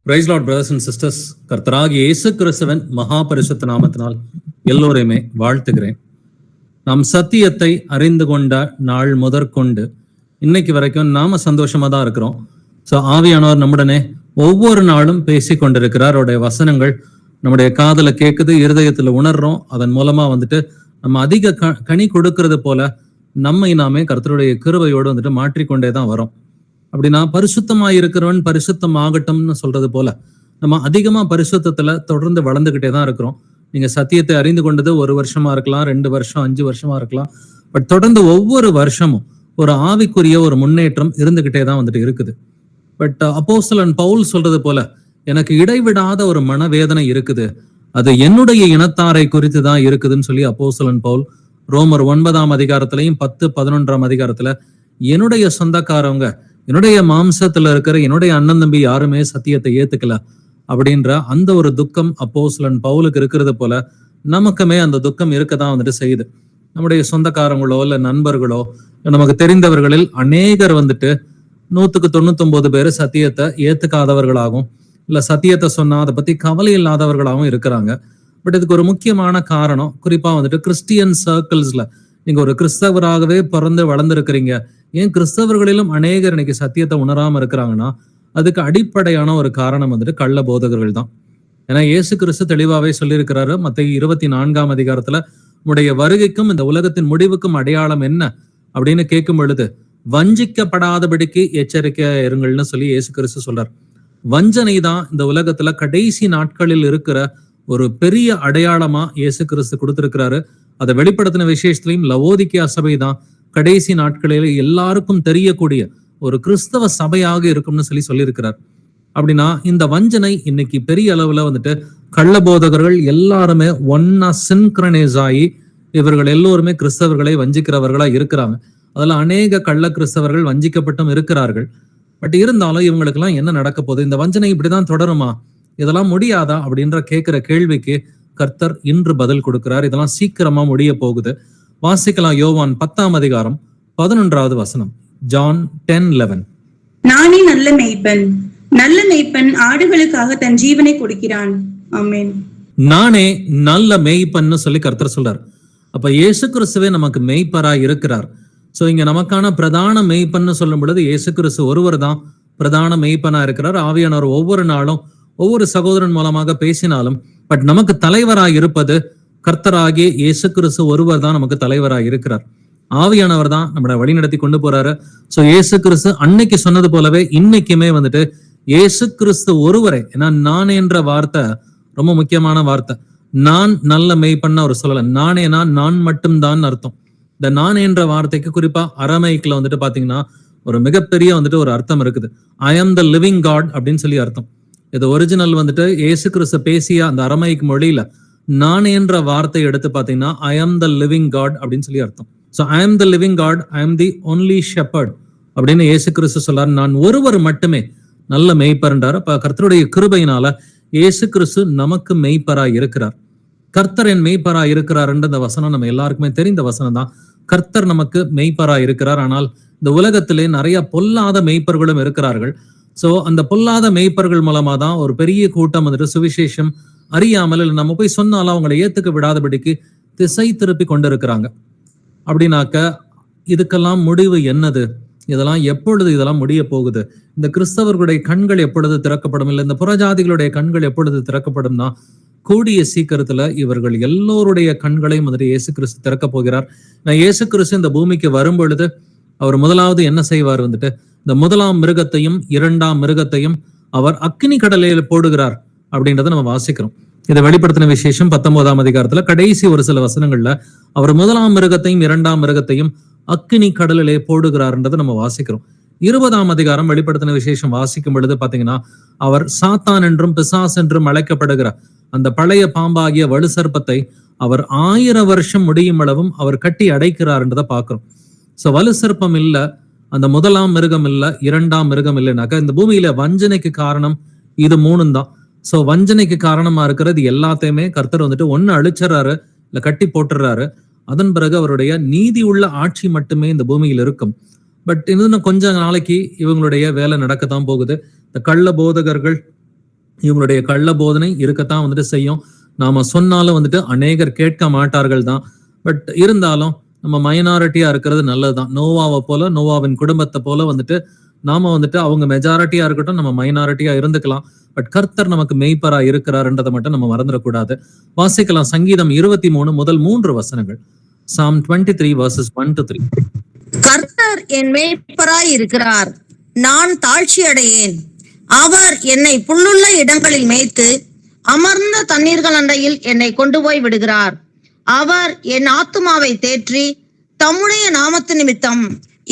Price Lord brothers and sisters. கர்த்தராகிய இயேசு கிறிஸ்துவின் மகா பரிசுத்த நாமத்தினால் எல்லோரையுமே வாழ்த்துகிறேன். நாம் சத்தியத்தை அறிந்து கொண்ட நாள் முதற்கொண்டு இன்னைக்கு வரைக்கும் நாம சந்தோஷமா தான் இருக்கிறோம். ஸோ ஆவியானவர் நம்முடனே ஒவ்வொரு நாளும் பேசி கொண்டிருக்கிறார். அவருடைய வசனங்கள் நம்முடைய காதுல கேட்குது, இருதயத்துல உணர்றோம். அதன் மூலமா நம்ம அதிக கனி கொடுக்கறது போல நம்மை நாமே கர்த்தருடைய கிருபையோடு மாற்றிக்கொண்டே தான் வரோம். அப்படின்னா பரிசுத்தமாக இருக்கிறவன் பரிசுத்தம் ஆகட்டும்னு சொல்றது போல நம்ம அதிகமா பரிசுத்தத்துல தொடர்ந்து வளர்ந்துகிட்டே தான் இருக்கிறோம். நீங்க சத்தியத்தை அறிந்து கொண்டது 1 வருஷமா இருக்கலாம், 2 வருஷம், 5 வருஷமா இருக்கலாம். பட் தொடர்ந்து ஒவ்வொரு வருஷமும் ஒரு ஆவிக்குரிய ஒரு முன்னேற்றம் இருந்துகிட்டே தான் இருக்குது. பட் அப்போஸ்தலன் பவுல் சொல்றது போல எனக்கு இடைவிடாத ஒரு மனவேதனை இருக்குது, அது என்னுடைய இனத்தாரை குறித்து தான் இருக்குதுன்னு சொல்லி அப்போஸ்தலன் பவுல் ரோமர் 9ஆம் அதிகாரத்திலையும் 10-11ஆம் அதிகாரத்துல என்னுடைய சொந்தக்காரவங்க, என்னுடைய மாம்சத்துல இருக்கிற என்னுடைய அண்ணன் தம்பி யாருமே சத்தியத்தை ஏத்துக்கல அப்படின்ற அந்த ஒரு துக்கம் அப்போஸ்தலன் பவுலுக்கு இருக்கிறது போல நமக்குமே அந்த துக்கம் இருக்கதான் செய்யுது. நம்முடைய சொந்தக்காரங்களோ இல்ல நண்பர்களோ நமக்கு தெரிந்தவர்களில் அநேகர் 100க்கு 99 பேர் சத்தியத்தை ஏத்துக்காதவர்களாகவும் இல்ல சத்தியத்தை சொன்னா அதை பத்தி கவலை இல்லாதவர்களாகவும் இருக்கிறாங்க. பட் இதுக்கு ஒரு முக்கியமான காரணம், குறிப்பா கிறிஸ்டியன் சர்க்கிள்ஸ்ல நீங்க ஒரு கிறிஸ்தவராகவே பிறந்து வளர்ந்துருக்கிறீங்க, ஏன் கிறிஸ்தவர்களிலும் அநேகர் இன்னைக்கு சத்தியத்தை உணராம இருக்கிறாங்கன்னா அதுக்கு அடிப்படையான ஒரு காரணம் கள்ள போதகர்கள் தான். ஏன்னா இயேசு கிறிஸ்து தெளிவாவே சொல்லியிருக்கிறாரு மத்தேயு 24ஆம் அதிகாரத்துல, உடைய வருகைக்கும் இந்த உலகத்தின் முடிவுக்கும் அடையாளம் என்ன அப்படின்னு கேட்கும் பொழுது வஞ்சிக்கப்படாதபடிக்கு எச்சரிக்கையா இருங்கள்னு சொல்லி இயேசு கிறிஸ்து சொல்றார். வஞ்சனை தான் இந்த உலகத்துல கடைசி நாட்களில் இருக்கிற ஒரு பெரிய அடையாளமா இயேசு கிறிஸ்து கொடுத்திருக்கிறாரு. அதை வெளிப்படுத்தின விசேஷத்திலையும் லவோதிக்கேயா சபை தான் கடைசி நாட்களில் எல்லாருக்கும் தெரியக்கூடிய ஒரு கிறிஸ்தவ சபையாக இருக்கும்னு சொல்லியிருக்கிறார். அப்படின்னா இந்த வஞ்சனை இன்னைக்கு பெரிய அளவுல கள்ள போதகர்கள் எல்லாருமே ஒன்னா சின்க்ரனைஸ் ஆகி இவர்கள் எல்லோருமே கிறிஸ்தவர்களை வஞ்சிக்கிறவர்களா இருக்கிறாங்க. அதுல அநேக கள்ள கிறிஸ்தவர்கள் வஞ்சிக்கப்பட்டும் இருக்கிறார்கள். பட் இருந்தாலும் இவங்களுக்கு எல்லாம் என்ன நடக்க போகுது, இந்த வஞ்சனை இப்படிதான் தொடருமா, இதெல்லாம் முடியாதா அப்படின்ற கேட்கிற கேள்விக்கு கர்த்தர் இன்று பதில் கொடுக்கிறார். இதெல்லாம் சீக்கிரமா முடிய போகுது. வாசிக்கலாம் யோவான் 10ஆம் அதிகாரம் 11வது வசனம். ஜான் 10:11. நானே நல்ல மேய்ப்பன், நல்ல மேய்ப்பன் ஆடுகளுக்காக தன் ஜீவனை கொடுக்கிறான். ஆமென். நானே நல்ல மேய்ப்பன்னு சொல்லி கர்த்தர் சொல்றார். அப்ப இயேசு கிறிஸ்துவே நமக்கு மேய்ப்பரா இருக்கிறார். சோ இங்க நமக்கான பிரதான மேய்ப்பன்னு சொல்லும் பொழுது இயேசு கிறிஸ்து ஒருவர் தான் பிரதான மேய்ப்பனா இருக்கிறார். ஆவியானவர் ஒவ்வொரு நாளும் ஒவ்வொரு சகோதரன் மூலமாக பேசினாலும் பட் நமக்கு தலைவராக இருப்பது கர்த்தராகிய இயேசு கிறிஸ்து ஒருவர் தான் நமக்கு தலைவராக இருக்கிறார். ஆவியானவர் தான் நம்மளை வழி நடத்தி கொண்டு போறாரு. சோ இயேசு கிறிஸ்து அன்னைக்கு சொன்னது போலவே இன்னைக்குமே இயேசு கிறிஸ்து ஒருவரை, ஏன்னா நான் என்ற வார்த்தை ரொம்ப முக்கியமான வார்த்தை. நான் நல்ல மெய்ப்பண்ண அவர் சொல்லல, நானேனா நான் மட்டும்தான் அர்த்தம். இந்த நான் என்ற வார்த்தைக்கு குறிப்பா அரமைக்குல பாத்தீங்கன்னா ஒரு மிகப்பெரிய ஒரு அர்த்தம் இருக்குது. ஐ ஆம் த லிவிங் காட் அப்படின்னு சொல்லி அர்த்தம். இது ஒரிஜினல் இயேசு கிறிஸ்து பேசிய அந்த அரமைக்கு மொழியில நான் என்ற வார்த்தை எடுத்து பாத்தீங்கன்னா ஐ ஆம் த லிவிங் காட் அப்படின்னு சொல்லி அர்த்தம். ஸோ ஐ ஆம் த லிவிங் காட், ஐ ஆம் தி ஒன்லி ஷெப்பர்ட் அப்படின்னு இயேசு கிறிஸ்து சொல்லார். நான் ஒருவர் மட்டுமே நல்ல மெய்ப்பர்ன்றார். அப்ப கர்த்தருடைய கிருபையினால இயேசு கிறிஸ்து நமக்கு மெய்ப்பராய் இருக்கிறார். கர்த்தர் என் மெய்ப்பராய் இருக்கிறார்ன்ற அந்த வசனம் நம்ம எல்லாருக்குமே தெரிந்த வசனம் தான். கர்த்தர் நமக்கு மெய்ப்பராய் இருக்கிறார். ஆனால் இந்த உலகத்திலே நிறைய பொல்லாத மெய்ப்பர்களும் இருக்கிறார்கள். சோ அந்த பொல்லாத மெய்ப்பர்கள் மூலமா தான் ஒரு பெரிய கூட்டம் சுவிசேஷம் அறியாமல் நம்ம போய் சொன்னாலும் அவங்களை ஏத்துக்க விடாதபடிக்கு திசை திருப்பி கொண்டிருக்கிறாங்க. அப்படின்னாக்க இதுக்கெல்லாம் முடிவு என்னது, இதெல்லாம் எப்பொழுது இதெல்லாம் முடிய போகுது, இந்த கிறிஸ்தவர்களுடைய கண்கள் எப்பொழுது திறக்கப்படும், இல்லை இந்த புறஜாதிகளுடைய கண்கள் எப்பொழுது திறக்கப்படும்னா கூடிய சீக்கிரத்துல இவர்கள் எல்லோருடைய கண்களையும் இயேசு கிறிஸ்து திறக்க போகிறார். நான் இயேசு கிறிஸ்து இந்த பூமிக்கு வரும் பொழுது அவர் முதலாவது என்ன செய்வார், இந்த முதலாம் மிருகத்தையும் 2ஆம் மிருகத்தையும் அவர் அக்கினி கடலையில போடுகிறார் அப்படின்றத நம்ம வாசிக்கிறோம். இதை வெளிப்படுத்தின விசேஷம் 19ஆம் அதிகாரத்துல கடைசி ஒரு சில வசனங்கள்ல அவர் முதலாம் மிருகத்தையும் 2ஆம் மிருகத்தையும் அக்கினி கடலிலே போடுகிறார்ன்றதை நம்ம வாசிக்கிறோம். 20ஆம் அதிகாரம் வெளிப்படுத்தின விசேஷம் வாசிக்கும் பொழுது பாத்தீங்கன்னா அவர் சாத்தான் என்றும் பிசாஸ் என்றும் அழைக்கப்படுகிற அந்த பழைய பாம்பாகிய வலு சர்ப்பத்தை அவர் 1000 வருஷம் முடியும் அளவும் அவர் கட்டி அடைக்கிறார்ன்றதை பாக்குறோம். சோ வலு சர்ப்பம் இல்ல, அந்த முதலாம் மிருகம் இல்ல, 2ஆம் மிருகம் இல்லைனாக்கா இந்த பூமியில வஞ்சனைக்கு காரணம் இது 3 தான். சோ வஞ்சனைக்கு காரணமா இருக்கிறது எல்லாத்தையுமே கர்த்தர் ஒண்ணு அழிச்சறாரு, இல்ல கட்டி போட்டுறாரு. அதன் பிறகு அவருடைய நீதி உள்ள ஆட்சி மட்டுமே இந்த பூமியில் இருக்கும். பட் இன்னும் கொஞ்ச நாளைக்கு இவங்களுடைய வேலை நடக்கத்தான் போகுது. இந்த கள்ள போதகர்கள் இவங்களுடைய கள்ள போதனை இருக்கத்தான் வந்துட்டு செய்யும். நாம சொன்னாலும் வந்துட்டு அநேகர் கேட்க மாட்டார்கள் தான். பட் இருந்தாலும் நம்ம மைனாரிட்டியா இருக்கிறது நல்லதுதான். நோவாவை போல, நோவாவின் குடும்பத்தை போல வந்துட்டு நாம வந்துட்டு அவங்க மெஜாரிட்டியா இருக்கட்டும், நம்ம மைனாரிட்டியா இருந்துக்கலாம். பட் கர்த்தர் நமக்கு மெய்ப்பரா இருக்கிறார்ன்றதை மட்டும் நம்ம மறந்துடக்கூடாது. வாசிக்கலாம் சங்கீதம் 23 முதல் 3 வசனங்கள். Psalm 23 verses 1 to 3. கர்த்தர் என் மேய்ப்பராய் இருக்கிறார், நான் தாழ்ச்சி அடையேன். அவர் என்னை புல்லுள்ள இடங்களில் மேய்த்து அமர்ந்த தண்ணீர்கள் அண்டையில் என்னை கொண்டு போய் விடுகிறார். அவர் என் ஆத்துமாவை தேற்றி தம்முடைய நாமத்து நிமித்தம்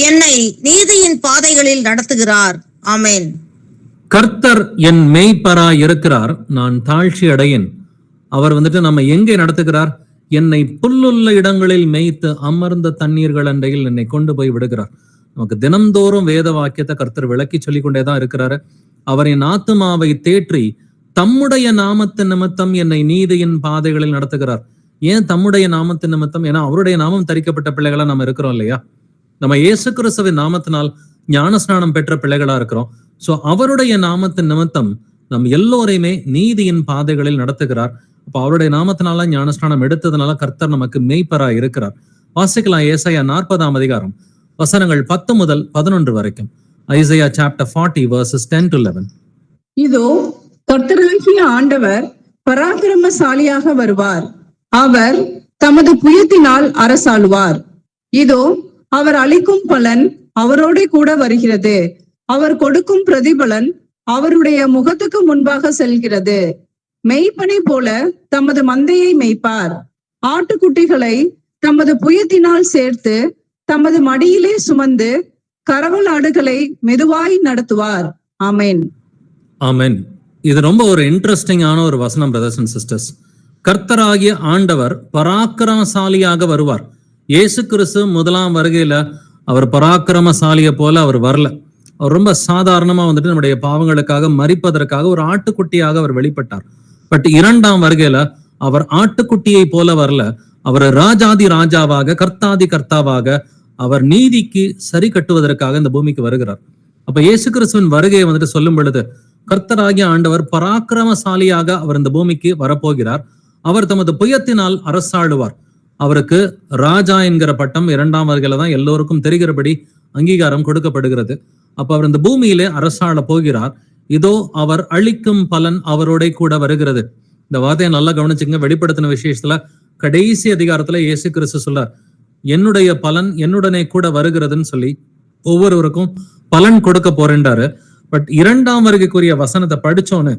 என்னை நீதியின் பாதைகளில் நடத்துகிறார். ஆமென். கர்த்தர் என் மேய்ப்பராய் இருக்கிறார், நான் தாழ்ச்சி அடையேன். அவர் வந்துட்டு நம்ம எங்கே நடத்துகிறார்? என்னை புல்லுள்ள இடங்களில் மேய்த்து அமர்ந்த தண்ணீர்கள் அண்டையில் என்னை கொண்டு போய் விடுகிறார். நமக்கு தினம்தோறும் வேத வாக்கியத்தை கர்த்தர் விளக்கி சொல்லிக் கொண்டேதான் இருக்கிறாரு. அவர் என் ஆத்துமாவை தேற்றி தம்முடைய நாமத்து நிமித்தம் என்னை நீதியின் பாதைகளில் நடத்துகிறார். ஏன் தம்முடைய நாமத்து நிமித்தம்? ஏன்னா அவருடைய நாமம் தரிக்கப்பட்ட பிள்ளைகளா நம்ம இருக்கிறோம் இல்லையா? நம்ம இயேசு கிறிஸ்துவின் நாமத்தினால் ஞானஸ்நானம் பெற்ற பிள்ளைகளா இருக்கிறோம். சோ அவருடைய நாமத்தின் நிமித்தம் நம் எல்லோரையுமே நீதியின் பாதைகளில் நடத்துகிறார். அப்ப அவருடைய நாமத்தினால ஞானஸ்நானம் எடுத்ததுனால கர்த்தர் நமக்கு மெய்ப்பரா இருக்கிறார். வாசிக்கலாம் ஏசாயா 40ஆம் அதிகாரம் வசனங்கள் 10 முதல் 11 வரைக்கும். Isaiah chapter 40 verses 10 to 11. இதோ கர்த்தராகிய ஆண்டவர் பராக்கிரமசாலியாக வருவார், அவர் தமது புயத்தினால் அரசாளுவார். இதோ அவர் அளிக்கும் பலன் அவரோட கூட வருகிறது, அவர் கொடுக்கும் பிரதிபலன் அவருடைய முகத்துக்கு முன்பாக செல்கிறது. மெய்ப்பனை போல தமது மந்தையை மேய்ப்பார், ஆட்டுக்குட்டிகளை தமது புயத்தினால் சேர்த்து தமது மடியிலே சுமந்து கரவல் ஆடுகளை மெதுவாய் நடத்துவார். ஆமென். ஆமென். இது ரொம்ப ஒரு இன்ட்ரெஸ்டிங்கான ஒரு வசனம் பிரதர்ஸ் அண்ட் சிஸ்டர்ஸ். கர்த்தராகிய ஆண்டவர் பராக்கிரமசாலியாக வருவார். இயேசு கிறிஸ்து முதலாம் வருகையில அவர் பராக்கிரமசாலியை போல அவர் வரல. அவர் ரொம்ப சாதாரணமா வந்துட்டு நம்முடைய பாவங்களுக்காக மரிப்பதற்காக ஒரு ஆட்டுக்குட்டியாக அவர் வெளிப்பட்டார். பட் 2ஆம் வருகையில அவர் ஆட்டுக்குட்டியை போல வரல, அவர் ராஜாதி ராஜாவாக, கர்த்தாதி கர்த்தாவாக, அவர் நீதிக்கு சரி கட்டுவதற்காக இந்த பூமிக்கு வருகிறார். அப்ப இயேசு கிறிஸ்துவின் வருகையை வந்துட்டு சொல்லும் பொழுது கர்த்தராகிய ஆண்டவர் பராக்கிரமசாலியாக அவர் இந்த பூமிக்கு வரப்போகிறார். அவர் தமது புயத்தினால் அரசாளுவார். அவருக்கு ராஜா என்கிற பட்டம் 2ஆம் வருகையில தான் எல்லோருக்கும் தெரிகிறபடி அங்கீகாரம் கொடுக்கப்படுகிறது. அப்ப அவர் இந்த பூமியிலே அரசாள போகிறார். இதோ அவர் அளிக்கும் பலன் அவரோட கூட வருகிறது. இந்த வார்த்தையை நல்லா கவனிச்சுங்க. வெளிப்படுத்தின விசேஷத்துல கடைசி அதிகாரத்துல இயேசு கிறிஸ்து சொல்றார், என்னுடைய பலன் என்னுடனே கூட வருகிறதுன்னு சொல்லி ஒவ்வொருவருக்கும் பலன் கொடுக்க போறேன்டாரு. பட் 2ஆம் வருகைக்குரிய வசனத்தை படிச்சோன்னு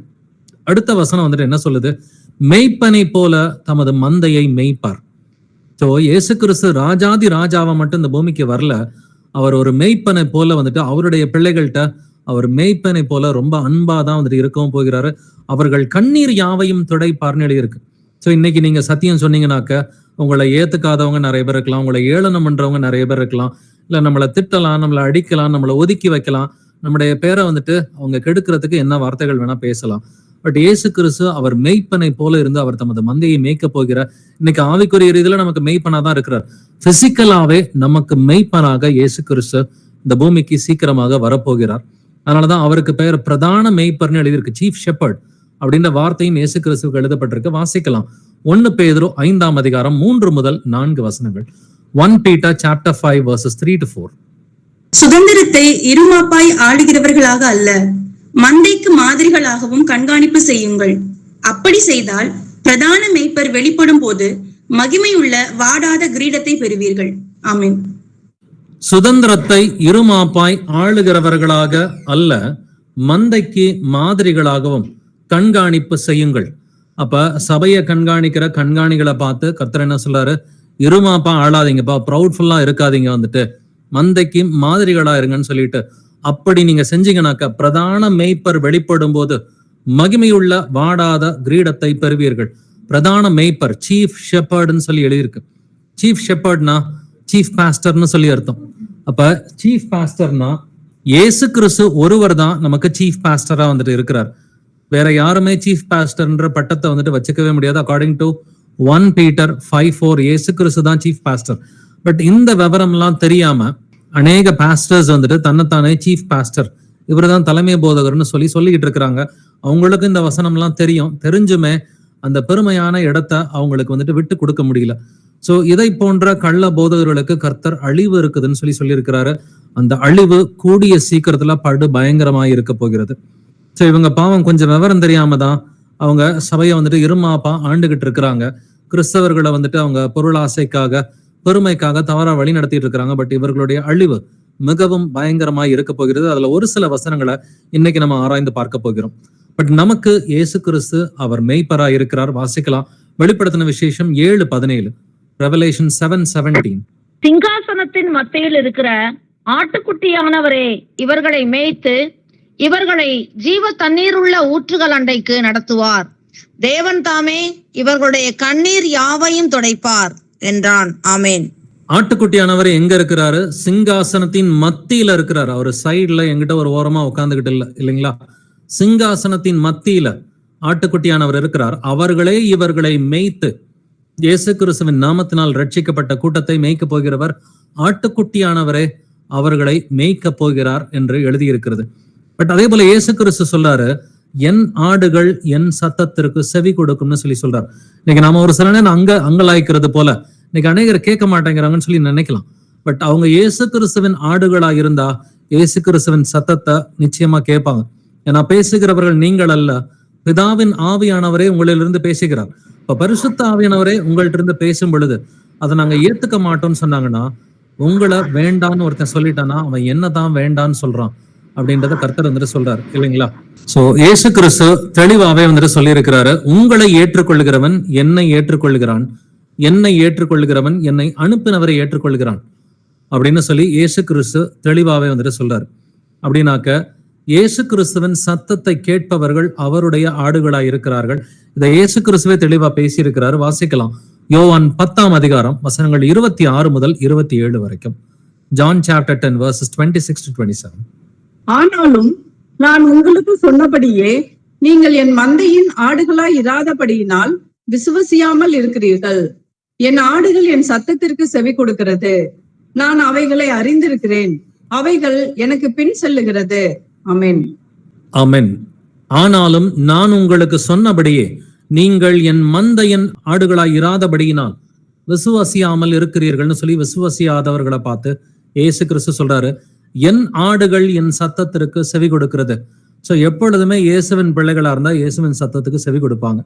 அடுத்த வசனம் வந்துட்டு என்ன சொல்லுது? மெய்ப்பனை போல தமது மந்தையை மேய்ப்பார். சோ இயேசு கிறிஸ்து ராஜாதி ராஜாவை மட்டும் இந்த பூமிக்கு வரல, அவர் ஒரு மெய்ப்பனை போல வந்துட்டு அவருடைய பிள்ளைகள்கிட்ட அவர் மெய்ப்பனை போல ரொம்ப அன்பாதான் வந்துட்டு இருக்கவும் போகிறாரு. அவர்கள் கண்ணீர் யாவையும் துடைப்பார்னு எழுதியிருக்கு. சோ இன்னைக்கு நீங்க சத்தியம் சொன்னீங்கன்னாக்க உங்களை ஏத்துக்காதவங்க நிறைய பேர் இருக்கலாம், உங்களை ஏளனம் பண்றவங்க நிறைய பேர் இருக்கலாம், இல்ல நம்மளை திட்டலாம், நம்மளை அடிக்கலாம், நம்மளை ஒதுக்கி வைக்கலாம், நம்முடைய பேரை வந்துட்டு அவங்க கெடுக்கிறதுக்கு என்ன வார்த்தைகள் வேணா பேசலாம். பட் இயேசு கிறிஸ்து அவர் மெய்ப்பனை போல இருந்து அவர் தமது மந்தையை மேய்க்க போகிறார். இன்னைக்கு ஆவிக்குரிய ரீதியில நமக்கு மெய்ப்பனாதான் இருக்கிறார். பிசிக்கலாவே நமக்கு மெய்ப்பனாக இயேசு கிறிஸ்து இந்த பூமிக்கு சீக்கிரமாக வரப்போகிறார். அதனாலதான் அவருக்கு பெயர் பிரதான மெய்ப்பர்னு எழுதியிருக்கு. சீஃப் ஷெப்பர்ட் அப்படின்ற வார்த்தையும் இயேசு கிறிஸ்துவுக்கு எழுதப்பட்டிருக்கு. வாசிக்கலாம் 1 பேதுரு 5ஆம் அதிகாரம் 3 முதல் 4 வசனங்கள். 1 Peter chapter 5 verses 3 to 4. சுதந்திரத்தை இருமாப்பாய் ஆளுகிறவர்களாக அல்ல, மந்தைக்கு மாதிரிகளாகவும் கண்காணிப்பு செய்யுங்கள். அப்படி செய்தால் பிரதான மேய்ப்பர் வெளிப்படும் போது மகிமையுள்ள வாடாத கிரீடத்தை பெறுவீர்கள். ஆமென். சுதந்திரத்தை இருமாப்பாய் ஆளுகிறவர்களாக அல்ல, மந்தைக்கு மாதிரிகளாகவும் கண்காணிப்பு செய்யுங்கள். அப்ப சபையை கண்காணிக்கிற கண்காணிகளை பார்த்து கர்த்தர் என்ன சொல்றாரு? இருமாப்பா ஆளாதீங்கப்பா, ப்ரௌட்ஃபுல்லா இருக்காதீங்க, வந்துட்டு மந்தைக்கு மாதிரிகளா இருங்கன்னு சொல்லிட்டு அப்படி நீங்க செஞ்சீங்கன்னாக்க பிரதான மேய்ப்பர் வெளிப்படும் போது மகிமையுள்ள வாடாத கிரீடத்தை பெறுவீர்கள். பிரதான மேய்ப்பர் சீஃப் ஷெப்பர்ட்னு சொல்லி எழுதியிருக்கு. சீஃப் ஷெப்பர்ட்னா சீஃப் பாஸ்டர்னு சொல்லி அர்த்தம். அப்ப சீஃப் பாஸ்டர்னா இயேசு கிறிஸ்து ஒருவர் தான் நமக்கு சீஃப் பாஸ்டரா வந்துட்டு இருக்கிறார். வேற யாருமே சீஃப் பாஸ்டர்ன்ற பட்டத்தை வந்துட்டு வச்சுக்கவே முடியாது. அக்கார்டிங் டு 1 Peter 5:4 இயேசு கிறிஸ்து தான் சீஃப் பாஸ்டர். பட் இந்த விவரம் எல்லாம் தெரியாம அநேக பாஸ்டர்ஸ் வந்துட்டு தன்னைத்தானே சீஃப் பாஸ்டர் இவர்தான் தலைமை போதகர்னு சொல்லிக்கிட்டு இருக்கிறாங்க. அவங்களுக்கு இந்த வசனம்லாம் தெரிஞ்சுமே அந்த பெருமையான இடத்தை அவங்களுக்கு வந்துட்டு விட்டு கொடுக்க முடியல. சோ இதை போன்ற கள்ள போதகர்களுக்கு கர்த்தர் அழிவு இருக்குதுன்னு சொல்லியிருக்கிறாரு. அந்த அழிவு கூடிய சீக்கிரத்துல பயங்கரமா இருக்க போகிறது. சோ இவங்க பாவம் கொஞ்சம் விவரம் தெரியாம தான் அவங்க சபையை வந்துட்டு இருமாப்பா ஆண்டுகிட்டு இருக்கிறாங்க. கிறிஸ்தவர்களை வந்துட்டு அவங்க பொருளாசைக்காக பெருமைக்காக தவறா வழி நடத்திட்டு இருக்கிறாங்க. பட் இவர்களுடைய அழிவு மிகவும் பயங்கரமா இருக்க போகிறது. அதுல ஒரு சில வசனங்களை இன்னைக்கு நம்ம ஆராய்ந்து பார்க்க போகிறோம். பட் நமக்கு இயேசு கிறிஸ்து அவர் மெய்ப்பரா இருக்கிறார். வாசிக்கலாம். வெளிப்படுத்தின விசேஷம் 7:17, ரெவலேஷன் 7:17. சிங்காசனத்தின் மத்தியில் இருக்கிற ஆட்டுக்குட்டியானவரே இவர்களை மேய்த்து இவர்களை ஜீவ தண்ணீர் உள்ள ஊற்றுகள் அண்டைக்கு நடத்துவார். தேவன் தாமே இவர்களுடைய கண்ணீர் யாவையும் துடைப்பார் என்றான். ஆமேன். ஆட்டுக்குட்டியானவர் எங்க இருக்கிறாரு? சிங்காசனத்தின் மத்தியில இருக்கிறார். அவர் சைடுல எங்கிட்ட ஒரு ஓரமா உட்கார்ந்துகிட்டு இல்லைங்களா? சிங்காசனத்தின் மத்தியில ஆட்டுக்குட்டியானவர் இருக்கிறார். அவர்களே இவர்களை மேய்த்து, இயேசு கிறிஸ்துவின் நாமத்தினால் ரட்சிக்கப்பட்ட கூட்டத்தை மேய்க்க போகிறவர் ஆட்டுக்குட்டியானவரே அவர்களை மேய்க்க போகிறார் என்று எழுதியிருக்கிறது. பட் அதே போல இயேசு கிறிஸ்து சொல்றாரு, என் ஆடுகள் என் சத்தத்திற்கு செவி கொடுக்கும்னு சொல்றாரு. இன்னைக்கு நாம ஒரு சில நேரம் அங்கலாய்க்கிறது போல இன்னைக்கு அநேகர் கேட்க மாட்டேங்கிறாங்கன்னு சொல்லி நினைக்கலாம். பட் அவங்க இயேசு கிறிஸ்துவின் ஆடுகளா இருந்தா இயேசு கிறிஸ்துவின் சத்தத்தை நிச்சயமா கேட்பாங்க. ஏன்னா பேசுகிறவர்கள் நீங்கள் அல்ல, பிதாவின் ஆவியானவரே உங்களிலிருந்து பேசுகிறார். இப்ப பரிசுத்த ஆவியானவரே உங்கள்ட்ட இருந்து பேசும் பொழுது அதை நாங்க ஏத்துக்க மாட்டோம்னு சொன்னாங்கன்னா, உங்களை வேண்டான்னு ஒருத்தன் சொல்லிட்டானா அவன் என்னதான் வேண்டான்னு சொல்றான் அப்படின்றத கர்த்தர் வந்துட்டு சொல்றாரு இல்லைங்களா? சோ இயேசு கிறிஸ்து தெளிவாவே வந்துட்டு சொல்லி இருக்கிறாரு, உங்களை ஏற்றுக்கொள்கிறவன் என்னை ஏற்றுக்கொள்கிறான், என்னை ஏற்றுக்கொள்கிறவன் என்னை அனுப்பினவரை ஏற்றுக்கொள்கிறான் அப்படின்னு சொல்லி இயேசு கிறிஸ்து தெளிவாவே வந்துட்டு சொல்றாரு. அப்படின்னாக்க இயேசு கிறிஸ்துவின் சத்தத்தை கேட்பவர்கள் அவருடைய ஆடுகளாய் இருக்கிறார்கள். இதை இயேசு கிறிஸ்துவே தெளிவா பேசி இருக்கிறாரு. வாசிக்கலாம். யோவான் 10ஆம் அதிகாரம் வசனங்கள் 26 முதல் 27 வரைக்கும். John chapter 10 verses 26 to 27. ஆனாலும் நான் உங்களுக்கு சொன்னபடியே நீங்கள் என் மந்தையின் ஆடுகளாய் இராதபடியினால் விசுவசியாமல் இருக்கிறீர்கள். என் ஆடுகள் என் சத்தத்திற்கு செவி கொடுக்கிறது. நான் அவைகளை அறிந்திருக்கிறேன், அவைகள் எனக்கு பின் செல்லுகிறது. ஆமென். ஆமென். ஆனாலும் நான் உங்களுக்கு சொன்னபடியே நீங்கள் என் மந்தையின் ஆடுகளாய் இராதபடியினால் விசுவாசியாமல் இருக்கிறீர்கள்னு சொல்லி விசுவாசியாதவர்களை பார்த்து இயேசு கிறிஸ்து சொல்றாரு, என் ஆடுகள் என் சத்தத்திற்கு செவி கொடுக்கிறது. சோ எப்பொழுதுமே இயேசுவின் பிள்ளைகளா இருந்தா இயேசுவின் சத்தத்துக்கு செவி கொடுப்பாங்க.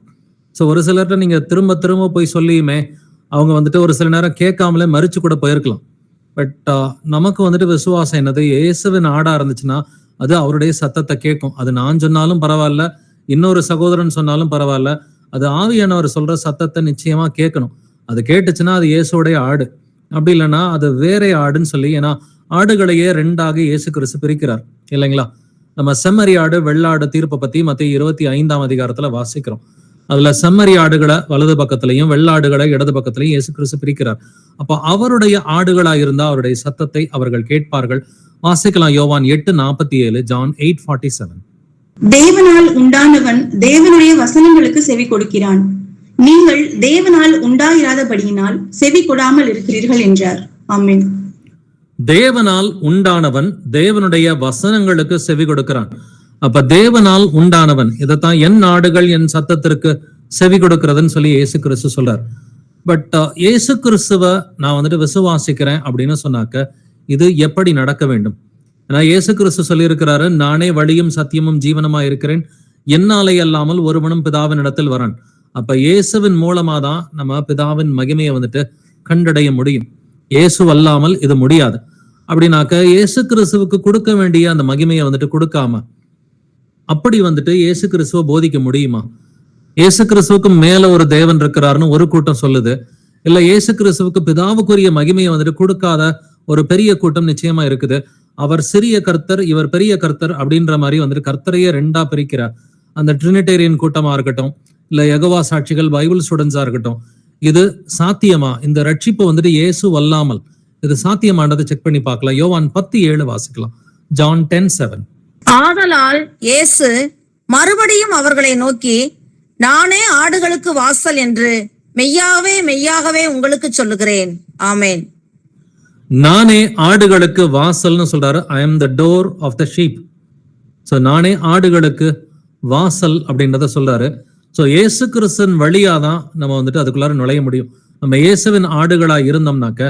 சோ ஒரு சிலர்கிட்ட நீங்க திரும்ப திரும்ப போய் சொல்லியுமே அவங்க வந்துட்டு ஒரு சில நேரம் கேட்காமலே மறிச்சு கூட போயிருக்கலாம். பட் நமக்கு வந்துட்டு விசுவாசம் என்னது? இயேசுவின் ஆடா இருந்துச்சுன்னா அது அவருடைய சத்தத்தை கேட்கும். அது நான் சொன்னாலும் பரவாயில்ல, இன்னொரு சகோதரன் சொன்னாலும் பரவாயில்ல, அது ஆவியானவர் சொல்ற சத்தத்தை நிச்சயமா கேட்கணும். அது கேட்டுச்சுன்னா அது இயேசுடைய ஆடு, அப்படி இல்லைன்னா அது வேற ஆடுன்னு சொல்லி. ஏன்னா ஆடுகளையே ரெண்டாக இயேசு கிறிஸ்து பிரிக்கிறார் இல்லைங்களா? நம்ம செம்மறி ஆடு வெள்ளாடு தீர்ப்பை பத்தி மத்திய 25ஆம் அதிகாரத்துல வாசிக்கிறோம். அதுல செம்மறி ஆடுகளை வலது பக்கத்திலையும் வெள்ளாடுகளை இடது பக்கத்திலையும் இயேசு கிறிஸ்து பிரிக்கிறார். அப்ப அவருடைய ஆடுகளா இருந்தா அவருடைய சத்தத்தை அவர்கள் கேட்பார்கள். வாசிக்கலாம். யோவான் 8:47, John 8:47. தேவனால் உண்டானவன் தேவனுடைய வசனங்களுக்கு செவி கொடுக்கிறான். நீங்கள் தேவனால் உண்டாயிராதபடியினால் செவி கொடாமல் இருக்கிறீர்கள் என்றார். ஆமென். தேவனால் உண்டானவன் தேவனுடைய வசனங்களுக்கு செவி கொடுக்கிறான். அப்ப தேவனால் உண்டானவன், இதைத்தான் என் ஆடுகள் என் சத்தத்திற்கு செவி கொடுக்கிறதுன்னு சொல்லி இயேசு கிறிஸ்து சொல்றார். பட் இயேசு கிறிஸ்துவ நான் வந்துட்டு விசுவாசிக்கிறேன் அப்படின்னு சொன்னாக்க இது எப்படி நடக்க வேண்டும்? ஏன்னா இயேசு கிறிஸ்து சொல்லி இருக்கிறாரு, நானே வழியும் சத்தியமும் ஜீவனமா இருக்கிறேன், என்னாலே அல்லாமல் ஒருவனும் பிதாவின் இடத்தில் வரான். அப்ப இயேசுவின் மூலமா தான் நம்ம பிதாவின் மகிமையை வந்துட்டு கண்டடைய முடியும். இயேசு அல்லாமல் இது முடியாது. அப்படின்னாக்க இயேசு கிறிஸ்துவுக்கு கொடுக்க வேண்டிய அந்த மகிமையை வந்துட்டு கொடுக்காம அப்படி வந்துட்டு இயேசு கிறிஸ்துவ போதிக்க முடியுமா? இயேசு கிறிஸ்துவுக்கு மேல ஒரு தேவன் இருக்கிறாருன்னு ஒரு கூட்டம் சொல்லுது. இல்ல இயேசு கிறிஸ்துவுக்கு பிதாவுக்குரிய மகிமையை வந்துட்டு கொடுக்காத ஒரு பெரிய கூட்டம் நிச்சயமா இருக்குது. அவர் சிறிய கர்த்தர், இவர் பெரிய கர்த்தர் அப்படின்ற மாதிரி வந்துட்டு கர்த்தரையே ரெண்டா பிரிக்கிறார். அந்த ட்ரினிடேரியன் கூட்டமா இருக்கட்டும், இல்ல யெகோவா சாட்சிகள் பைபிள் ஸ்டூடெண்ட்ஸா இருக்கட்டும், இது சாத்தியமா? இந்த ரட்சிப்பு வந்துட்டு இயேசு அல்லாமல் இது சாத்தியமானதை செக் பண்ணி பார்க்கலாம். யோவான் 10:7 வாசிக்கலாம். John 10:7. ஆதலால் இயேசு மறுபடியும் அவர்களை நோக்கி, நானே ஆடுகளுக்கு வாசல் என்று மெய்யாகவே மெய்யாகவே உங்களுக்கு சொல்லுகிறேன். ஆமென். நானே ஆடுகளுக்கு வாசல்னு சொல்றாரு. I am the door of the sheep. So நானே ஆடுகளுக்கு வாசல் அப்படின்றத சொல்றாரு. சோ இயேசு கிறிஸ்துவின் வழியாதான் நம்ம வந்துட்டு அதுக்குள்ளார நுழைய முடியும். நம்ம இயேசுவின் ஆடுகளா இருந்தோம்னாக்க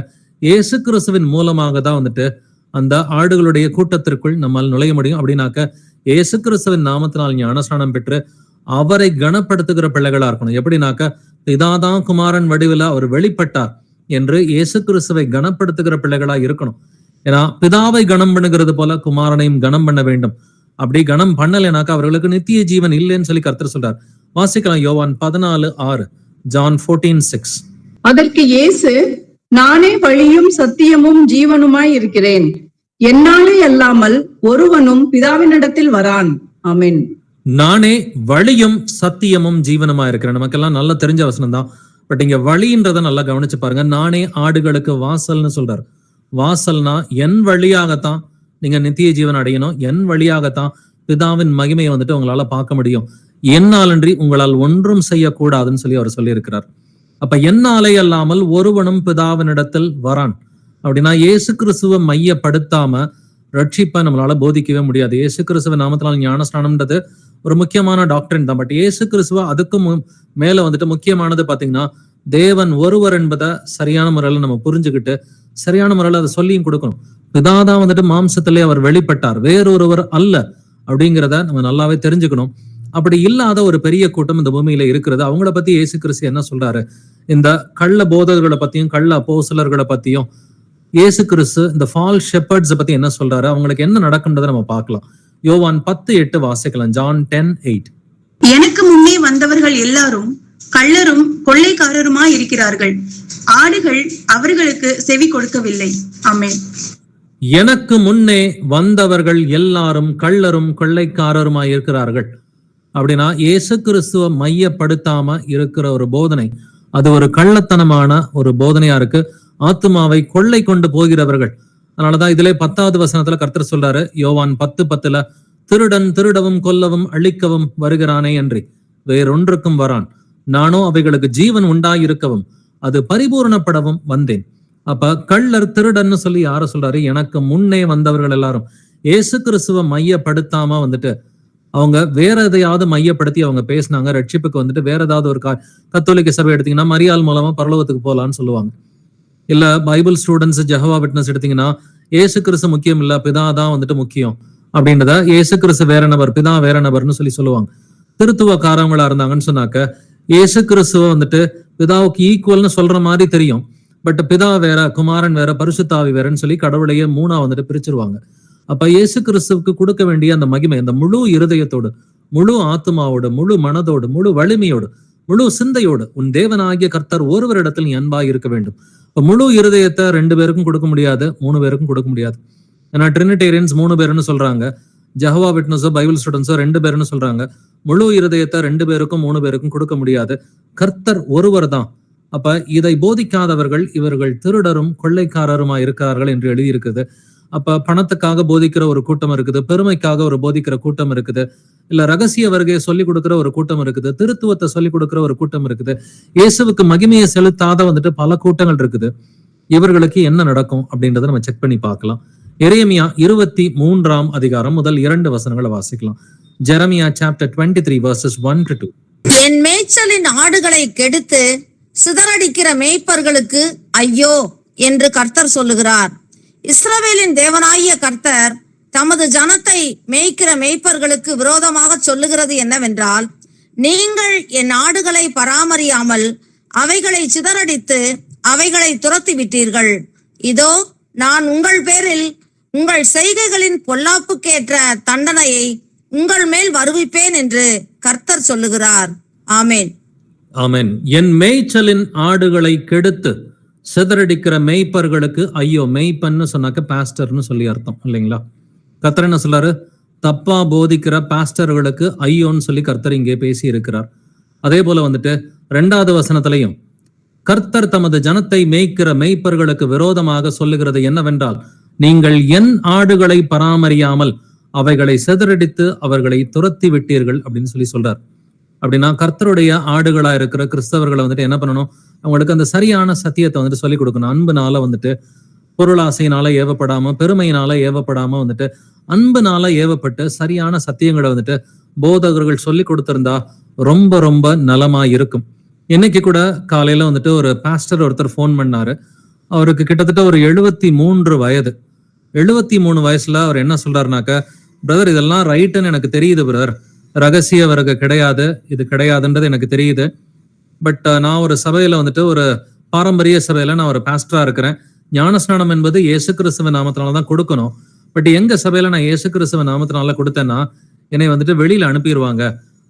இயேசு கிறிஸ்துவின் மூலமாக தான் வந்துட்டு அந்த ஆடுகளுடைய கூட்டத்திற்குள் நம்மால் நுழைய முடியும். அப்படின்னாக்க இயேசு கிறிஸ்துவின் நாமத்தினால் ஞானஸ்நானம் பெற்று அவரை கனப்படுத்துகிற பிள்ளைகளா இருக்கணும். எப்படின்னாக்க பிதாதான் குமாரன் வடிவில் அவர் வெளிப்பட்டார் என்று இயேசு கிறிஸ்துவை கனப்படுத்துகிற பிள்ளைகளா இருக்கணும். ஏன்னா பிதாவை கனம் பண்ணுகிறது போல குமாரனையும் கனம் பண்ண வேண்டும். அப்படி கனம் பண்ணலைனாக்கா அவர்களுக்கு நித்திய ஜீவன் இல்லைன்னு சொல்லி கர்த்தர் சொல்றார். வாசிக்கலாம் யோவான் 14:6, John 14:6. அதற்கு இயேசு, நானே வழியும் சத்தியமும் ஜீவனுமாய் இருக்கிறேன், என்னாலே அல்லாமல் ஒருவனும் பிதாவினிடத்தில் வரான். ஆமென். நானே வழியும் சத்தியமும் ஜீவனுமா இருக்கிறேன். நமக்கெல்லாம் நல்லா தெரிஞ்ச வசனம் தான். பட் இங்க வழின்றத நல்லா கவனிச்சு பாருங்க. நானே ஆடுகளுக்கு வாசல்னு சொல்றாரு. வாசல்னா என் வழியாகத்தான் நீங்க நித்திய ஜீவன் அடையணும். என் வழியாகத்தான் பிதாவின் மகிமையை வந்துட்டு உங்களால பார்க்க முடியும். என்னாலன்றி உங்களால் ஒன்றும் செய்யக்கூடாதுன்னு சொல்லி அவர் சொல்லி இருக்கிறார். அப்ப என்னாலே அல்லாமல் ஒருவனும் பிதாவினிடத்தில் வரான். அப்படின்னா இயேசு கிறிஸ்துவை மையப்படுத்தாம ரட்சிப்பை நம்மளால போதிக்கவே முடியாது. இயேசு கிறிஸ்துவ நாமத்தினால் ஞானஸ்நானம்ன்றது ஒரு முக்கியமான டாக்டரின் தான். பட் இயேசு கிறிஸ்துவ அதுக்கும் மேல வந்துட்டு முக்கியமானது பாத்தீங்கன்னா தேவன் ஒருவர் என்பதை சரியான முறையில நம்ம புரிஞ்சுக்கிட்டு சரியான முறையில அதை சொல்லியும் கொடுக்கணும். பிதாதான் வந்துட்டு மாம்சத்திலே அவர் வெளிப்பட்டார், வேறொருவர் அல்ல அப்படிங்கிறத நம்ம நல்லாவே தெரிஞ்சுக்கணும். அப்படி இல்லாத ஒரு பெரிய கூட்டம் இந்த பூமியில இருக்கிறது. அவங்கள பத்தி இயேசு கிறிஸ்து என்ன சொல்றாரு? இந்த கள்ள போதகர்களை பத்தியும் கள்ள அப்போஸ்தலர்களை பத்தியும் இயேசு கிறிஸ்து இந்த ஃபால் ஷெப்பர்ட்ஸ் பத்தி என்ன சொல்றாரு, அவங்களுக்கு என்ன நடக்குன்றதை நம்ம பார்க்கலாம். யோவான் 10:8 வாசிக்கலாம். John 10:8. எனக்கு முன்னே வந்தவர்கள் எல்லாரும் கள்ளரும் கொள்ளைக்காரருமாய் இருக்கிறார்கள், ஆடுகள் அவர்களுக்கு செவி கொடுக்கவில்லை. ஆமென். எனக்கு முன்னே வந்தவர்கள் எல்லாரும் கள்ளரும் கொள்ளைக்காரருமாய் இருக்கிறார்கள். அப்படின்னா இயேசு கிறிஸ்துவ மையப்படுத்தாம இருக்கிற ஒரு போதனை அது ஒரு கள்ளத்தனமான ஒரு போதனையா இருக்கு. ஆத்துமாவை கொள்ளை கொண்டு போகிறவர்கள். அதனாலதான் இதுல 10வது வசனத்துல கர்த்தர் சொல்றாரு யோவான் 10:10, திருடன் திருடவும் கொல்லவும் அழிக்கவும் வருகிறானே அன்றி வேறொன்றுக்கும் வரான், நானோ அவைகளுக்கு ஜீவன் உண்டாயிருக்கவும் அது பரிபூர்ணப்படவும் வந்தேன். அப்ப கள்ளர் திருடன்னு சொல்லி யார சொல்றாரு? எனக்கு முன்னே வந்தவர்கள் எல்லாரும். இயேசு கிறிஸ்துவ மையப்படுத்தாம வந்துட்டு அவங்க வேற எதையாவது மையப்படுத்தி அவங்க பேசினாங்க. ரட்சிப்புக்கு வந்துட்டு வேற ஏதாவது ஒரு கத்தோலிக்க சபை எடுத்தீங்கன்னா மரியாள் மூலமா பரலோகத்துக்கு போலான்னு சொல்லுவாங்க. இல்ல பைபிள் ஸ்டூடெண்ட்ஸ் ஜெகவா விட்னஸ் எடுத்தீங்கன்னா இயேசு கிறிஸ்து முக்கியம் இல்ல, பிதா தான் வந்துட்டு முக்கியம் அப்படின்றத, இயேசு கிறிஸ்து வேற நபர் பிதா வேற நபர்னு சொல்லி சொல்லுவாங்க. திருத்துவக்காரங்களா இருந்தாங்கன்னு சொன்னாக்க இயேசு கிறிஸ்துவ வந்துட்டு பிதாவுக்கு ஈக்குவல்னு சொல்ற மாதிரி தெரியும். பட் பிதா வேற, குமாரன் வேற, பரிசுத்தாவி வேறன்னு சொல்லி கடவுளையே மூணா வந்துட்டு பிரிச்சிருவாங்க. அப்ப இயேசு கிறிஸ்துவுக்கு கொடுக்க வேண்டிய அந்த மகிமை, அந்த முழு இருதயத்தோடு, முழு ஆத்மாவோடு, முழு மனதோடு, முழு வலிமையோடு, முழு சிந்தையோடு உன் தேவனாகிய கர்த்தர் ஒருவரிடத்தில் நீ அன்பாக இருக்க வேண்டும். இப்ப முழு இருதயத்தை 2 பேருக்கும் கொடுக்க முடியாது, 3 பேருக்கும் கொடுக்க முடியாது. ஏன்னா ட்ரினிடேரியன்ஸ் 3 பேருன்னு சொல்றாங்க, ஜெகவா விட்னஸோ பைபிள் ஸ்டூடெண்ட்ஸோ 2 பேருன்னு சொல்றாங்க. முழு இருதயத்தை 2 பேருக்கும் 3 பேருக்கும் கொடுக்க முடியாது. கர்த்தர் ஒருவர் தான். அப்ப இதை போதிக்காதவர்கள் இவர்கள் திருடரும் கொள்ளைக்காரருமா இருக்கிறார்கள் என்று எழுதியிருக்குது. அப்ப பணத்துக்காக போதிக்கிற ஒரு கூட்டம் இருக்குது, பெருமைக்காக ஒரு போதிக்கிற கூட்டம் இருக்குது, இல்ல ரகசிய வருகையை சொல்லிக் கொடுக்கிற ஒரு கூட்டம் இருக்குது, திருத்துவத்தை சொல்லிக் கொடுக்கிற ஒரு கூட்டம் இருக்குது, இயேசுவுக்கு மகிமையை செலுத்தாத வந்துட்டு பல கூட்டங்கள் இருக்குது. இவர்களுக்கு என்ன நடக்கும் அப்படின்றத நம்ம செக் பண்ணி பார்க்கலாம். எரேமியா 23ஆம் அதிகாரம் முதல் 2 வசனங்களை வாசிக்கலாம். Jeremiah chapter 23 verses 1-2. என் மேய்ச்சலின் ஆடுகளை கெடுத்து சிதறடிக்கிற மேய்ப்பர்களுக்கு ஐயோ என்று கர்த்தர் சொல்லுகிறார். இஸ்ரவேலின் தேவனாகிய கர்த்தர் தமது ஜனத்தை மேய்க்கிற மேய்ப்பர்களுக்கு விரோதமாக சொல்லுகிறது என்னவென்றால், நீங்கள் என் ஆடுகளை பராமரியாமல் அவைகளை சிதறடித்து அவைகளை துரத்தி விட்டீர்கள். இதோ நான் உங்கள் பேரில் உங்கள் செய்கைகளின் பொல்லாப்புக்கேற்ற தண்டனையை உங்கள் மேல் வருவிப்பேன் என்று கர்த்தர் சொல்லுகிறார். ஆமேன். ஆமென். என் மேய்ச்சலின் ஆடுகளை கெடுத்து சிதறடிக்கிற மேய்ப்பர்களுக்கு ஐயோ. மேய்ப்பன்னு சொன்னாக்க பாஸ்டர்னு சொல்லி அர்த்தம் இல்லைங்களா? கர்த்தர் என்ன சொல்றாரு? தப்பா போதிக்கிற பாஸ்டர்களுக்கு ஐயோன்னு சொல்லி கர்த்தர் இங்கே பேசி இருக்கிறார். அதே போல வந்துட்டு 2வது வசனத்திலையும் கர்த்தர் தமது ஜனத்தை மேய்க்கிற மேய்ப்பர்களுக்கு விரோதமாக சொல்லுகிறது என்னவென்றால், நீங்கள் என் ஆடுகளை பராமரியாமல் அவைகளை சிதறடித்து அவர்களை துரத்தி விட்டீர்கள் அப்படின்னு சொல்லி சொல்றார். அப்படின்னா கர்த்தருடைய ஆடுகளா இருக்கிற கிறிஸ்தவர்களை வந்துட்டு என்ன பண்ணணும்? அவங்களுக்கு அந்த சரியான சத்தியத்தை வந்துட்டு சொல்லிக் கொடுக்கணும். அன்புனால வந்துட்டு, பொருளாசையினால ஏவப்படாம, பெருமையினால ஏவப்படாம வந்துட்டு அன்புனால ஏவப்பட்டு சரியான சத்தியங்களை வந்துட்டு போதகர்கள் சொல்லி கொடுத்திருந்தா ரொம்ப ரொம்ப நலமா இருக்கும். இன்னைக்கு கூட காலையில வந்துட்டு ஒரு பாஸ்டர் ஒருத்தர் ஃபோன் பண்ணாரு. அவருக்கு கிட்டத்தட்ட ஒரு 73 வயது. 73 வயசுல அவர் என்ன சொல்றாருனாக்க, பிரதர் இதெல்லாம் ரைட்டுன்னு எனக்கு தெரியுது பிரதர், ரகசிய வர்க்க கிடையாது, இது கிடையாதுன்றது எனக்கு தெரியுது. பட் நான் ஒரு சபையில வந்துட்டு ஒரு பாரம்பரிய சபையில நான் ஒரு பாஸ்டரா இருக்கிறேன். ஞானஸ்நானம் என்பது இயேசு கிறிஸ்துவ நாமத்தினாலதான் கொடுக்கணும். பட் எங்க சபையில நான் இயேசு கிறிஸ்துவ நாமத்தினால கொடுத்தேன்னா என்னை வந்துட்டு வெளியில அனுப்பிடுவாங்க.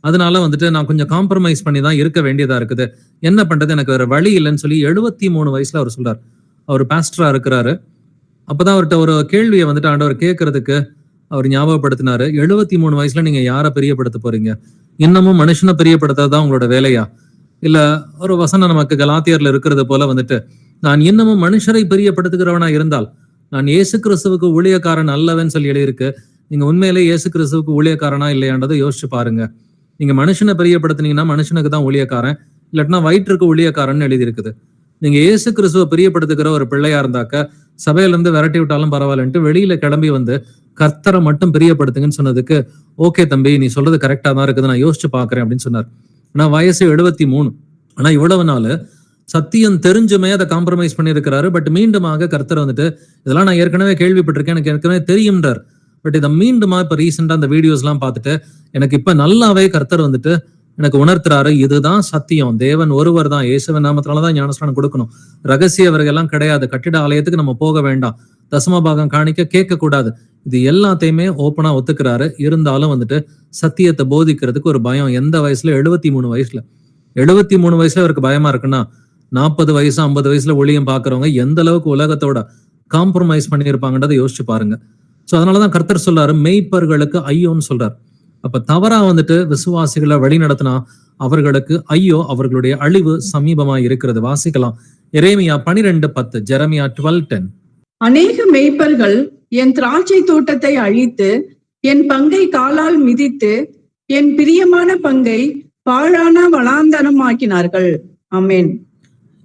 அதனால வந்துட்டு நான் கொஞ்சம் காம்ப்ரமைஸ் பண்ணி தான் இருக்க வேண்டியதா இருக்குது. என்ன பண்றது, எனக்கு வேற வழி இல்லைன்னு சொல்லி 73 வயசுல அவர் சொல்றாரு. அவர் பாஸ்டரா இருக்கிறாரு. அப்பதான் அவர்கிட்ட ஒரு கேள்வியை வந்துட்டு ஆண்டவர் கேட்கறதுக்கு அவர் ஞாபகப்படுத்தினாரு. 73 வயசுல நீங்க யாரை பிரியப்படுத்த போறீங்க? இன்னமும் மனுஷனை பிரியப்படுத்துறதுதான் உங்களோட வேலையா? இல்ல ஒரு வசனம் நமக்கு கலாத்தியர்ல இருக்கிறது போல வந்துட்டு, நான் இன்னமும் மனுஷரை பிரியப்படுத்துகிறவனா இருந்தால் நான் இயேசு கிறிஸ்துவுக்கு ஊழியக்காரன் அல்லவன்னு சொல்லி எழுதியிருக்கு. நீங்க உண்மையிலே இயேசு கிறிஸ்துவுக்கு ஊழியக்காரனா இல்லையான்றதை யோசிச்சு பாருங்க. நீங்க மனுஷனை பிரியப்படுத்தினீங்கன்னா மனுஷனுக்கு தான் ஊழியக்காரன், இல்லாட்டினா வயிற்றுக்கு ஊழியக்காரன் எழுதியிருக்குது. நீங்க இயேசு கிறிஸ்துவ பிரியப்படுத்துகிற ஒரு பிள்ளையா இருந்தாக்க சபையில இருந்து விரட்டி விட்டாலும் பரவாயில்லன்ட்டு வெளியில கிளம்பி வந்து கர்த்தரை மட்டும் பிரியப்படுத்துங்கன்னு சொன்னதுக்கு, ஓகே தம்பி நீ சொல்றது கரெக்டா தான் இருக்குது, நான் யோசிச்சு பாக்குறேன் அப்படின்னு சொன்னார். ஆனா வயசு 73. ஆனா இவ்வளவு நாள் சத்தியம் தெரிஞ்சுமே அதை காம்ப்ரமைஸ் பண்ணியிருக்கிறாரு. பட் மீண்டுமாக கர்த்தர் வந்துட்டு, இதெல்லாம் நான் ஏற்கனவே கேள்விப்பட்டிருக்கேன், எனக்கு ஏற்கனவே தெரியும்ன்றார். பட் இதை மீண்டுமா இப்ப ரீசெண்டா அந்த வீடியோஸ் எல்லாம் பார்த்துட்டு எனக்கு இப்ப நல்லாவே கர்த்தர் வந்துட்டு எனக்கு உணர்த்துறாரு, இதுதான் சத்தியம், தேவன் ஒருவர் தான், இயேசுவின் நாமத்தினாலதான் ஞானஸ்நானம் கொடுக்கணும், ரகசியவர்கள் எல்லாம் கிடையாது, கட்டிட ஆலயத்துக்கு நம்ம போக வேண்டாம், தசமபாகம் காணிக்க கேட்க கூடாது, இது எல்லாத்தையுமே ஓப்பனா ஒத்துக்கிறாரு. இருந்தாலும் வந்துட்டு சத்தியத்தை போதிக்கிறதுக்கு ஒரு பயம். எந்த வயசுல? 73 வயசுல. 73 வயசுல அவருக்கு பயமா இருக்குன்னா 40 வயசு 50 வயசுல ஒளியம் பாக்குறவங்க எந்த அளவுக்கு உலகத்தோட காம்ப்ரமைஸ் பண்ணியிருப்பாங்கன்றதை யோசிச்சு பாருங்க. சோ அதனாலதான் கர்த்தர் சொல்றாரு, மெய்ப்பர்களுக்கு ஐயோன்னு சொல்றாரு. அப்ப தவறா வந்துட்டு விசுவாசிகளை வழி நடத்தினா அவர்களுக்கு ஐயோ, அவர்களுடைய அழிவு சமீபமா இருக்கிறது. வாசிக்கலாம் எரேமியா 12:10, ஜெரமியா 12:10. அநேக மேய்ப்பர்கள் என் திராட்சை தோட்டத்தை அழித்து என் பங்கை காலால் மிதித்து என் பிரியமான பங்கை பாழான வனாந்தரமாக்கினார்கள். ஆமென்.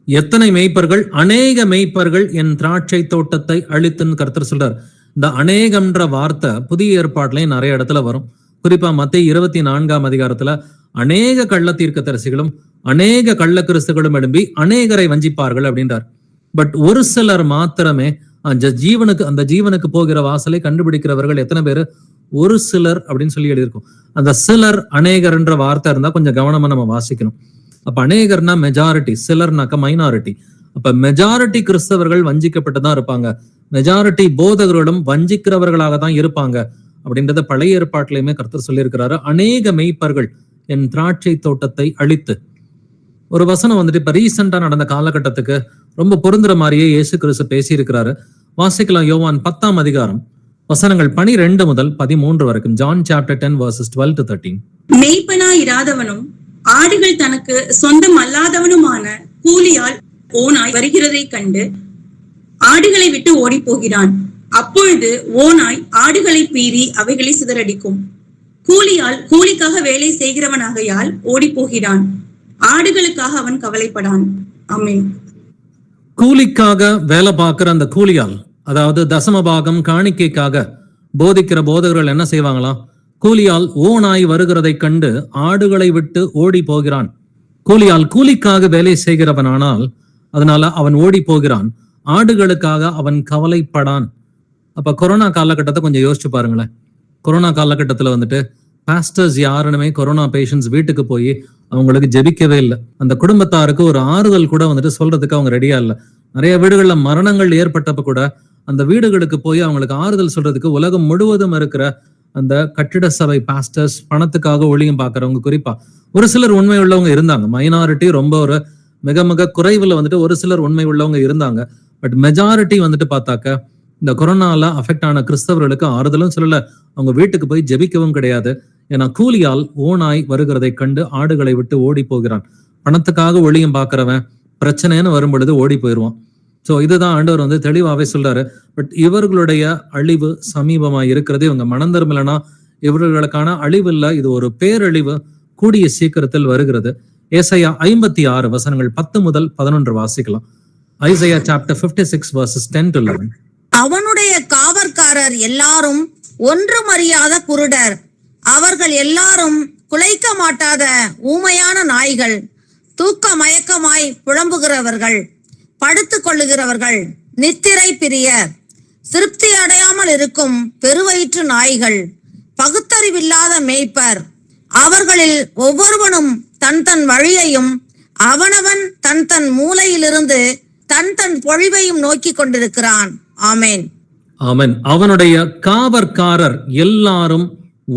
எத்தனை மெய்ப்பர்கள்? அநேக மெய்ப்பர்கள் என் திராட்சை தோட்டத்தை அழித்துன்னு கர்த்தர் சொல்றார். இந்த அநேகம்ன்ற வார்த்தை புதிய ஏற்பாட்டுலயும் நிறைய இடத்துல வரும். குறிப்பா மத்தேயு 24ஆம் அதிகாரத்துல அநேக கள்ள தீர்க்கதரிசிகளும் அநேக கள்ள கிறிஸ்துகளும் எழும்பி அநேகரை வஞ்சிப்பார்கள் அப்படின்றார். பட் ஒரு சிலர் மாத்திரமே அந்த ஜீவனுக்கு போகிற வாசலை கண்டுபிடிக்கிறவர்கள் எத்தனை பேரு? ஒரு சிலர் அப்படின்னு சொல்லி எழுதியிருக்கும். அந்த சிலர் அநேகர்ன்ற வார்த்தை இருந்தா கொஞ்சம் கவனமா நம்ம வாசிக்கணும். அப்ப அநேகர்னா மெஜாரிட்டி, சிலர்னாக்க மைனாரிட்டி. அப்ப மெஜாரிட்டி கிறிஸ்தவர்கள் வஞ்சிக்கப்பட்டுதான் இருப்பாங்க, மெஜாரிட்டி போதகர்களும் வஞ்சிக்கிறவர்களாக தான் இருப்பாங்க அப்படின்றத பழைய ஏற்பாட்டிலையுமே கர்த்தர் சொல்லியிருக்கிறாரு. அநேக மெய்ப்பர்கள் என் திராட்சை தோட்டத்தை அழித்து. ஒரு வசனம் வந்துட்டு இப்ப ரீசெண்டா நடந்த காலகட்டத்துக்கு ரொம்ப பொருந்துற மாதிரியே இயேசு கிறிஸ்து பேசி இருக்கிறாரு. வாசிக்கலாம் யோவான் 10ஆம் அதிகாரம் வசனங்கள் 12 முதல் 13 வரைக்கும். John chapter 10 verses 12 to 13. மெய்ப்பனாய் இராதவனும் ஆடுகள் தனக்கு சொந்தம் அல்லாதவனுமான கூலியால் ஓனாய் வருகிறதை கண்டு ஆடுகளை விட்டு ஓடி போகிறான். அப்பொழுது ஓனாய் ஆடுகளை பீறி அவைகளை சிதறடிக்கும். கூலியால் கூலிக்காக வேலை செய்கிறவனாகையால் ஓடி போகிறான். ஆடுகளுக்காக அவன் கவலைப்படான். ஆமென். கூலிக்காக வேலை பார்க்கிற அந்த கூலியால், அதாவது தசமபாகம் காணிக்கைக்காக போதிக்கிற போதகர்கள் என்ன செய்வாங்களாம்? கூலியால் ஓனாய் வருகிறதை கண்டு ஆடுகளை விட்டு ஓடி போகிறான். கூலியால் கூலிக்காக வேலை செய்கிறவனானால் அதனால அவன் ஓடி போகிறான், ஆடுகளுக்காக அவன் கவலைப்படான். அப்ப கொரோனா காலகட்டத்தை கொஞ்சம் யோசிச்சு பாருங்களேன். கொரோனா காலகட்டத்துல வந்துட்டு பாஸ்டர்ஸ் யாருமே கொரோனா பேஷண்ட்ஸ் வீட்டுக்கு போய் அவங்களுக்கு ஜெபிக்கவே இல்லை. அந்த குடும்பத்தாருக்கு ஒரு ஆறுதல் கூட வந்துட்டு சொல்றதுக்கு அவங்க ரெடியா இல்லை. நிறைய வீடுகள்ல மரணங்கள் ஏற்பட்டப்ப கூட அந்த வீடுகளுக்கு போய் அவங்களுக்கு ஆறுதல் சொல்றதுக்கு உலகம் முழுவதும் இருக்கிற அந்த கட்டிட சபை பாஸ்டர்ஸ், பணத்துக்காக ஒளியும் பாக்குறவங்க, குறிப்பா ஒரு சிலர் உண்மை உள்ளவங்க இருந்தாங்க. மைனாரிட்டி ரொம்ப ஒரு மிக மிக குறைவுல வந்துட்டு ஒரு சிலர் உண்மை உள்ளவங்க இருந்தாங்க. பட் மெஜாரிட்டி வந்துட்டு பார்த்தாக்க இந்த கொரோனால அஃபெக்ட் ஆன கிறிஸ்தவர்களுக்கு ஆறுதலும் சொல்லல, அவங்க வீட்டுக்கு போய் ஜெபிக்கவும் கிடையாது. ஏன்னா கூலியால் ஓனாய் வருகிறதை கண்டு ஆடுகளை விட்டு ஓடி போகிறான். பணத்துக்காக ஒளியும் பாக்குறவன் பிரச்சனைன்னு வரும் பொழுது ஓடி போயிடுவான். சோ இதுதான் ஆண்டவர் வந்து தெளிவாவே சொல்றாரு. பட் இவர்களுடைய அழிவு சமீபமா இருக்கிறது. இவங்க மனம் திரும்பலனா இவர்களுக்கான அழிவு இல்ல, இது ஒரு பேரழிவு கூடிய சீக்கிரத்தில் வருகிறது. ஏசாயா 56 வசனங்கள் 10 முதல் 11 வாசிக்கலாம். Isaiah chapter 56 verses 10 to 11. அவனுடைய காவற்காரர் எல்லாரும் ஒன்றும் அறியாத குருடர். அவர்கள் எல்லாரும் குலைக்க மாட்டாத ஊமையான நாய்கள், தூக்க மயக்கமாய் புலம்புகிறவர்கள், படுத்துக் கொள்ளுகிறவர்கள், நித்திரை பிரியர், திருப்தி அடையாமல் இருக்கும் பெருவயிற்று நாய்கள், பகுத்தறிவில்லாத மேய்ப்பர். அவர்களில் ஒவ்வொருவனும் தன் தன் வழியையும் அவனவன் தன் தன் மூலையிலிருந்து தன் தன் பொழிவையும் நோக்கி கொண்டிருக்கிறான். ஆமேன். ஆமென். அவனுடைய காவற்காரர் எல்லாரும்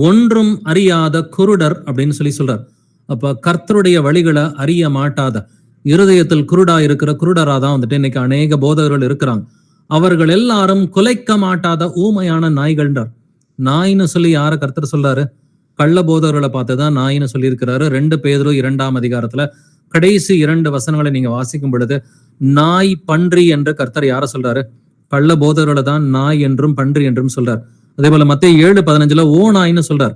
ஒன்றும் அறியாத குருடர் அப்படின்னு சொல்லி சொல்றார். அப்ப கர்த்தருடைய வழிகளை அறிய மாட்டாத, இருதயத்தில் குருடா இருக்கிற குருடரா தான் வந்துட்டு இன்னைக்கு அநேக போதகர்கள் இருக்கிறாங்க. அவர்கள் எல்லாரும் குலைக்க மாட்டாத ஊமையான நாய்கள்ன்றார். நாயின்னு சொல்லி யார கர்த்தர் சொல்றாரு? கள்ள போதகர்களை பார்த்துதான் நாயின்னு சொல்லி இருக்கிறாரு. 2 பேதுரு 2ஆம் அதிகாரத்துல கடைசி 2 வசனங்களை நீங்க வாசிக்கும் பொழுது நாய் பன்றி என்று கர்த்தர் யார சொல்றாரு? கள்ள போதகர்களை தான் நாய் என்றும் பன்றி என்றும் சொல்றார். அதே போல மத்தேயு 7:15 ஓ நாயின்னு சொல்றார்.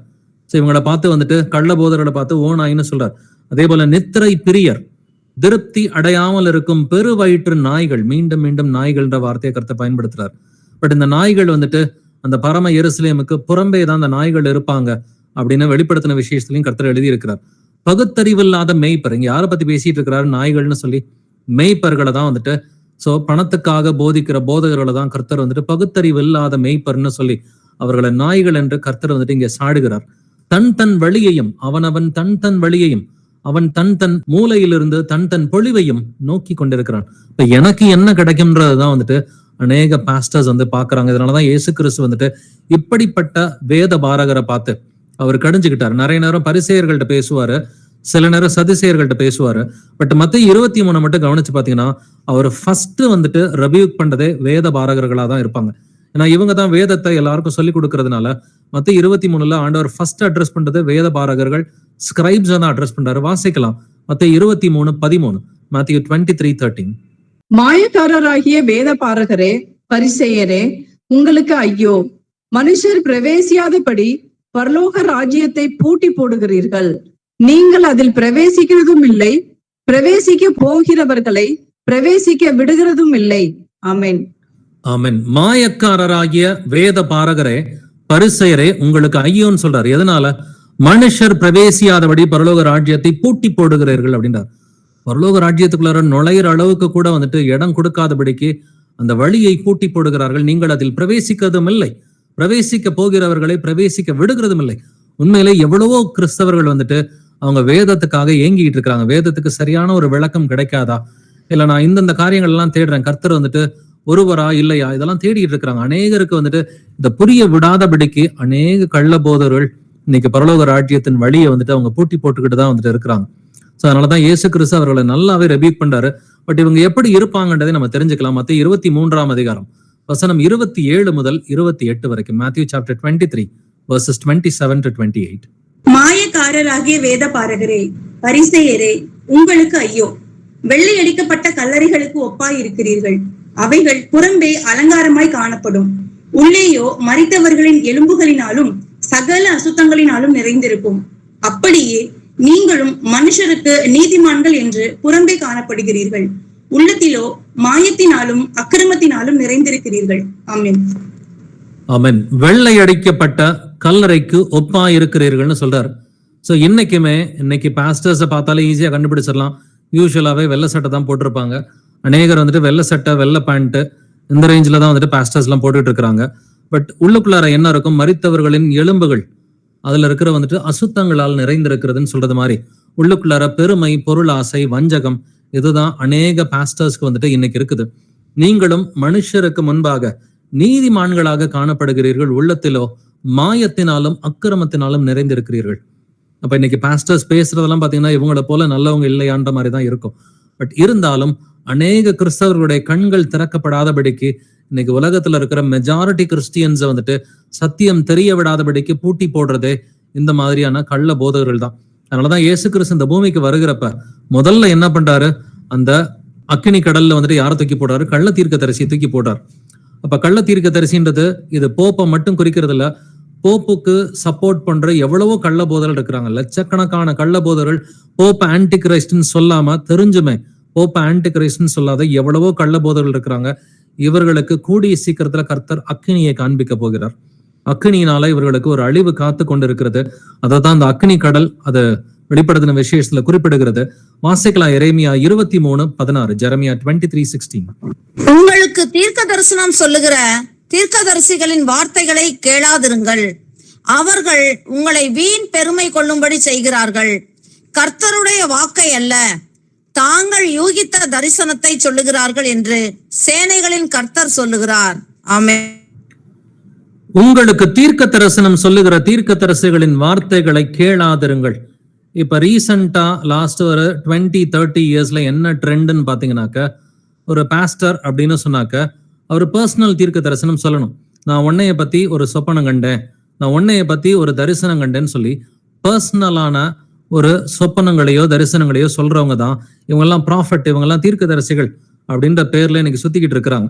இவங்களை பார்த்து வந்துட்டு கள்ள போதகர்களை பார்த்து ஓ நாயின்னு சொல்றார். அதே போல நித்திரை பிரியர், திருப்தி அடையாமல் இருக்கும் பெருவயிற்று நாய்கள், மீண்டும் மீண்டும் நாய்கள்ன்ற வார்த்தையை கர்த்தர் பயன்படுத்துறார். பட் இந்த நாய்கள் வந்துட்டு அந்த பரம எருசலேமுக்கு புறம்பே தான் அந்த நாய்கள் இருப்பாங்க அப்படின்னு வெளிப்படுத்தின விசேஷத்திலையும் கர்த்தர் எழுதி இருக்கிறார். பகுத்தறிவில்லாத மேய்ப்பர், இங்க யாரை பத்தி பேசிட்டு இருக்கிறாரு? நாய்கள்னு சொல்லி மேய்ப்பர்களை தான் வந்துட்டு, சோ பணத்துக்காக போதிக்கிற போதகர்களை தான் கர்த்தர் வந்துட்டு பகுத்தறிவு இல்லாத மேய்ப்பர்னு சொல்லி அவர்களை நாய்கள் என்று கர்த்தர் வந்துட்டு இங்க சாடுகிறார். தன் தன் வழியையும் அவனவன் தன் தன் வழியையும் அவன் தன் தன் மூலையிலிருந்து தன் தன் பொழிவையும் நோக்கி கொண்டிருக்கிறான். இப்ப எனக்கு என்ன கிடைக்கும்ன்றதுதான் வந்துட்டு அநேக பாஸ்டர்ஸ் வந்து பாக்குறாங்க. இதனாலதான் இயேசு கிறிஸ்து வந்துட்டு இப்படிப்பட்ட வேத பாரகரை பார்த்து அவர் கடிஞ்சுக்கிட்டாரு. நிறைய நேரம் பரிசேயர்கள்ட்ட பேசுவாரு, சில நேரம் சதுசேயர்கள்ட்ட பேசுவாரு. பட் மத்தேயு 23 மட்டும் கவனிச்சு பாத்தீங்கன்னா அவர் ஃபர்ஸ்ட் வந்துட்டு ரெபியூக் பண்றதே வேத பாரகர்களா தான் இருப்பாங்க. ஏன்னா இவங்க தான் வேதத்தை எல்லாருக்கும் சொல்லி கொடுக்கறதுனால மத்தேயு 23 ஆண்டவர் ஃபர்ஸ்ட் அட்ரஸ் பண்றது வேத பாரகர்கள், ஸ்கிரைப்ஸ் தான் அட்ரஸ் பண்றாரு. வாசிக்கலாம் மத்தேயு 23:13, மத்தேயு 23:13. மாயக்காரராகிய வேத பாரகரே, பரிசேயரே, உங்களுக்கு ஐயோ! மனுஷர் பிரவேசியாதபடி பரலோக ராஜ்யத்தை பூட்டி போடுகிறீர்கள். நீங்கள் அதில் பிரவேசிக்கிறதும் இல்லை, பிரவேசிக்க போகிறவர்களை பிரவேசிக்க விடுகிறதும் இல்லை. ஆமென். ஆமென். மாயக்காரராகிய வேத பாரகரே, பரிசேயரே, உங்களுக்கு ஐயோன்னு சொல்றாரு. எதனால? மனுஷர் பிரவேசியாதபடி பரலோக ராஜ்யத்தை பூட்டி போடுகிறீர்கள் அப்படின்றார். பரலோக ராஜ்யத்துக்குள்ளார நுழையிற அளவுக்கு கூட வந்துட்டு இடம் கொடுக்காதபடிக்கு அந்த வழியை பூட்டி போடுகிறார்கள். நீங்கள் அதில் பிரவேசிக்கிறதும் இல்லை, பிரவேசிக்க போகிறவர்களை பிரவேசிக்க விடுகிறதும் இல்லை. உண்மையிலே எவ்வளவோ கிறிஸ்தவர்கள் வந்துட்டு அவங்க வேதத்துக்காக ஏங்கிட்டு இருக்கிறாங்க. வேதத்துக்கு சரியான ஒரு விளக்கம் கிடைக்காதா, இல்ல நான் இந்தந்த காரியங்கள் எல்லாம் தேடுறேன், கர்த்தர் வந்துட்டு ஒருவரா இல்லையா, இதெல்லாம் தேடிட்டு இருக்கிறாங்க. அநேகருக்கு வந்துட்டு இந்த புரிய விடாதபடிக்கு அநேக கள்ள போதர்கள் இன்னைக்கு பரலோக ராஜ்யத்தின் வழியை வந்துட்டு அவங்க பூட்டி போட்டுக்கிட்டு தான் வந்துட்டு இருக்கிறாங்க. சோ அதனாலதான் இயேசு கிறிஸ்து அவர்களை நல்லாவே ரெபியூக் பண்றாரு. பட் இவங்க எப்படி இருப்பாங்கன்றதை நம்ம தெரிஞ்சுக்கலாம். மத்தேயு 23ஆம் அதிகாரம் வசனம் 27 முதல் 28 வரைக்கும். Matthew chapter 23 verses 27 to 28. மாயக்காரராகிய வேத பாரகரே, பரிசேயரே, உங்களுக்கு ஐயோ! வெள்ளை அடிக்கப்பட்ட கல்லறைகளுக்கு ஒப்பாய் இருக்கிறீர்கள். அவைகள் புறம்பே அலங்காரமாய் காணப்படும், உள்ளேயோ மரித்தவர்களின் எலும்புகளினாலும் சகல அசுத்தங்களினாலும் நிறைந்திருக்கும். அப்படியே நீங்களும் மனுஷருக்கு நீதிமான்கள் என்று புறம்பே காணப்படுகிறீர்கள், உள்ளத்திலோ மாயத்தினாலும் அக்கிரமத்தினாலும் நிறைந்திருக்கிறீர்கள். ஆமென். ஆமென். வெள்ளை அடிக்கப்பட்ட கல்லறைக்கு ஒப்பா இருக்கிறீர்கள்னு சொல்றாரு. சோ இன்னைக்கு பாஸ்டர்ஸை பார்த்தாலே ஈஸியா கண்டுபிடிச்சிடலாம். யூஸ்வலாவே வெள்ளை சட்டை தான் போட்டிருப்பாங்க. அநேகர் வந்துட்டு வெள்ளை சட்டை, வெள்ளை பேண்ட், இந்த ரேஞ்சில தான் வந்துட்டு பாஸ்டர்ஸ் எல்லாம் போட்டுட்டு இருக்கிறாங்க. பட் உள்ளுக்குள்ளார என்ன இருக்கும்? மரித்தவர்களின் எலும்புகள், அதுல இருக்கிற வந்துட்டு அசுத்தங்களால் நிறைந்திருக்கிறதுன்னு சொல்றது மாதிரி உள்ளுக்குள்ளார பெருமை, பொருள் ஆசை, வஞ்சகம், இதுதான் அநேக பாஸ்டர்ஸ்க்கு வந்துட்டு இன்னைக்கு இருக்குது. நீங்களும் மனுஷருக்கு முன்பாக நீதிமான்களாக காணப்படுகிறீர்கள், உள்ளத்திலோ மாயத்தினாலும் அக்கிரமத்தினாலும் நிறைந்திருக்கிறீர்கள். அப்ப இன்னைக்கு பாஸ்டர்ஸ் பேசுறதெல்லாம் பாத்தீங்கன்னா இவங்களை போல நல்லவங்க இல்லையான்ற மாதிரி தான் இருக்கும். பட் இருந்தாலும் அநேக கிறிஸ்தவர்களுடைய கண்கள் திறக்கப்படாதபடிக்கு இன்னைக்கு உலகத்துல இருக்கிற மெஜாரிட்டி கிறிஸ்டியன்ஸை வந்துட்டு சத்தியம் தெரிய விடாதபடிக்கு பூட்டி போடுறதே இந்த மாதிரியான கள்ள போதகர்கள் தான். அதனாலதான் இயேசு கிறிஸ்து இந்த பூமிக்கு வருகிறப்ப முதல்ல என்ன பண்றாரு? அந்த அக்கினி கடல்ல வந்துட்டு யாரை தூக்கி போடுறாரு? கள்ள தீர்க்கதரிசியை தூக்கி போடுறார். அப்ப கள்ள தீர்க்கதரிசின்றது இது போப்பை மட்டும் குறிக்கிறது இல்ல, போப்புக்கு சப்போர்ட் பண்ற எவ்வளவோ கள்ள போதர்கள் இருக்கிறாங்க. லட்சக்கணக்கான கள்ள போதர்கள் போப்ப ஆன்டி கிரைஸ்ட்னு சொல்லாம தெரிஞ்சுமே போப்ப ஆன்டி கிரைஸ்ட்னு சொல்லாத எவ்வளவோ கள்ள போதர்கள் இருக்கிறாங்க. இவர்களுக்கு கூடிய சீக்கிரத்துல கர்த்தர் அக்கினியை காண்பிக்க போகிறார். அக்கினியினால இவர்களுக்கு ஒரு அழிவு காத்து கொண்டிருக்கிறது. அதை தான் அந்த அக்னி கடல் அதை வெளிப்படுத்தின விசேஷத்துல குறிப்பிடுகிறது. வாசிக்கலாம் எரேமியா 23:16, ஜெரமியா 23:16. உங்களுக்கு தீர்க்க தரிசனம் சொல்லுகிற தீர்க்கதரிசிகளின் வார்த்தைகளை கேளாதிருங்கள். அவர்கள் உங்களை வீண் பெருமை கொள்ளும்படி செய்கிறார்கள். கர்த்தருடைய வாக்கை அல்ல, தாங்கள் யூகித்த தரிசனத்தை சொல்லுகிறார்கள் என்று சேனைகளின் கர்த்தர் சொல்லுகிறார். ஆமென். உங்களுக்கு தீர்க்க தரிசனம் சொல்லுகிற தீர்க்க தரிசிகளின் வார்த்தைகளை கேளாதிருங்கள். இப்ப ரீசெண்டா லாஸ்ட் ஒரு 20-30 இயர்ஸ்ல என்ன ட்ரெண்ட்னு பாத்தீங்கன்னாக்க, ஒரு பாஸ்டர் அப்படின்னு சொன்னாக்க அவர் பர்சனல் தீர்க்க தரிசனம் சொல்லணும். நான் உன்னைய பத்தி ஒரு சொப்பனம் கண்டேன், நான் உன்னைய பத்தி ஒரு தரிசனம் கண்டேன்னு சொல்லி பர்சனலான ஒரு சொப்பனங்களையோ தரிசனங்களையோ சொல்றவங்க தான் இவங்கெல்லாம் ப்ராஃபட், இவங்கெல்லாம் தீர்க்க தரிசிகள் அப்படின்ற பேர்ல இன்னைக்கு சுத்திக்கிட்டு இருக்கிறாங்க.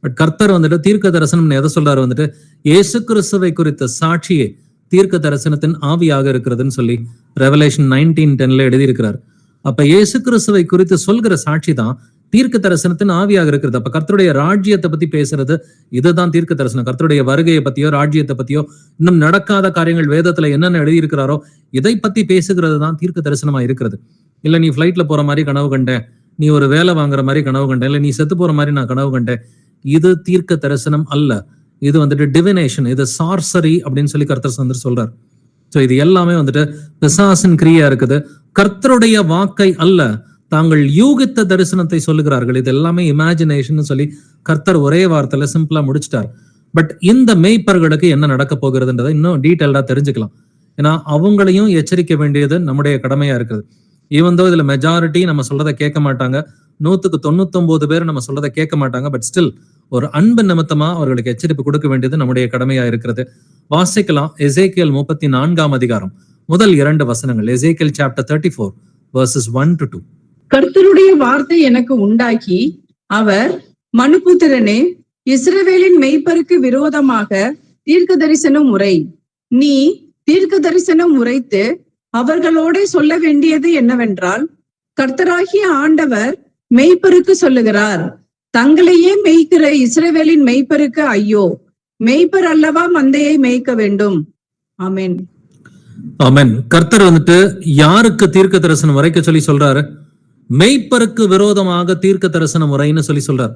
பட் கர்த்தர் வந்துட்டு தீர்க்க தரிசனம் எதை சொல்றாரு வந்துட்டு, இயேசு கிறிஸ்துவை குறித்த சாட்சியே தீர்க்க தரிசனத்தின் ஆவியாக இருக்கிறதுன்னு சொல்லி ரெவலேஷன் 19:10 எழுதியிருக்கிறார். அப்ப இயேசு கிறிஸ்துவை குறித்து சொல்கிற சாட்சி தான் தீர்க்க தரிசனத்தின் ஆவியாக இருக்கிறது. அப்ப கர்த்தருடைய ராஜ்யத்தை பத்தி பேசுறது இதுதான் தீர்க்க தரிசனம். கர்த்தருடைய வருகையை பத்தியோ ராஜ்யத்தை பத்தியோ இன்னும் நடக்காத காரியங்கள் வேதத்துல என்னென்ன எழுதியிருக்கிறாரோ இதை பத்தி பேசுகிறது தான் தீர்க்க தரிசனமா இருக்கிறது. இல்ல நீ ஃபிளைட்ல போற மாதிரி கனவு கண்டேன், நீ ஒரு வேலை வாங்குற மாதிரி கனவு கண்டேன், இல்ல நீ செத்து போற மாதிரி நான் கனவு கண்டேன், இது தீர்க்க தரிசனம் அல்ல. இது வந்துட்டு டிவினேஷன், இது சார்சரி அப்படின்னு சொல்லி கர்த்தர் வந்து சொல்றார். சோ இது எல்லாமே வந்துட்டு பிசாசின் கிரியா இருக்குது. கர்த்தருடைய வாக்கை அல்ல, தாங்கள் யூகித்த தரிசனத்தை சொல்லுகிறார்கள். இது எல்லாமே இமேஜினேஷன் சொல்லி கர்த்தர் ஒரே வார்த்தையில சிம்பிளா முடிச்சிட்டார். பட் இந்த மேய்ப்பர்களுக்கு என்ன நடக்க போகிறதுன்றதை இன்னும் டீட்டெயில்டா தெரிஞ்சுக்கலாம். ஏன்னா அவங்களையும் எச்சரிக்க வேண்டியது நம்முடைய கடமையா இருக்குது. ஈவன் தோ இதுல மெஜாரிட்டி நம்ம சொல்றதை கேட்க மாட்டாங்க, 100% பேர் நம்ம சொல்றதை கேட்க மாட்டாங்க. பட் ஸ்டில் ஒரு அன்பு நிமித்தமா அவர்களுக்கு எச்சரிப்பு கொடுக்க வேண்டியது நம்முடைய கடமையா இருக்கிறது. வாசிக்கலாம் எசேக்கியேல் 34 முதல் 2 வசனங்கள். எசேக்கியேல் சாப்டர் 34 verses 1-2. கர்த்தருடைய வார்த்தை எனக்கு உண்டாக்கி, அவர் மனுபுத்திரனே, இஸ்ரவேலின் மெய்ப்பருக்கு விரோதமாக தீர்க்க தரிசனம் உரை. நீ தீர்க்க தரிசனம் உரைத்து அவர்களோட சொல்ல வேண்டியது என்னவென்றால், கர்த்தராகிய ஆண்டவர் மெய்ப்பருக்கு சொல்லுகிறார், தங்களையே மேய்க்கிற இஸ்ரவேலின் மெய்ப்பருக்கு ஐயோ, மெய்ப்பர் அல்லவா மந்தையை மேய்க்க வேண்டும். ஆமென். ஆமென். கர்த்தர் வந்துட்டு யாருக்கு தீர்க்க தரிசனம் உரைக்க சொல்லி சொல்றாரு? மெய்ப்பருக்கு விரோதமாக தீர்க்க தரிசனம் உரைன்னு சொல்லி சொல்றார்.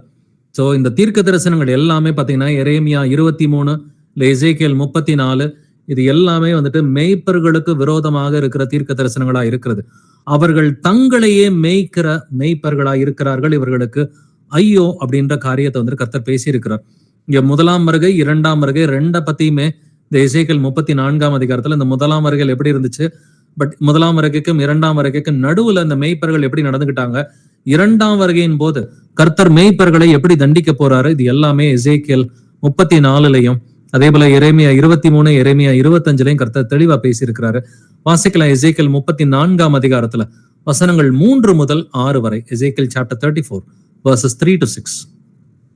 சோ இந்த தீர்க்க தரிசனங்கள் எல்லாமே பாத்தீங்கன்னா எரேமியா 23, எசேக்கியேல் 34, இது எல்லாமே வந்துட்டு மெய்ப்பர்களுக்கு விரோதமாக இருக்கிற தீர்க்க தரிசனங்களா இருக்கிறது. அவர்கள் தங்களையே மேய்க்கிற மெய்ப்பர்களா இருக்கிறார்கள், இவர்களுக்கு ஐயோ அப்படின்ற காரியத்தை வந்து கர்த்தர் பேசி இருக்கிறார். இங்க 1ஆம் வருகை 2ஆம் வருகை 2 பத்தியுமே இந்த எசேக்கியேல் 34 இந்த 1ஆம் வருகையில் எப்படி இருந்துச்சு, பட் 1ஆம் வருகைக்கும் 2ஆம் வருகைக்கும் நடுவுல இந்த மேய்ப்பர்கள் எப்படி நடந்துகிட்டாங்க, 2ஆம் வருகையின் போது கர்த்தர் மேய்ப்பர்களை எப்படி தண்டிக்க போறாரு, இது எல்லாமே எசேக்கியேல் 34 அதே போல எரேமியா 23, எரேமியா 25 கர்த்தர் தெளிவா பேசி இருக்கிறாரு. வாசிக்கலாம் எசேக்கியேல் 34 வசனங்கள் 3 முதல் 6 வரை. எசேக்கியேல் சாப்டர் 34 verses 3-6.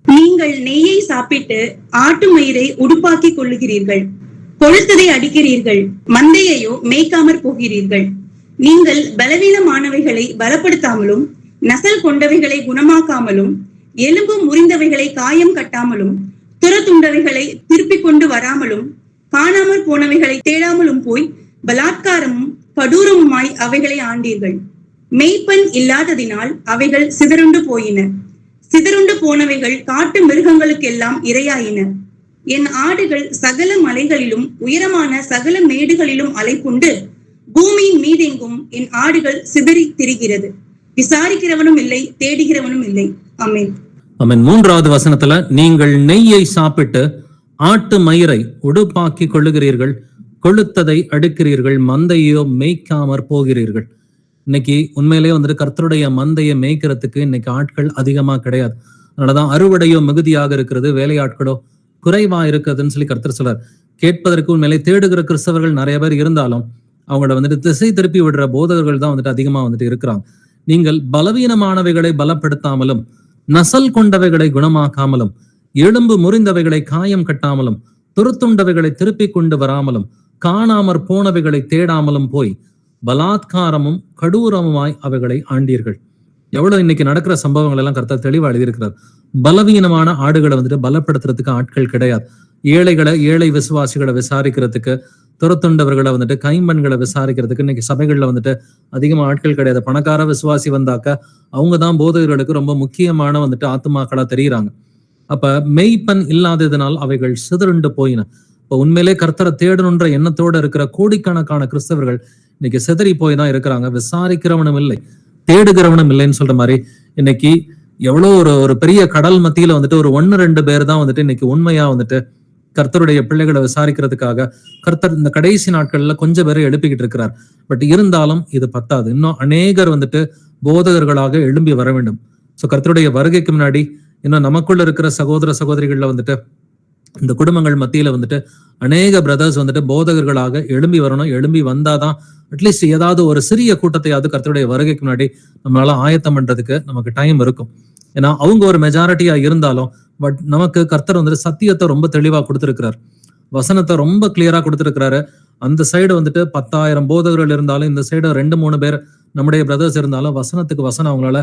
நீங்கள் நெய்யை சாப்பிட்டு ஆட்டு மயிரை உடுப்பாக்கி கொள்ளுகிறீர்கள், கொழுத்ததை அடிக்கிறீர்கள், மந்தையையோ மேய்க்காமற் போகிறீர்கள். நீங்கள் பலவீனமானவைகளை பலப்படுத்தாமலும், நசல் கொண்டவைகளை குணமாக்காமலும், எலும்பு முறிந்தவைகளை காயம் கட்டாமலும், துரத்துண்டவைகளை திருப்பிக் கொண்டு வராமலும், காணாமற் போனவைகளை தேடாமலும் போய் பலாத்காரமும் கடூரமுமாய் அவைகளை ஆண்டீர்கள். மெய்ப்பன் இல்லாததினால் அவைகள் சிதறுண்டு போயின. சிதறுண்டு போனவைகள் காட்டு மிருகங்களுக்கெல்லாம் இரையாயின. என் ஆடுகள் சகல மலைகளிலும் உயரமான சகல மேடுகளிலும் அலைப்புண்டு பூமியின் மீதெங்கும் என் ஆடுகள் சிதறி திரிகிறது. விசாரிக்கிறவனும் இல்லை, தேடுகிறவனும் இல்லை. ஆமென். ஆமென். 3வது வசனத்துல, நீங்கள் நெய்யை சாப்பிட்டு ஆட்டு மயிரை உடுப்பாக்கி கொள்ளுகிறீர்கள், கொழுத்ததை அடுக்கிறீர்கள், மந்தையோ மேய்க்காமற் போகிறீர்கள். இன்னைக்கு உண்மையிலேயே வந்துட்டு கர்த்தருடைய மந்தையை மேய்க்கிறதுக்கு இன்னைக்கு ஆட்கள் அதிகமா கிடையாது. அதனாலதான் அறுவடையோ மிகுதியாக இருக்கிறது, வேலையாட்களோ குறைவா இருக்கிறதுன்னு சொல்லி கர்த்தர் சொல்றார். கேட்பதற்கு உண்மையிலே தேடுகிற கிறிஸ்தவர்கள் நிறைய பேர் இருந்தாலும் அவங்கள வந்துட்டு திசை திருப்பி விடுற போதகர்கள் தான் வந்துட்டு அதிகமா வந்துட்டு இருக்கிறாங்க. நீங்கள் பலவீனமானவைகளை பலப்படுத்தாமலும், நசல் கொண்டவைகளை குணமாக்காமலும், எலும்பு முறிந்தவைகளை காயம் கட்டாமலும், துருத்துண்டவைகளை திருப்பி கொண்டு வராமலும், காணாமற் போனவைகளை தேடாமலும் போய் பலாத்காரமும் கடூரமுமாய் அவைகளை ஆண்டீர்கள். எவ்வளவு இன்னைக்கு நடக்கிற சம்பவங்கள் எல்லாம் கர்த்தர் தெளிவா எழுதியிருக்கிறார். பலவீனமான ஆடுகளை வந்துட்டு பலப்படுத்துறதுக்கு ஆட்கள் கிடையாது. ஏழை விசுவாசிகளை விசாரிக்கிறதுக்கு, துரத்துண்டவர்களை வந்துட்டு, கைம்பெண்களை விசாரிக்கிறதுக்கு இன்னைக்கு சபைகள்ல வந்துட்டு அதிகமா ஆட்கள் கிடையாது. பணக்கார விசுவாசி வந்தாக்க அவங்க தான் போதகர்களுக்கு ரொம்ப முக்கியமான வந்துட்டு ஆத்துமாக்களா தெரியுறாங்க. அப்ப மெய்ப்பன் இல்லாததினால் அவைகள் சிதறுண்டு போயின. இப்ப உண்மையிலே கர்த்தரை தேடணுன்ற எண்ணத்தோட இருக்கிற கோடிக்கணக்கான கிறிஸ்தவர்கள் இன்னைக்கு சிதறி போய் தான் இருக்கிறாங்க. விசாரிக்கிறவனும் இல்லை, தேடுகிறவனும் இல்லைன்னு சொல்ற மாதிரி இன்னைக்கு எவ்வளவு ஒரு பெரிய கடல் மத்தியில வந்துட்டு ஒரு 1-2 பேர் தான் வந்துட்டு இன்னைக்கு உண்மையா வந்துட்டு கர்த்தருடைய பிள்ளைகளை விசாரிக்கிறதுக்காக கர்த்தர் இந்த கடைசி நாட்கள்ல கொஞ்சம் பேரை எழுப்பிக்கிட்டு இருக்கிறார். பட் இருந்தாலும் இது பத்தாது. இன்னும் அநேகர் வந்துட்டு போதகர்களாக எழும்பி வர வேண்டும். சோ கர்த்தருடைய வருகைக்கு முன்னாடி இன்னும் நமக்குள்ள இருக்கிற சகோதர சகோதரிகள்ல வந்துட்டு இந்த குடும்பங்கள் மத்தியில வந்துட்டு அநேக பிரதர்ஸ் வந்துட்டு போதகர்களாக எழும்பி வரணும். எழும்பி வந்தாதான் அட்லீஸ்ட் ஏதாவது ஒரு சிறிய கூட்டத்தையாவது கர்த்தருடைய வருகைக்கு முன்னாடி நம்மளால ஆயத்தம் பண்றதுக்கு நமக்கு டைம் இருக்கும். ஏன்னா அவங்க ஒரு மெஜாரிட்டியா இருந்தாலும் பட் நமக்கு கர்த்தர் வந்துட்டு சத்தியத்தை ரொம்ப தெளிவா கொடுத்திருக்கிறார், வசனத்தை ரொம்ப கிளியரா கொடுத்திருக்கிறாரு. அந்த சைடு வந்துட்டு 10,000 போதகர்கள் இருந்தாலும், இந்த சைடு 2-3 பேர் நம்முடைய பிரதர்ஸ் இருந்தாலும் வசனத்துக்கு வசனம் அவங்களால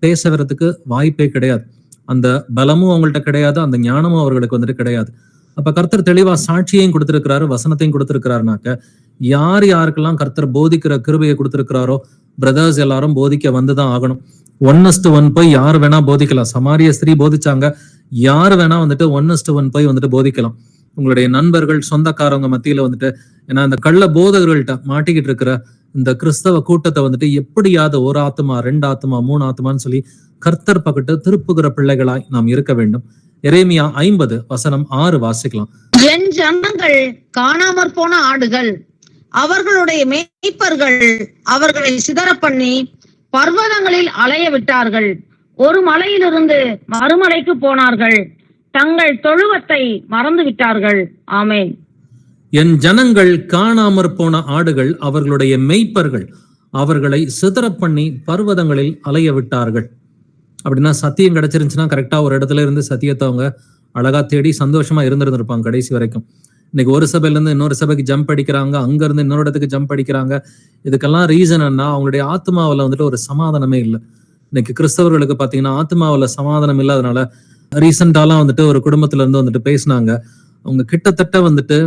பேச வரதுக்கு வாய்ப்பே கிடையாது. அந்த பலமும் அவங்கள்ட்ட கிடையாது, அந்த ஞானமும் அவர்களுக்கு வந்துட்டு கிடையாது. அப்ப கர்த்தர் தெளிவா சாட்சியையும் கொடுத்திருக்கிறாரு, வசனத்தையும் கொடுத்திருக்கிறாருனாக்க யார் யாருக்கெல்லாம் கர்த்தர் போதிக்கிற கிருபையை கொடுத்திருக்கிறாரோ பிரதர்ஸ் எல்லாரும் போதிக்க வந்துதான் ஆகணும். 1:1 போய் யார் வேணா போதிக்கலாம். சமாரிய ஸ்திரீ போதிச்சாங்க, யாரு வேணா வந்துட்டு 1:1 போய் வந்துட்டு போதிக்கலாம். உங்களுடைய நண்பர்கள், சொந்தக்காரவங்க மத்தியில வந்துட்டு, ஏன்னா இந்த கள்ள போதகர்கள்ட்ட மாட்டிக்கிட்டு இருக்கிற இந்த கிறிஸ்தவ கூட்டத்தை வந்துட்டு எப்படியாவது 1 ஆத்துமா 2 ஆத்துமா 3 ஆத்துமான்னு சொல்லி கர்த்தர் பக்கத்து திருப்புகிற பிள்ளைகளாய் நாம் இருக்க வேண்டும். எரேமியா 50:6 வாசிக்கலாம். என் ஜனங்கள் காணாமற் போன ஆடுகள், அவர்களுடைய மேய்ப்பர்கள் அவர்களை சிதற பண்ணி பர்வதங்களில் அலைய விட்டார்கள். ஒரு மலையிலிருந்து மறுமலைக்கு போனார்கள், தங்கள் தொழுவத்தை மறந்து விட்டார்கள். ஆமென். என் ஜனங்கள் காணாமற் போன ஆடுகள், அவர்களுடைய மேய்ப்பர்கள் அவர்களை சிதற பண்ணி பர்வதங்களில் அலைய விட்டார்கள். அப்படின்னா சத்தியம் கிடைச்சிருந்துச்சுன்னா கரெக்டா ஒரு இடத்துல இருந்து சத்தியத்தை அவங்க அழகா தேடி சந்தோஷமா இருந்திருந்திருப்பாங்க கடைசி வரைக்கும். இன்னைக்கு ஒரு சபையில இருந்து இன்னொரு சபைக்கு ஜம்ப் அடிக்கிறாங்க, அங்க இருந்து இன்னொரு இடத்துக்கு ஜம்ப் அடிக்கிறாங்க. இதுக்கெல்லாம் ரீசன் என்ன? அவங்களுடைய ஆத்மாவில வந்துட்டு ஒரு சமாதானமே இல்லை. இன்னைக்கு கிறிஸ்தவர்களுக்கு பாத்தீங்கன்னா ஆத்மாவில சமாதானம் இல்லாதனால, ரீசெண்டாலாம் வந்துட்டு ஒரு குடும்பத்துல இருந்து வந்துட்டு பேசினாங்க. அவங்க கிட்டத்தட்ட வந்துட்டு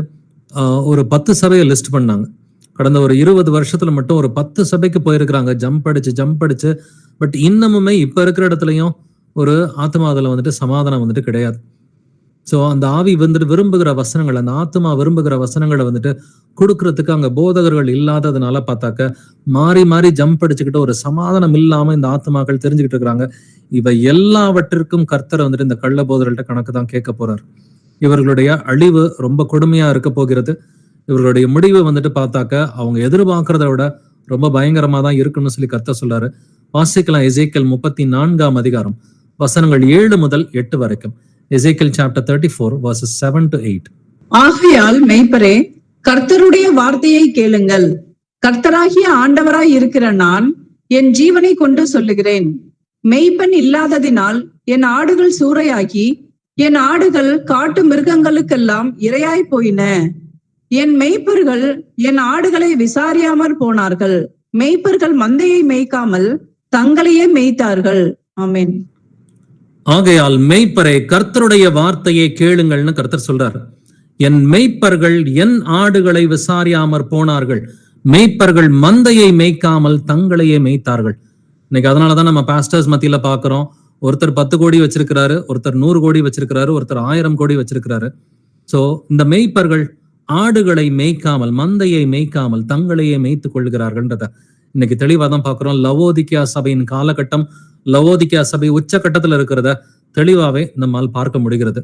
ஒரு 10 சபையை லிஸ்ட் பண்ணாங்க. கடந்த ஒரு 20 வருஷத்துல மட்டும் ஒரு 10 சபைக்கு போயிருக்கிறாங்க, ஜம்ப் அடிச்சு. பட் இன்னமுமே இப்ப இருக்கிற இடத்துலயும் ஒரு ஆத்மாவில வந்துட்டு சமாதானம் வந்துட்டு கிடையாது. சோ அந்த ஆவி வந்துட்டு விரும்புகிற வசனங்கள், அந்த ஆத்மா விரும்புகிற வசனங்களை வந்துட்டு கொடுக்கறதுக்கு அங்க போதகர்கள் இல்லாததுனால பார்த்தாக்க மாறி ஜம்ப் அடிச்சுக்கிட்டு ஒரு சமாதானம் இல்லாம இந்த ஆத்மாக்கள் தெரிஞ்சுக்கிட்டு இருக்கிறாங்க. இவை எல்லாவற்றிற்கும் கர்த்தர் வந்துட்டு இந்த கள்ள போதகர்கள்ட்ட கணக்கு தான் கேட்க போறார். இவர்களுடைய அழிவு ரொம்ப கொடுமையா இருக்க போகிறது. இவர்களுடைய முடிவு வந்துட்டு பார்த்தாக்க அவங்க எதிர்பார்க்கறத விட ரொம்ப பயங்கரமா தான் இருக்குன்னு சொல்லி கர்த்தர் சொல்றாரு. வாசிக்கலாம் எசேக்கியேல் 34ஆம் அதிகாரம் வசனங்கள் 7 முதல் 8 வரைக்கும். எசேக்கியேல் சாப்டர் 34 verses 7 to 8. ஆகையால் மெய்ப்பரே, கர்த்தருடைய வார்த்தையை கேளுங்கள். கர்த்தராகிய ஆண்டவராய் இருக்கிற நான் என் ஜீவனை கொண்டு சொல்லுகிறேன். மெய்ப்பன் இல்லாததினால் என் ஆடுகள் சூறையாகி என் ஆடுகள் காட்டு மிருகங்களுக்கெல்லாம் இரையாய் போயின. என் மெய்ப்பர்கள் என் ஆடுகளை விசாரியாமற் போனார்கள். மெய்ப்பர்கள் மந்தையை மேய்க்காமல் தங்களையே மேய்த்தார்கள். ஆமென். ஆகையால் மெய்ப்பரே, கர்த்தருடைய வார்த்தையை கேளுங்கள்னு கர்த்தர் சொல்றாரு. என் மெய்ப்பர்கள் என் ஆடுகளை விசாரியாமற் போனார்கள், மெய்ப்பர்கள் மந்தையை மேய்க்காமல் தங்களையே மேய்த்தார்கள். இன்னைக்கு அதனாலதான் நம்ம பாஸ்டர்ஸ் மத்தியில பாக்குறோம், ஒருத்தர் 10 கோடி வச்சிருக்கிறாரு, ஒருத்தர் 100 கோடி வச்சிருக்கிறாரு, ஒருத்தர் 1000 கோடி வச்சிருக்கிறாரு. சோ இந்த மெய்ப்பர்கள் ஆடுகளை மேய்க்காமல், மந்தையை மேய்க்காமல் தங்களையே மேய்த்துக் கொள்கிறார்கள்ன்றத இன்னைக்கு தெளிவா தான் பாக்குறோம். லவோதிக்கா சபையின் காலகட்டம், லவோதிக்கா சபை உச்சகட்டத்துல இருக்கிறத தெளிவாவே நம்மால் பார்க்க முடிகிறது.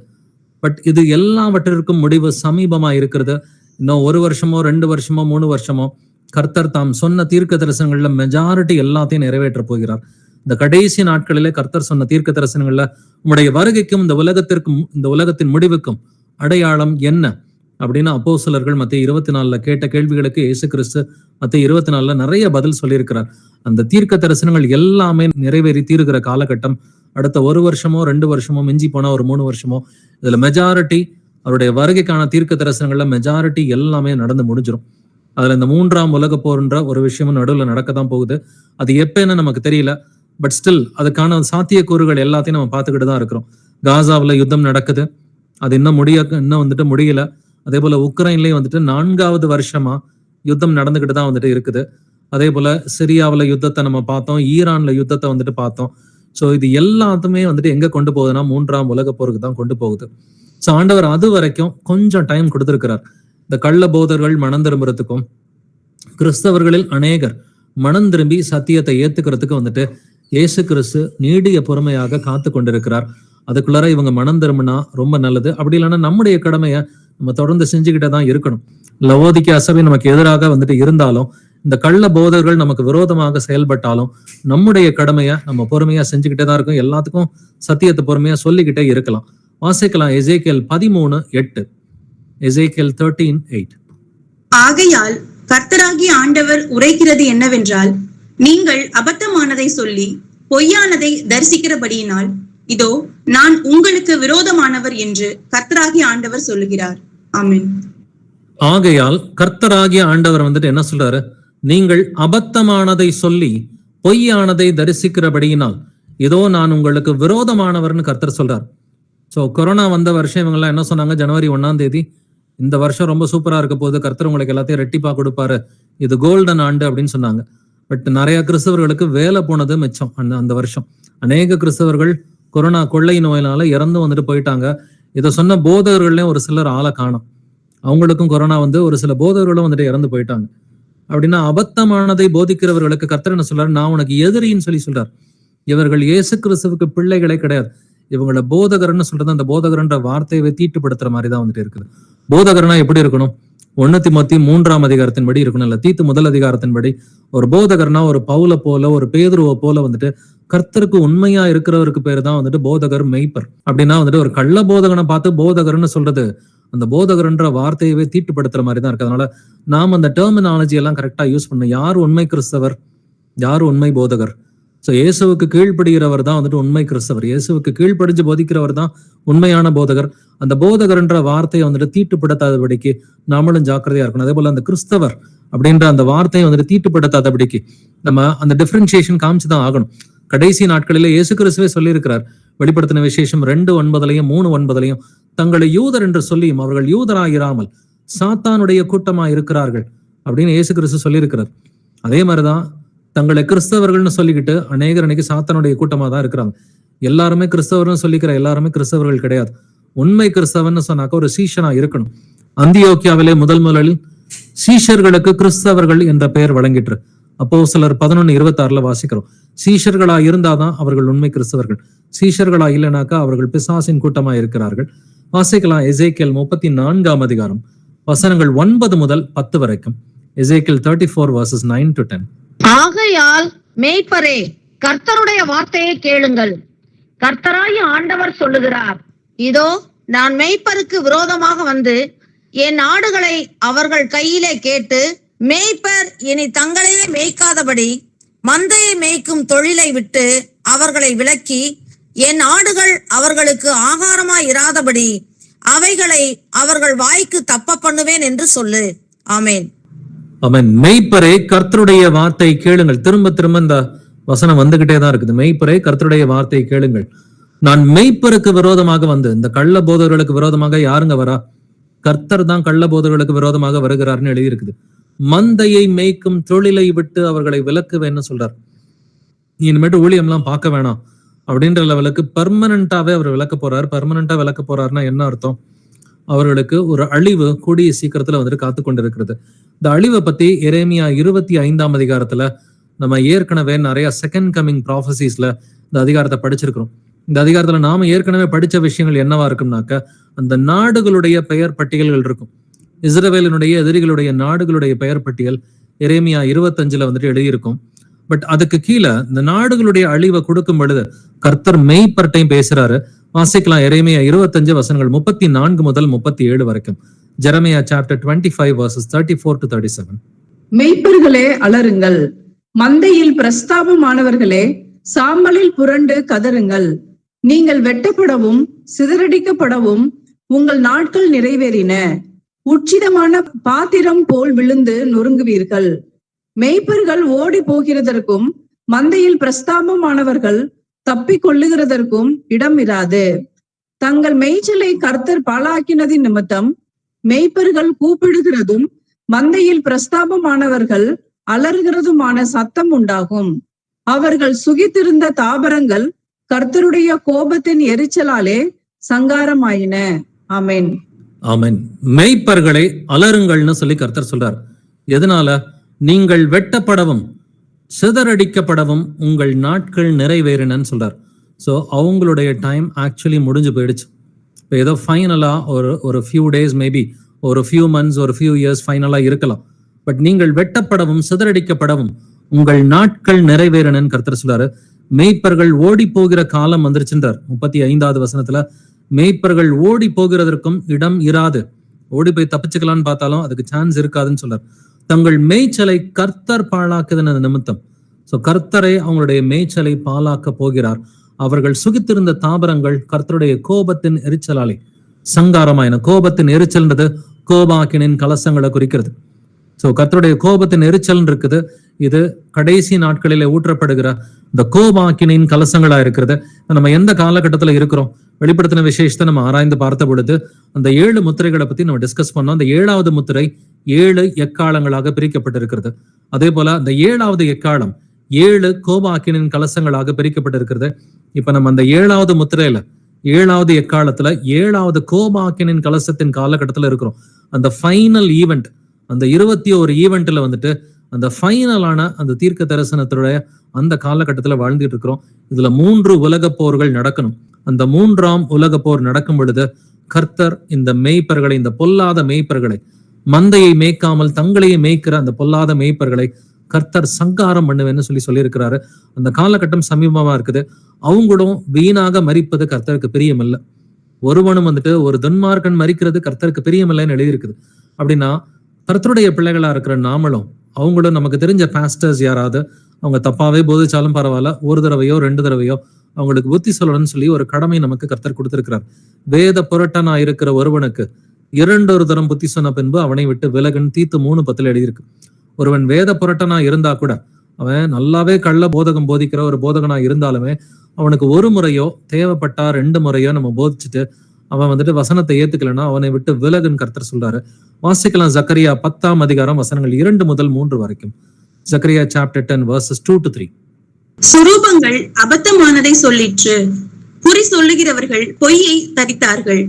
பட் இது எல்லாவற்றிற்கும் முடிவு சமீபமா இருக்கிறது. இன்னும் 1 வருஷமோ 2 வருஷமோ 3 வருஷமோ கர்த்தர் தாம் சொன்ன தீர்க்க தரிசனங்கள்ல மெஜாரிட்டி எல்லாத்தையும் நிறைவேற்ற போகிறார். இந்த கடைசி நாட்களிலே கர்த்தர் சொன்ன தீர்க்க தரிசனங்கள்ல உம்முடைய வருகைக்கும் இந்த உலகத்திற்கும், இந்த உலகத்தின் முடிவுக்கும் அடையாளம் என்ன அப்படின்னு அப்போஸ்தலர்கள் மத்திய 24 கேட்ட கேள்விகளுக்கு இயேசு கிறிஸ்து மத்திய 24 நிறைய பதில் சொல்லியிருக்கிறார். அந்த தீர்க்க தரிசனங்கள் எல்லாமே நிறைவேறி தீருகிற காலகட்டம் அடுத்த 1 வருஷமோ 2 வருஷமோ, மிஞ்சி போனா ஒரு 3 வருஷமோ, இதுல மெஜாரிட்டி அவருடைய வருகைக்கான தீர்க்க தரிசனங்கள்ல மெஜாரிட்டி எல்லாமே நடந்து முடிஞ்சிடும். அதுல இந்த 3ஆம் உலக போர்ன்ற ஒரு விஷயமும் நடுவுல நடக்கத்தான் போகுது. அது எப்பன்னு நமக்கு தெரியல. பட் ஸ்டில் அதுக்கான சாத்தியக்கூறுகள் எல்லாத்தையும் நம்ம பார்த்துக்கிட்டு தான் இருக்கிறோம். காசாவில் யுத்தம் நடக்குது, அது இன்னும் முடியல. அதே போல உக்ரைன்லயும் வந்துட்டு 4வது வருஷமா யுத்தம் நடந்துகிட்டு தான் வந்துட்டு இருக்குது. அதே போல சிரியாவுல யுத்தத்தை நம்ம பார்த்தோம், ஈரான்ல யுத்தத்தை வந்துட்டு பார்த்தோம். ஸோ இது எல்லாத்துமே வந்துட்டு எங்க கொண்டு போகுதுன்னா 3ஆம் உலக போருக்கு தான் கொண்டு போகுது. ஸோ ஆண்டவர் அது வரைக்கும் கொஞ்சம் டைம் கொடுத்திருக்கிறார். இந்த கள்ள போதர்கள் மனம் திரும்புறதுக்கும் கிறிஸ்தவர்களில் அநேகர் மனம் திரும்பி சத்தியத்தை ஏத்துக்கிறதுக்கு வந்துட்டு இயேசு கிறிஸ்து நீடிய பொறுமையாக காத்து கொண்டிருக்கிறார். அதுக்குள்ளார இவங்க மனம் திரும்பினா ரொம்ப நல்லது. அப்படி இல்லைன்னா நம்முடைய கடமையை நம்ம தொடர்ந்து செஞ்சுக்கிட்டே தான் இருக்கணும். லவோதிக்கேயா சபை நமக்கு எதிராக வந்துட்டு இருந்தாலும், இந்த கள்ள போதர்கள் நமக்கு விரோதமாக செயல்பட்டாலும் நம்முடைய கடமையை நம்ம பொறுமையா செஞ்சுக்கிட்டே தான் இருக்கும். எல்லாத்துக்கும் சத்தியத்தை பொறுமையா சொல்லிக்கிட்டே இருக்கலாம். வாசிக்கலாம் எசேக்கியேல் 13:8. எசேக்கியேல் 13:8. ஆகையால் கர்த்தராகிய ஆண்டவர் உரைக்கிறது என்னவென்றால், நீங்கள் அபத்தமானதை சொல்லி பொய்யானதை தரிசிக்கிறபடியினால் இதோ நான் உங்களுக்கு விரோதமானவர் என்று கர்த்தராகிய ஆண்டவர் சொல்லுகிறார். ஆமென். ஆகையால் கர்த்தராகிய ஆண்டவர் வந்துட்டு என்ன சொல்றாரு? நீங்கள் அபத்தமானதை சொல்லி பொய்யானதை தரிசிக்கிறபடியினால் இதோ நான் உங்களுக்கு விரோதமானவர்னு கர்த்தர் சொல்றார். ஸோ கொரோனா வந்த வருஷம் இவங்கெல்லாம் என்ன சொன்னாங்க? ஜனவரி 1ஆம் தேதி இந்த வருஷம் ரொம்ப சூப்பரா இருக்க போது, கர்த்தர் உங்களுக்கு எல்லாத்தையும் ரெட்டிப்பா கொடுப்பாரு, இது கோல்டன் ஆண்டு அப்படின்னு சொன்னாங்க. பட் நிறைய கிறிஸ்தவர்களுக்கு வேலை போனது மிச்சம். அந்த வருஷம் அநேக கிறிஸ்தவர்கள் கொரோனா கொள்ளை நோயினால இறந்து வந்துட்டு போயிட்டாங்க. இதை சொன்ன போதகர்கள்லயும் ஒரு சிலர் ஆளை காணும். அவங்களுக்கும் கொரோனா வந்து ஒரு சில போதகர்களும் வந்துட்டு இறந்து போயிட்டாங்க. அப்படின்னா அபத்தமானதை போதிக்கிறவர்களுக்கு கர்த்தர் என்ன சொல்றாரு? நான் உனக்கு எதிரின்னு சொல்லி சொல்றார். இவர்கள் இயேசு கிறிஸ்துவுக்கு பிள்ளைகளே கிடையாது. இவங்களை போதகர்ன்னு சொல்றது அந்த போதகர்ன்ற வார்த்தையை தீட்டுப்படுத்துற மாதிரி தான் வந்துட்டு இருக்குது. போதகர்னா எப்படி இருக்கணும்? 1 தீமோத்தி 3ஆம் அதிகாரத்தின்படி இருக்கணும். இல்ல தீத்து 1 அதிகாரத்தின்படி ஒரு போதகர்னா ஒரு பவுல போல ஒரு பேதுருவை போல வந்துட்டு கர்த்தருக்கு உண்மையா இருக்கிறவருக்கு பேரு தான் வந்துட்டு போதகர், மெய்ப்பர். அப்படின்னா வந்துட்டு ஒரு கள்ள போதகனை பார்த்து போதகர்னு சொல்றது அந்த போதகர்ன்ற வார்த்தையவே தீட்டுப்படுத்துற மாதிரி தான் இருக்கு. அதனால நாம் அந்த டெர்மினாலஜி எல்லாம் கரெக்டா யூஸ் பண்ணணும். யார் உண்மை கிறிஸ்தவர், யார் உண்மை போதகர்? ஸோ இயேசுவுக்கு கீழ்ப்படுகிறவர் தான் வந்துட்டு உண்மை கிறிஸ்தவர். இயேசுவுக்கு கீழ்ப்படிஞ்சு போதிக்கிறவர் தான் உண்மையான போதகர். அந்த போதகர்ன்ற வார்த்தையை வந்துட்டு தீட்டுப்படுத்தாதபடிக்கு நாமளும் ஜாக்கிரதையா இருக்கணும். அதே போல அந்த கிறிஸ்தவர் அப்படின்ற அந்த வார்த்தையை வந்துட்டு தீட்டுப்படுத்தாதபடிக்கு நம்ம அந்த டிஃபரன்சியேஷன் காமிச்சுதான் ஆகணும். கடைசி நாட்களில இயேசு கிறிஸ்துவே சொல்லியிருக்கிறார். வெளிப்படுத்தின விசேஷம் 2:9 3:9 தங்களை யூதர் என்று சொல்லியும் அவர்கள் யூதராயிராமல் சாத்தானுடைய கூட்டமா இருக்கிறார்கள் அப்படின்னு இயேசு கிறிஸ்து சொல்லியிருக்கிறார். அதே மாதிரிதான் தங்களை கிறிஸ்தவர்கள்னு சொல்லிக்கிட்டு அநேகர் அன்னைக்கு சாத்தானுடைய கூட்டமா தான் இருக்கிறாங்க. எல்லாருமே கிறிஸ்தவர்னு சொல்லிக்கிற எல்லாருமே கிறிஸ்தவர்கள் கிடையாது. உண்மை கிறிஸ்தவன் சொன்னாக்க ஒரு சீஷனா இருக்கணும். அந்தியோக்கியாவிலே முதலில் சீஷர்களுக்கு கிறிஸ்தவர்கள் என்ற பெயர் வழங்கிட்டு அப்போஸ்தலர் 11:26 வாசிக்கிறோம். சீஷர்களா இருந்தாதான் அவர்கள் உண்மை கிறிஸ்தவர்கள். சீஷர்களா இல்லைனாக்கா அவர்கள் பிசாசின் கூட்டமா இருக்கிறார்கள். வாசிக்கலாம் எசேக்கியேல் 34ஆம் அதிகாரம் வசனங்கள் 9 முதல் 10 வரைக்கும். எசேக்கியேல் 34 verses 9 to 10. ஆகையால் மேய்ப்பரே, கர்த்தருடைய வார்த்தையை கேளுங்கள். கர்த்தராகிய ஆண்டவர் சொல்லுகிறார், இதோ நான் மேய்ப்பருக்கு விரோதமாக வந்து என் ஆடுகளை அவர்கள் கையிலே கேட்டு, மேய்ப்பர் இனி தங்களையே மேய்க்காதபடி மந்தையை மேய்க்கும் தொழிலை விட்டு அவர்களை விலக்கி, என் ஆடுகள் அவர்களுக்கு ஆகாரமாய் இராதபடி அவைகளை அவர்கள் வாய்க்கு தப்ப பண்ணுவேன் என்று சொல்லு. ஆமேன். ஆமென். மெய்ப்பரே, கர்த்தருடைய வார்த்தை கேளுங்கள். திரும்ப திரும்ப இந்த வசனம் வந்துகிட்டே தான் இருக்குது. மெய்ப்பரே, கர்த்தருடைய வார்த்தை கேளுங்கள். நான் மெய்ப்பருக்கு விரோதமாக வந்து, இந்த கள்ள போதகர்களுக்கு விரோதமாக யாருங்க வரா? கர்த்தர் தான் கள்ள போதகர்களுக்கு விரோதமாக வருகிறார்னு எழுதியிருக்குது. மந்தையை மேய்க்கும் தொழிலை விட்டு அவர்களை விலக்குவேன்னு சொல்றார். இனிமேட்டு ஊழியம்லாம் பார்க்க வேணாம் அப்படின்ற லெவலுக்கு பர்மனண்டாவே அவர் விளக்க போறாரு. பர்மனண்டா விளக்க போறாருன்னா என்ன அர்த்தம்? அவர்களுக்கு ஒரு அழிவு கூடிய சீக்கிரத்துல வந்துட்டு காத்து கொண்டிருக்கிறது. இந்த அழிவை பத்தி எரேமியா 25ஆம் அதிகாரத்துல நம்ம ஏற்கனவே நிறைய செகண்ட் கமிங் ப்ராஃபசிஸ்ல இந்த அதிகாரத்தை படிச்சிருக்கிறோம். இந்த அதிகாரத்துல நாம ஏற்கனவே படிச்ச விஷயங்கள் என்னவா இருக்கும்னாக்க, அந்த நாடுகளுடைய பெயர் பட்டியல்கள் இருக்கும். இஸ்ரவேலினுடைய எதிரிகளுடைய நாடுகளுடைய பெயர் பட்டியல் எரேமியா 25ல வந்துட்டு எழுதியிருக்கும். பட் அதுக்கு கீழே இந்த நாடுகளுடைய அழிவை கொடுக்கும் பொழுது கர்த்தர் மெய்ப்பர்ட்டையும் பேசுறாரு. வாசிக்கலாம் எரேமியா 25 வசனங்கள் 34 முதல் 37 வரைக்கும். Jeremiah chapter 25 verses 34 to 37. மெய்ப்பர்களே அலறுங்கள், மந்தையில் பிரஸ்தாபமானவர்களே சாம்பலில் புரண்டு கதறுங்கள். நீங்கள் வெட்டப்படவும் சிதறடிக்கப்படவும் உங்கள் நாட்கள் நிறைவேறின. உச்சிதமான பாத்திரம் போல் விழுந்து நொறுங்குவீர்கள். மெய்ப்பர்கள் ஓடி போகிறதற்கும் மந்தையில் பிரஸ்தாபமானவர்கள் தப்பி கொள்ளுகிறதற்கும் இடம் இராது. தங்கள் மேய்ச்சலை கர்த்தர் பாழாக்கினதின் நிமித்தம் மேய்ப்பர்கள் கூப்பிடுகிறதும் மந்தையில் பிரஸ்தாபமானவர்கள் அலறுகிறதுமான சத்தம் உண்டாகும். அவர்கள் சுகித்திருந்த தாபரங்கள் கர்த்தருடைய கோபத்தின் எரிச்சலாலே சங்காரமாயின. ஆமென். ஆமென். மேய்ப்பர்களை அலறுங்கள்னு சொல்லி கர்த்தர் சொல்றார். எதனால? நீங்கள் வெட்டப்படவும் சிதறடிக்கப்படவும் உங்கள் நாட்கள் நிறைவேறினன்னு சொல்றார். ஸோ அவங்களுடைய டைம் ஆக்சுவலி முடிஞ்சு போயிடுச்சு. இப்போ ஏதோ ஃபைனலா ஒரு ஃபியூ டேஸ், மேபி ஒரு ஃபியூ மந்த்ஸ், ஒரு ஃபியூ இயர்ஸ் ஃபைனலா இருக்கலாம். பட் நீங்கள் வெட்டப்படவும் சிதறடிக்கப்படவும் உங்கள் நாட்கள் நிறைவேறினன்னு கர்த்தர் சொல்றாரு. மேய்ப்பர்கள் ஓடி போகிற காலம் வந்துருச்சுன்றார். 35வது வசனத்துல மேய்ப்பர்கள் ஓடி போகிறதற்கும் இடம் இராது. ஓடி போய் தப்பிச்சுக்கலான்னு பார்த்தாலும் அதுக்கு சான்ஸ் இருக்காதுன்னு சொல்றார். தங்கள் மேய்ச்சலை கர்த்தர் பாழாக்குதன நிமித்தம். சோ கர்த்தரை அவங்களுடைய மேய்ச்சலை பாழாக்க போகிறார். அவர்கள் சுகித்திருந்த தாபரங்கள் கர்த்தருடைய கோபத்தின் எரிச்சலாலே சங்காரமாயின. கோபத்தின் எரிச்சல்ன்றது கோபாக்கினின் கலசங்களை குறிக்கிறது. சோ கர்த்தருடைய கோபத்தின் எரிச்சல் இருக்குது. இது கடைசி நாட்களிலே ஊற்றப்படுகிற இந்த கோபாக்கினின் கலசங்களா இருக்கிறது. நம்ம எந்த காலகட்டத்துல இருக்கிறோம்? வெளிப்படுத்தின விசேஷத்தை நம்ம ஆராய்ந்து பார்த்த பொழுது அந்த 7 முத்திரைகளை பத்தி நம்ம டிஸ்கஸ் பண்ணோம். அந்த 7வது முத்திரை 7 எக்காலங்களாக பிரிக்கப்பட்டிருக்கிறது. அதே போல அந்த 7வது எக்காலம் 7 கோபாக்கினின் கலசங்களாக பிரிக்கப்பட்டிருக்கிறது. இப்ப நம்ம அந்த 7வது முத்திரையில 7வது எக்காலத்துல 7வது கோபாக்கினின் கலசத்தின் காலகட்டத்துல இருக்கிறோம். அந்த ஃபைனல் ஈவெண்ட், அந்த 21 ஈவெண்ட்ல வந்துட்டு அந்த ஃபைனலான அந்த தீர்க்க தரிசனத்துடைய அந்த காலகட்டத்துல வாழ்ந்துட்டு இருக்கிறோம். இதுல 3 உலக போர்கள் நடக்கணும். அந்த 3ஆம் உலக போர் நடக்கும் பொழுது கர்த்தர் இந்த மேய்ப்பர்களை, இந்த பொல்லாத மேய்ப்பர்களை, மந்தையை மேய்க்காமல் தங்களையே மேய்க்கிற அந்த பொல்லாத மேய்ப்பர்களை கர்த்தர் சங்காரம் பண்ணுவேன்னு சொல்லியிருக்கிறாரு. அந்த காலகட்டம் சமீபமா இருக்குது. அவங்களும் வீணாக மரிப்பது கர்த்தருக்கு பிரியமில்லை. ஒருவனும் வந்துட்டு ஒரு துன்மார்க்கன் மரிக்கிறது கர்த்தருக்கு பிரியமில்லைன்னு எழுதியிருக்குது. அப்படின்னா கர்த்தருடைய பிள்ளைகளா இருக்கிற நாமளும், அவங்களும் நமக்கு தெரிஞ்ச பாஸ்டர்ஸ் யாராவது அவங்க தப்பாவே போதிச்சாலும் பரவாயில்ல, ஒரு தடவையோ 2 தடவையோ அவங்களுக்கு புத்தி சொல்லணும்னு சொல்லி ஒரு கடமை நமக்கு கர்த்தர் கொடுத்திருக்கிறார். வேத புரட்டனா இருக்கிற ஒருவனுக்கு 2 தரம் புத்தி சொன்ன பின்பு அவனை விட்டு விலகுன்னு தீத்து 3:10 எழுதியிருக்கு. ஒருவன் வேத புரட்டனா இருந்தா கூட, அவன் நல்லாவே கள்ள போதகம் போதிக்கிற ஒரு போதகனா இருந்தாலுமே அவனுக்கு ஒரு முறையோ தேவைப்பட்டா 2 முறையோ நம்ம போதிச்சுட்டு அவன் வந்துட்டு வசனத்தை ஏத்துக்கலன்னா அவனை விட்டு விலகுன்னு கர்த்தர் சொல்றாரு. வாசிக்கலாம் ஜக்கரியா 10ஆம் அதிகாரம் வசனங்கள் 2 முதல் 3 வரைக்கும். Zakariya chapter 10 verses 2 to 3. சுரூபங்கள் அபத்தமானதை சொல்லிற்று, குறி சொல்லுகிறவர்கள் பொய்யை தரித்தார்கள்,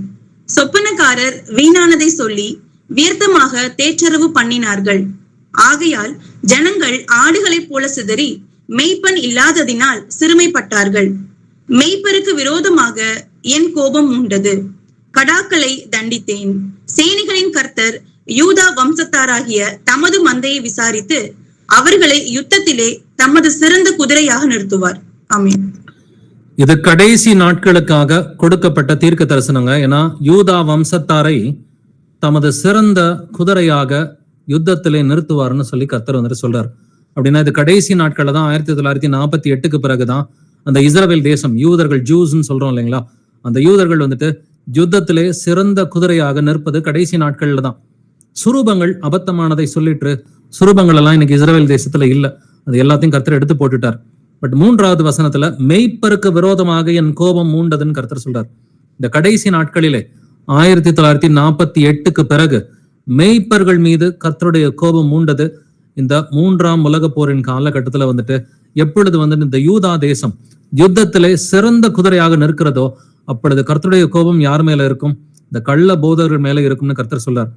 சொப்பனக்காரர் வீணானதை சொல்லி வியர்த்தமாக தேற்றரவு பண்ணினார்கள். ஆகையால் ஜனங்கள் ஆடுகளைப் போல சிதறி மெய்ப்பன் இல்லாததினால் சிறுமைப்பட்டார்கள். மெய்ப்பருக்கு விரோதமாக என் கோபம் உண்டது, கடாக்களை தண்டித்தேன். சேனைகளின் கர்த்தர் யூதா வம்சத்தாராகிய தமது மந்தையை விசாரித்து அவர்களை யுத்தத்திலே தமது சிறந்த குதிரையாக நிறுத்துவார். ஆமென். இது கடைசி நாட்களுக்காக கொடுக்கப்பட்ட தீர்க்க தரிசனங்க. ஏன்னா யூதா வம்சத்தாரை தமது சிறந்த குதிரையாக யுத்தத்திலே நிறுத்துவார்னு சொல்லி கர்த்தர் வந்துட்டு சொல்றார். அப்படின்னா இது கடைசி நாட்கள்ல தான் 1948க்கு பிறகுதான் அந்த இஸ்ரவேல் தேசம், யூதர்கள், ஜூஸ்ன்னு சொல்றோம் இல்லைங்களா, அந்த யூதர்கள் வந்துட்டு யுத்தத்திலே சிறந்த குதிரையாக நிற்பது கடைசி நாட்கள்ல தான். சுரூபங்கள் அபத்தமானதை சொல்லிட்டு, சுரூபங்கள் எல்லாம் இன்னைக்கு இஸ்ரவேல் தேசத்துல இல்ல, அது எல்லாத்தையும் கர்த்தர் எடுத்து போட்டுட்டார். பட் 3வது வசனத்துல மெய்ப்பருக்கு விரோதமாக என் கோபம் மூண்டதுன்னு கர்த்தர் சொல்றார். இந்த கடைசி நாட்களிலே 1948க்கு பிறகு மெய்ப்பர்கள் மீது கர்த்தருடைய கோபம் மூண்டது. இந்த 3ஆம் உலக போரின் காலகட்டத்துல வந்துட்டு எப்பொழுது வந்துட்டு இந்த யூதா தேசம் யுத்தத்திலே சிறந்த குதிரையாக நிற்கிறதோ அப்பொழுது கர்த்தருடைய கோபம் யார் மேல இருக்கும்? இந்த கள்ள போதகர்கள் மேல இருக்கும்னு கர்த்தர் சொல்றார்.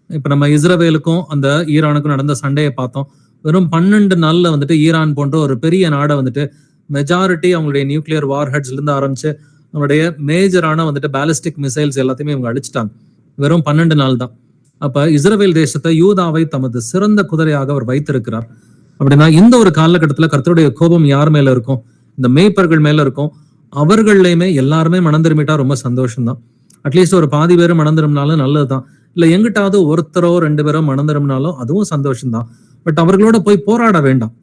இப்ப நம்ம இஸ்ரவேலுக்கும் அந்த ஈரானுக்கும் நடந்த சண்டையை பார்த்தோம். வெறும் 12 நாள்ல வந்துட்டு ஈரான் போன்ற ஒரு பெரிய நாடை வந்துட்டு மெஜாரிட்டி அவங்களுடைய நியூக்ளியர் வார் ஹெட்ஸ்ல இருந்து ஆரம்பிச்சு அவங்களுடைய மேஜரான வந்துட்டு பாலிஸ்டிக் மிசைல்ஸ் எல்லாத்தையுமே இவங்க அழிச்சிட்டாங்க. வெறும் 12 நாள் தான். அப்ப இஸ்ரவேல் தேசத்தை, யூதாவை தமது சிறந்த குதிரையாக அவர் வைத்திருக்கிறார். அப்படின்னா இந்த ஒரு காலகட்டத்துல கர்த்தருடைய கோபம் யார் மேல இருக்கும்? இந்த மேய்ப்பர்கள் மேல இருக்கும். அவர்களையுமே எல்லாருமே மனம் திரும்பிட்டா ரொம்ப சந்தோஷம்தான். அட்லீஸ்ட் ஒரு பாதி பேரும் மனம் திரும்பினாலும் நல்லதுதான். இல்ல எங்கிட்டாவது ஒருத்தரோ 2 பேரோ மனம் திரும்பினாலும் அதுவும் சந்தோஷம்தான். பட் அவர்களோட போய் போராட வேண்டாம்.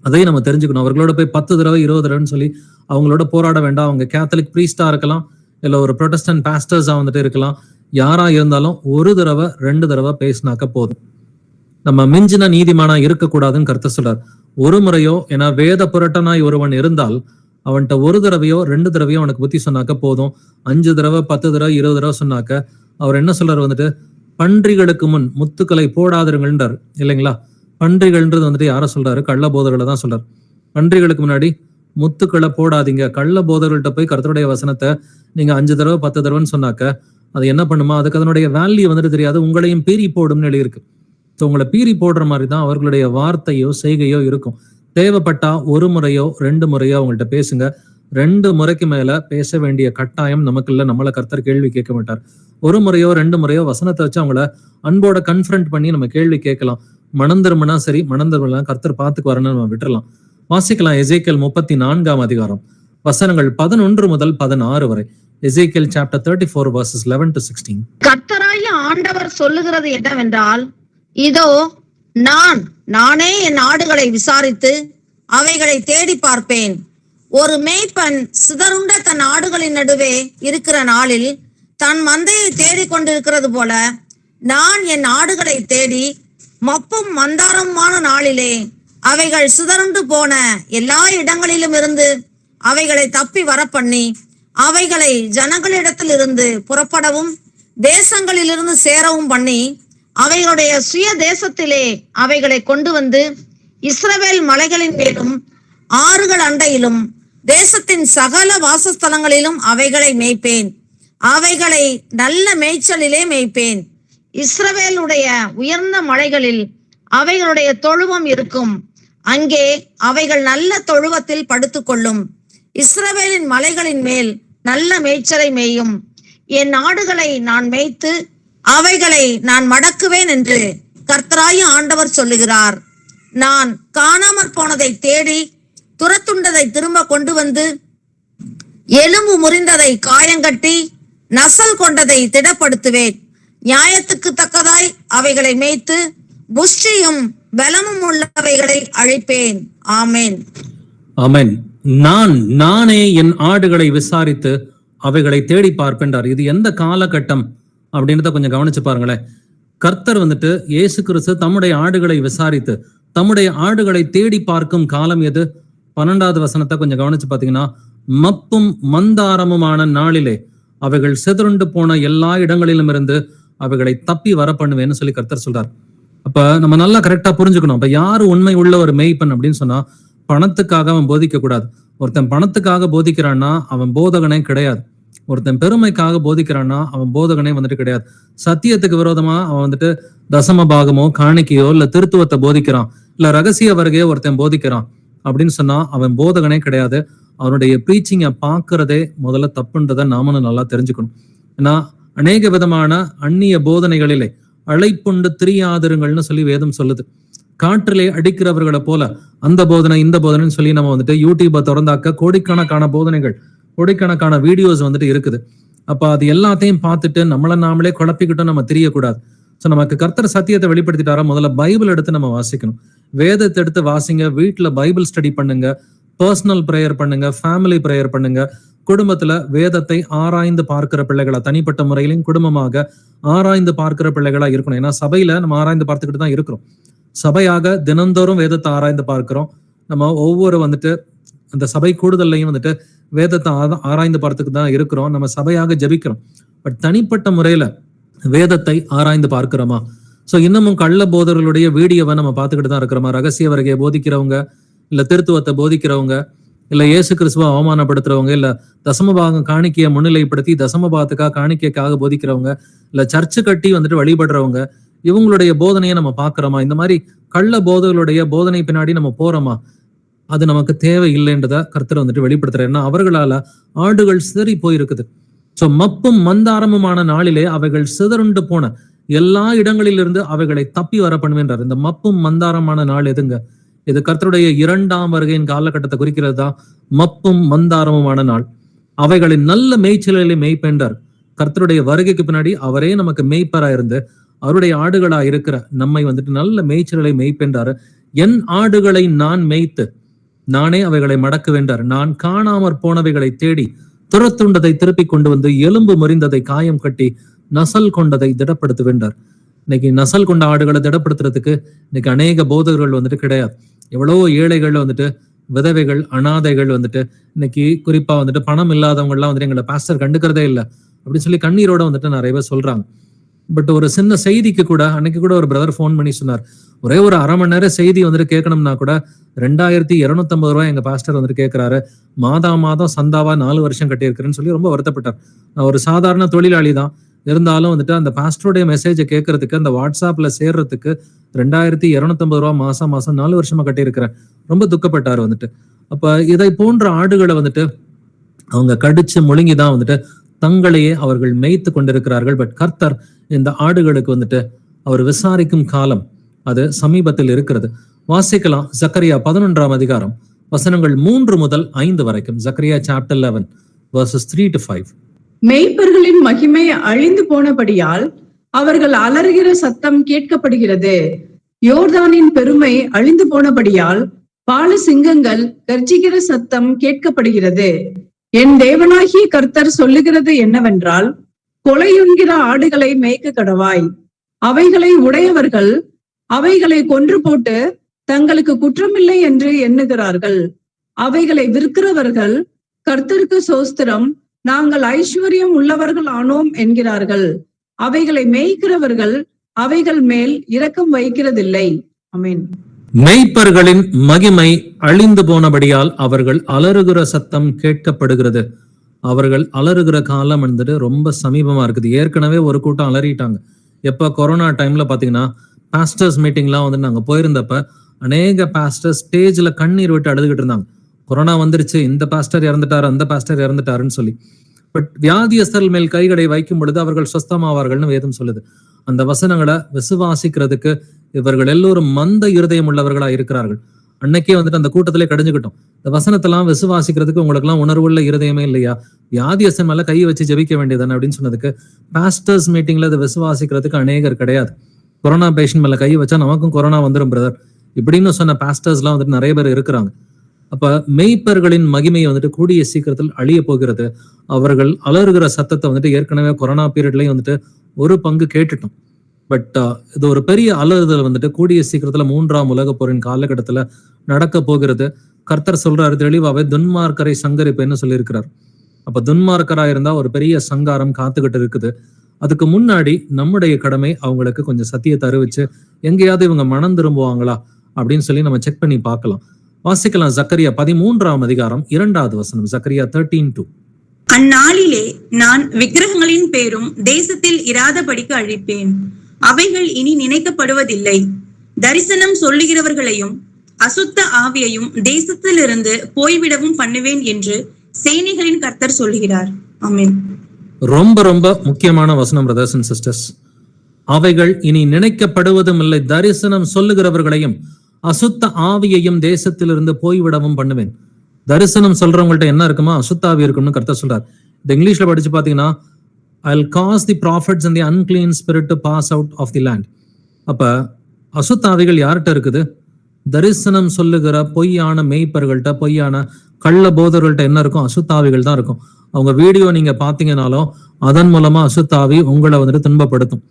அதையும் நம்ம தெரிஞ்சுக்கணும். அவர்களோட போய் 10 தடவை 20 தடவைன்னு சொல்லி அவங்களோட போராட வேண்டாம். அவங்க கேத்தலிக் பிரீஸ்டா இருக்கலாம், இல்ல ஒரு ப்ரொட்டஸ்டன்ட் பாஸ்டர்ஸா வந்துட்டு இருக்கலாம். யாரா இருந்தாலும் 1 தடவை 2 தடவை பேசினாக்க போதும். நம்ம மிஞ்சின நீதிமானா இருக்கக்கூடாதுன்னு கர்த்தர் சொல்றார். ஒரு முறையோ, ஏன்னா வேத புரட்டனாய் ஒருவன் இருந்தால் அவன்கிட்ட ஒரு தடவையோ 2 தடவையோ அவனுக்கு புத்தி சொன்னாக்க போதும். 5 தடவை 10 தடவை 20 தடவை சொன்னாக்க அவர் என்ன சொல்றாரு வந்துட்டு, பன்றிகளுக்கு முன் முத்துக்களை போடாதீர்கள்ன்றார் இல்லைங்களா? பன்றிகள்ன்றது வந்துட்டு யார சொல்றாரு? கள்ள போதர்களை தான் சொல்றாரு. பன்றிகளுக்கு முன்னாடி முத்துக்களை போடாதீங்க. கள்ள போதர்கள்ட்ட போய் கர்த்தருடைய வசனத்தை நீங்க 5 தடவை 10 தடவைன்னு சொன்னாக்க அது என்ன பண்ணுமா? அதுக்கு அதனுடைய வேல்யூ வந்துட்டு தெரியாது. உங்களையும் பீறி போடும்னு எழுதியிருக்கு. ஸோ உங்களை பீறி போடுற மாதிரி தான் அவர்களுடைய வார்த்தையோ செய்கையோ இருக்கும். தேவைப்பட்டா 1 முறையோ 2 முறையோ அவங்கள்ட்ட பேசுங்க. 2 முறைக்கு மேல பேச வேண்டிய கட்டாயம் நமக்கு இல்ல. நம்மள கர்த்தர் கேள்வி கேட்க மாட்டார். 1 முறையோ 2 முறையோ வசனத்தை வச்சு அவங்கள அன்போட கன்ஃபரண்ட் பண்ணி நம்ம கேள்வி கேட்கலாம். மனந்திருமனா சரி, மனந்திருமலாம் கர்த்தர் பார்த்துக்கு வரணும்னு நம்ம விட்டுறலாம். வாசிக்கலாம் எசேக்கியேல் 34ஆம் அதிகாரம் வசனங்கள் 11 முதல் 16 வரை. எசேக்கியேல் chapter 34 verses 11 to 16. கர்த்தராகிய ஆண்டவர் சொல்லுகிறது என்னவென்றால், இதோ நானே என் ஆடுகளை விசாரித்து அவைகளை தேடி பார்ப்பேன். ஒரு மேய்ப்பன் சிதறுண்ட தன் ஆடுகளின் நடுவே இருக்கிற நாளில் தன் மந்தையை தேடிக் கொண்டிருக்கிறது போல நான் என் ஆடுகளை தேடி மப்பும் மந்தாரமான நாளிலே அவைகள் சிதறுண்டு போன எல்லா இடங்களிலும் இருந்து அவைகளை தப்பி வரப்பண்ணி அவைகளை ஜனங்களிடத்திலிருந்து புறப்படவும் தேசங்களிலிருந்து சேரவும் பண்ணி அவைகளுடைய சுய தேசத்திலே அவைகளை கொண்டு வந்து இஸ்ரவேல் மலைகளின் மேலும் ஆறுகள் அண்டையிலும் தேசத்தின் சகல வாசஸ்தலங்களிலும் அவைகளை மேய்ப்பேன். அவைகளை நல்ல மேய்ச்சலிலே மேய்ப்பேன். இஸ்ரவேலுடைய உயர்ந்த மலைகளில் அவைகளுடைய தொழுவம் இருக்கும். அங்கே அவைகள் நல்ல தொழுவத்தில் படுத்துக்கொள்ளும். இஸ்ரவேலின் மலைகளின் மேல் நல்ல மேய்ச்சலை மேயும். என் ஆடுகளை நான் மேய்த்து அவைகளை நான் மடக்குவேன் என்று கர்த்தராகிய ஆண்டவர் சொல்லுகிறார். நான் காணாமற் போனதை தேடி துரத்துண்டதை திரும்ப கொண்டு வந்து எலும்பு முறிந்ததை காயங்கட்டி நசல் கொண்டதை திடப்படுத்துவேன். நியாயத்துக்கு தக்கதாய் அவைகளை மேய்த்து புஷ்டியும் பலமும் உள்ளவைகளை அழிப்பேன். ஆமேன். ஆமென். நானே என் ஆடுகளை விசாரித்து அவைகளை தேடி பார்ப்பேன்றார். இது எந்த காலகட்டம் அப்படின்றத கொஞ்சம் கவனிச்சு பாருங்களேன். கர்த்தர் வந்துட்டு இயேசு கிறிஸ்து தம்முடைய ஆடுகளை விசாரித்து தம்முடைய ஆடுகளை தேடி பார்க்கும் காலம் எது? 12வது வசனத்தை கொஞ்சம் கவனிச்சு பாத்தீங்கன்னா, மப்பும் மந்தாரமுமான நாளிலே அவைகள் சிதறுண்டு போன எல்லா இடங்களிலும் இருந்து அவைகளை தப்பி வர பண்ணுவேன்னு சொல்லி கர்த்தர் சொல்றார். அப்ப நம்ம நல்லா கரெக்டா புரிஞ்சுக்கணும். அப்ப யாரு உண்மை உள்ள ஒரு மேய்ப்பன் அப்படின்னு சொன்னா, பணத்துக்காக அவன் போதிக்க கூடாது. ஒருத்தன் பணத்துக்காக போதிக்கிறான்னா அவன் போதகனே கிடையாது. ஒருத்தன் பெருமைக்காக போதிக்கிறான்னா அவன் போதகனே வந்துட்டு கிடையாது. சத்தியத்துக்கு விரோதமா அவன் வந்துட்டு தசம பாகமோ காணிக்கையோ இல்ல திருத்துவத்தை போதிக்கிறான், இல்ல ரகசிய வருகையோ ஒருத்தன் போதிக்கிறான் அப்படின்னு சொன்னா அவன் போதகனே கிடையாது. அவனுடைய ப்ரீச்சிங்கை பார்க்கறதே முதல்ல தப்புன்றதை நாமளும் நல்லா தெரிஞ்சுக்கணும். ஏன்னா அநேக விதமான அந்நிய போதனைகளிலே அழைப்புண்டு திரியாதிருங்கள்னு சொல்லி வேதம் சொல்லுது. காற்றிலே அடிக்கிறவர்களை போல அந்த போதனை இந்த போதனைன்னு சொல்லி நம்ம வந்துட்டு யூடியூபை திறந்தாக்க கோடிக்கணக்கான போதனைகள், கோடிக்கணக்கான வீடியோஸ் வந்துட்டு இருக்குது. அப்ப அது எல்லாத்தையும் பார்த்துட்டு நம்மளை நாமளே குழப்பிக்கிட்டோம் நம்ம தெரியக்கூடாது. ஸோ நமக்கு கர்த்தர் சத்தியத்தை வெளிப்படுத்திட்டாரா, முதல்ல பைபிள் எடுத்து நம்ம வாசிக்கணும். வேதத்தை எடுத்து வாசிங்க. வீட்டுல பைபிள் ஸ்டடி பண்ணுங்க, பர்சனல் ப்ரேயர் பண்ணுங்க, ஃபேமிலி ப்ரேயர் பண்ணுங்க. குடும்பத்துல வேதத்தை ஆராய்ந்து பார்க்கிற பிள்ளைகளா, தனிப்பட்ட முறையிலும் குடும்பமாக ஆராய்ந்து பார்க்கிற பிள்ளைகளா இருக்கணும். ஏன்னா சபையில நம்ம ஆராய்ந்து பார்த்துக்கிட்டு தான் இருக்கிறோம். சபையாக தினந்தோறும் வேதத்தை ஆராய்ந்து பார்க்கிறோம். நம்ம ஒவ்வொரு வந்துட்டு அந்த சபை கூடுதல்லையும் வந்துட்டு வேதத்தை ஆராய்ந்து பார்த்துக்கு தான் இருக்கிறோம். நம்ம சபையாக ஜெபிக்கிறோம். பட் தனிப்பட்ட முறையில வேதத்தை ஆராய்ந்து பார்க்கிறோமா? ஸோ இன்னமும் கள்ள போதர்களுடைய வீடியோவை நம்ம பார்த்துக்கிட்டு தான் இருக்கிறோமா? ரகசிய வருகையை போதிக்கிறவங்க, இல்ல திருத்துவத்தை போதிக்கிறவங்க, இல்ல இயேசு கிறிஸ்துவை அவமானப்படுத்துறவங்க, இல்ல தசமபாகம் காணிக்கையை முன்னிலைப்படுத்தி தசமபாகத்துக்காக காணிக்கைக்காக போதிக்கிறவங்க, இல்ல சர்ச்சு கட்டி வந்துட்டு வழிபடுறவங்க, இவங்களுடைய போதனையை நம்ம பார்க்கிறோமா? இந்த மாதிரி கள்ள போதர்களுடைய போதனை பின்னாடி நம்ம போறோமா? அது நமக்கு தேவை இல்லைன்றத கர்த்தர் வந்துட்டு வெளிப்படுத்துறாரு. ஏன்னா அவர்களால ஆடுகள் சிதறி போயிருக்குது. சோ மப்பும் மந்தாரமுமான நாளிலே அவைகள் சிதறுண்டு போன எல்லா இடங்களிலிருந்து அவைகளை தப்பி வர பண்ணுவேன்றார். இந்த மப்பும் மந்தாரமான நாள் எதுங்க? இது கர்த்தருடைய 2ஆம் வருகையின் காலகட்டத்தை குறிக்கிறது தான் மப்பும் மந்தாரமுமான நாள். அவைகளின் நல்ல மேய்ச்சலிலே மேய்ப்பென்றார். கர்த்தருடைய வருகைக்கு பின்னாடி அவரே நமக்கு மேய்ப்பரா இருந்து அவருடைய ஆடுகளா இருக்கிற நம்மை வந்துட்டு நல்ல மேய்ச்சலை மேய்ப்பென்றாரு. என் ஆடுகளை நான் மேய்த்து நானே அவைகளை மடக்கு வேண்டார். நான் காணாமற் போனவைகளை தேடி துரத்துண்டதை திருப்பி கொண்டு வந்து எலும்பு முறிந்ததை காயம் கட்டி நசல் கொண்டதை திடப்படுத்த வேண்டார். இன்னைக்கு நசல் கொண்ட ஆடுகளை திடப்படுத்துறதுக்கு இன்னைக்கு அநேக போதகர்கள் வந்துட்டு கிடையாது. எவ்வளவோ ஏழைகள் வந்துட்டு விதவைகள், அனாதைகள் வந்துட்டு இன்னைக்கு குறிப்பா வந்துட்டு பணம் இல்லாதவங்க எல்லாம் வந்துட்டு எங்களை பாஸ்டர் கண்டுக்கிறதே இல்லை அப்படின்னு சொல்லி கண்ணீரோட வந்துட்டு நிறைய பேர் சொல்றாங்க. பட் ஒரு சின்ன செய்திக்கு கூட அன்னைக்கு கூட ஒரு பிரதர் ஃபோன் பண்ணி சொன்னார், ஒரே ஒரு அரை மணி நேரம் செய்தி வந்துட்டு கேட்கணும்னா கூட 2250 ரூபாய் எங்க பாஸ்டர் வந்துட்டு கேட்கிறாரு. மாதம் சந்தாவா 4 வருஷம் கட்டியிருக்கிறேன்னு சொல்லி ரொம்ப வருத்தப்பட்டார். நான் ஒரு சாதாரண தொழிலாளி தான், இருந்தாலும் வந்துட்டு அந்த பாஸ்டருடைய மெசேஜை கேட்கறதுக்கு அந்த வாட்ஸ்அப்ல சேர்றதுக்கு 2250 ரூபாய் மாசம் 4 வருஷமா கட்டியிருக்கிறேன். ரொம்ப துக்கப்பட்டார் வந்துட்டு. அப்ப இதை போன்ற ஆடுகளை வந்துட்டு அவங்க கடிச்சு முழுங்கிதான் வந்துட்டு தங்களையே அவர்கள் மேய்த்து கொண்டிருக்கிறார்கள். பட் கர்த்தர் இந்த ஆடுகளுக்கு வந்துட்டு அவர் விசாரிக்கும் காலம் அது சமீபத்தில் இருக்கிறது. வாசிக்கலாம் சக்கரியா 11ஆம் அதிகாரம் வசனங்கள் 3 முதல் 5 வரைக்கும். Zakariya chapter 11 verses 3 to 5. மேய்ப்பர்களின் மகிமை அழிந்து போனபடியால் அவர்கள் அலறுகிற சத்தம் கேட்கப்படுகிறது. யோர்தானின் பெருமை அழிந்து போனபடியால் பால சிங்கங்கள் கர்ஜிக்கிற சத்தம் கேட்கப்படுகிறது. என் தேவனாகிய கர்த்தர் சொல்லுகிறது என்னவென்றால், கொலையுண்கிற ஆடுகளை மேய்க்க கடவாய். அவைகளை உடையவர்கள் அவைகளை கொன்று போட்டு தங்களுக்கு குற்றமில்லை என்று எண்ணுகிறார்கள். அவைகளை விற்கிறவர்கள் கர்த்தருக்கு சோஸ்திரம், நாங்கள் ஐஸ்வர்யம் உள்ளவர்கள் ஆனோம் என்கிறார்கள். அவைகளை மேய்க்கிறவர்கள் அவைகள் மேல் இரக்கம் வைக்கிறதில்லை. ஆமென். மேய்ப்பர்களின் மகிமை அழிந்து போனபடியால் அவர்கள் அலறுகிற சத்தம் கேட்கப்படுகிறது. அவர்கள் அலறுகிற காலம் வந்துட்டு ரொம்ப சமீபமா இருக்குது. ஏற்கனவே ஒரு கூட்டம் அலறிட்டாங்க. எப்ப கொரோனா டைம்ல பாத்தீங்கன்னா பாஸ்டர்ஸ் மீட்டிங்லாம் வந்து நாங்க போயிருந்தப்ப அநேக பாஸ்டர்ஸ் ஸ்டேஜ்ல கண்ணீர் விட்டு அழுதுகிட்டு இருந்தாங்க. கொரோனா வந்துருச்சு, இந்த பாஸ்டர் இறந்துட்டாரு, அந்த பாஸ்டர் இறந்துட்டாருன்னு சொல்லி. பட் வியாதியஸ்தர்கள் மேல் கைகளை வைக்கும் பொழுது அவர்கள் சொஸ்தமாவார்கள்னு வேதம் சொல்லுது. அந்த வசனங்களை விசுவாசிக்கிறதுக்கு இவர்கள் எல்லோரும் மந்த இருதயம் உள்ளவர்களா இருக்கிறார்கள். அன்னைக்கே வந்துட்டு அந்த கூட்டத்திலே கடிஞ்சுக்கிட்டோம். இந்த வசனத்தெல்லாம் விசுவாசிக்கிறதுக்கு உங்களுக்கு எல்லாம் உணர்வுள்ள இருதயமே இல்லையா? வியாதியஸ்தன் மேல கையை வச்சு ஜெபிக்க வேண்டியதானே அப்படின்னு சொன்னதுக்கு பாஸ்டர்ஸ் மீட்டிங்ல அதை விசுவாசிக்கிறதுக்கு அநேகர் கிடையாது. கொரோனா பேஷண்ட் மேல கை வச்சா நமக்கும் கொரோனா வந்துடும் பிரதர் இப்படின்னு சொன்ன பாஸ்டர்ஸ் எல்லாம் வந்துட்டு நிறைய பேர் இருக்கிறாங்க. அப்ப மெய்ப்பர்களின் மகிமையை வந்துட்டு கூடிய சீக்கிரத்தில் அழிய போகிறது. அவர்கள் அலறுகிற சத்தத்தை வந்துட்டு ஏற்கனவே கொரோனா பீரியட்லயும் வந்துட்டு ஒரு பங்கு கேட்டுட்டோம். பட் இது ஒரு பெரிய அலறுதல் வந்துட்டு கூடிய சீக்கிரத்துல 3ஆம் உலக போரின் காலகட்டத்துல நடக்க போகிறது. கர்த்தர் சொல்றாரு தெளிவாவே, துன்மார்க்கரை சங்கரிப்பேன்னு சொல்லியிருக்கிறார். அப்ப துன்மார்க்கரா இருந்தா ஒரு பெரிய சங்காரம் காத்துக்கிட்டு இருக்குது. அதுக்கு முன்னாடி நம்முடைய கடமை அவங்களுக்கு கொஞ்சம் சத்தியத்தை அறிவிச்சு எங்கேயாவது இவங்க மனம் திரும்புவாங்களா அப்படின்னு சொல்லி நம்ம செக் பண்ணி பார்க்கலாம். வாசிக்கலாம் சக்கரியா 13ஆம் அதிகாரம் 2வது வசனம். சக்கரியா 13:2. அந்நாளிலே நான் விக்கிரகங்களின் பேரும் தேசத்தில் இராதபடிக்கு அழிப்பேன். அவைகள் இனி நினைக்கப்படுவதில்லை. தரிசனம் சொல்லுகிறவர்களையும் அசுத்த ஆவியையும் தேசத்திலிருந்து போய்விடவும் பண்ணுவேன் என்று சேனைகளின் கர்த்தர் சொல்லுகிறார். ஆமென். ரொம்ப ரொம்ப முக்கியமான வசனம் பிரதர்ஸ் அண்ட் சிஸ்டர்ஸ். அவைகள் இனி நினைக்கப்படுவதும் இல்லை. தரிசனம் சொல்லுகிறவர்களையும் அசுத்த ஆவியையும் தேசத்திலிருந்து போய்விடவும் பண்ணுவேன். தரிசனம் சொல்றவங்கள்ட்ட என்ன இருக்குமா? அசுத்த ஆவி இருக்கும்னு கர்த்தர் சொல்றார். இந்த இங்கிலீஷ்ல படிச்சு பாத்தீங்கன்னா, I'll cause the prophets and the unclean spirit to pass out of the land. அப்ப அசுத்த ஆவிகள் யார்கிட்ட இருக்குது? தரிசனம் சொல்லுகிற பொய்யான மேய்ப்பர்கள்ட்ட, பொய்யான கள்ள போதர்கள்ட்ட என்ன இருக்கும்? அசுத்தாவிகள் தான் இருக்கும். அவங்க வீடியோ நீங்க பாத்தீங்கன்னாலும் அதன் மூலமா அசுத்தாவி உங்களை வந்துட்டு துன்பப்படுத்தும்.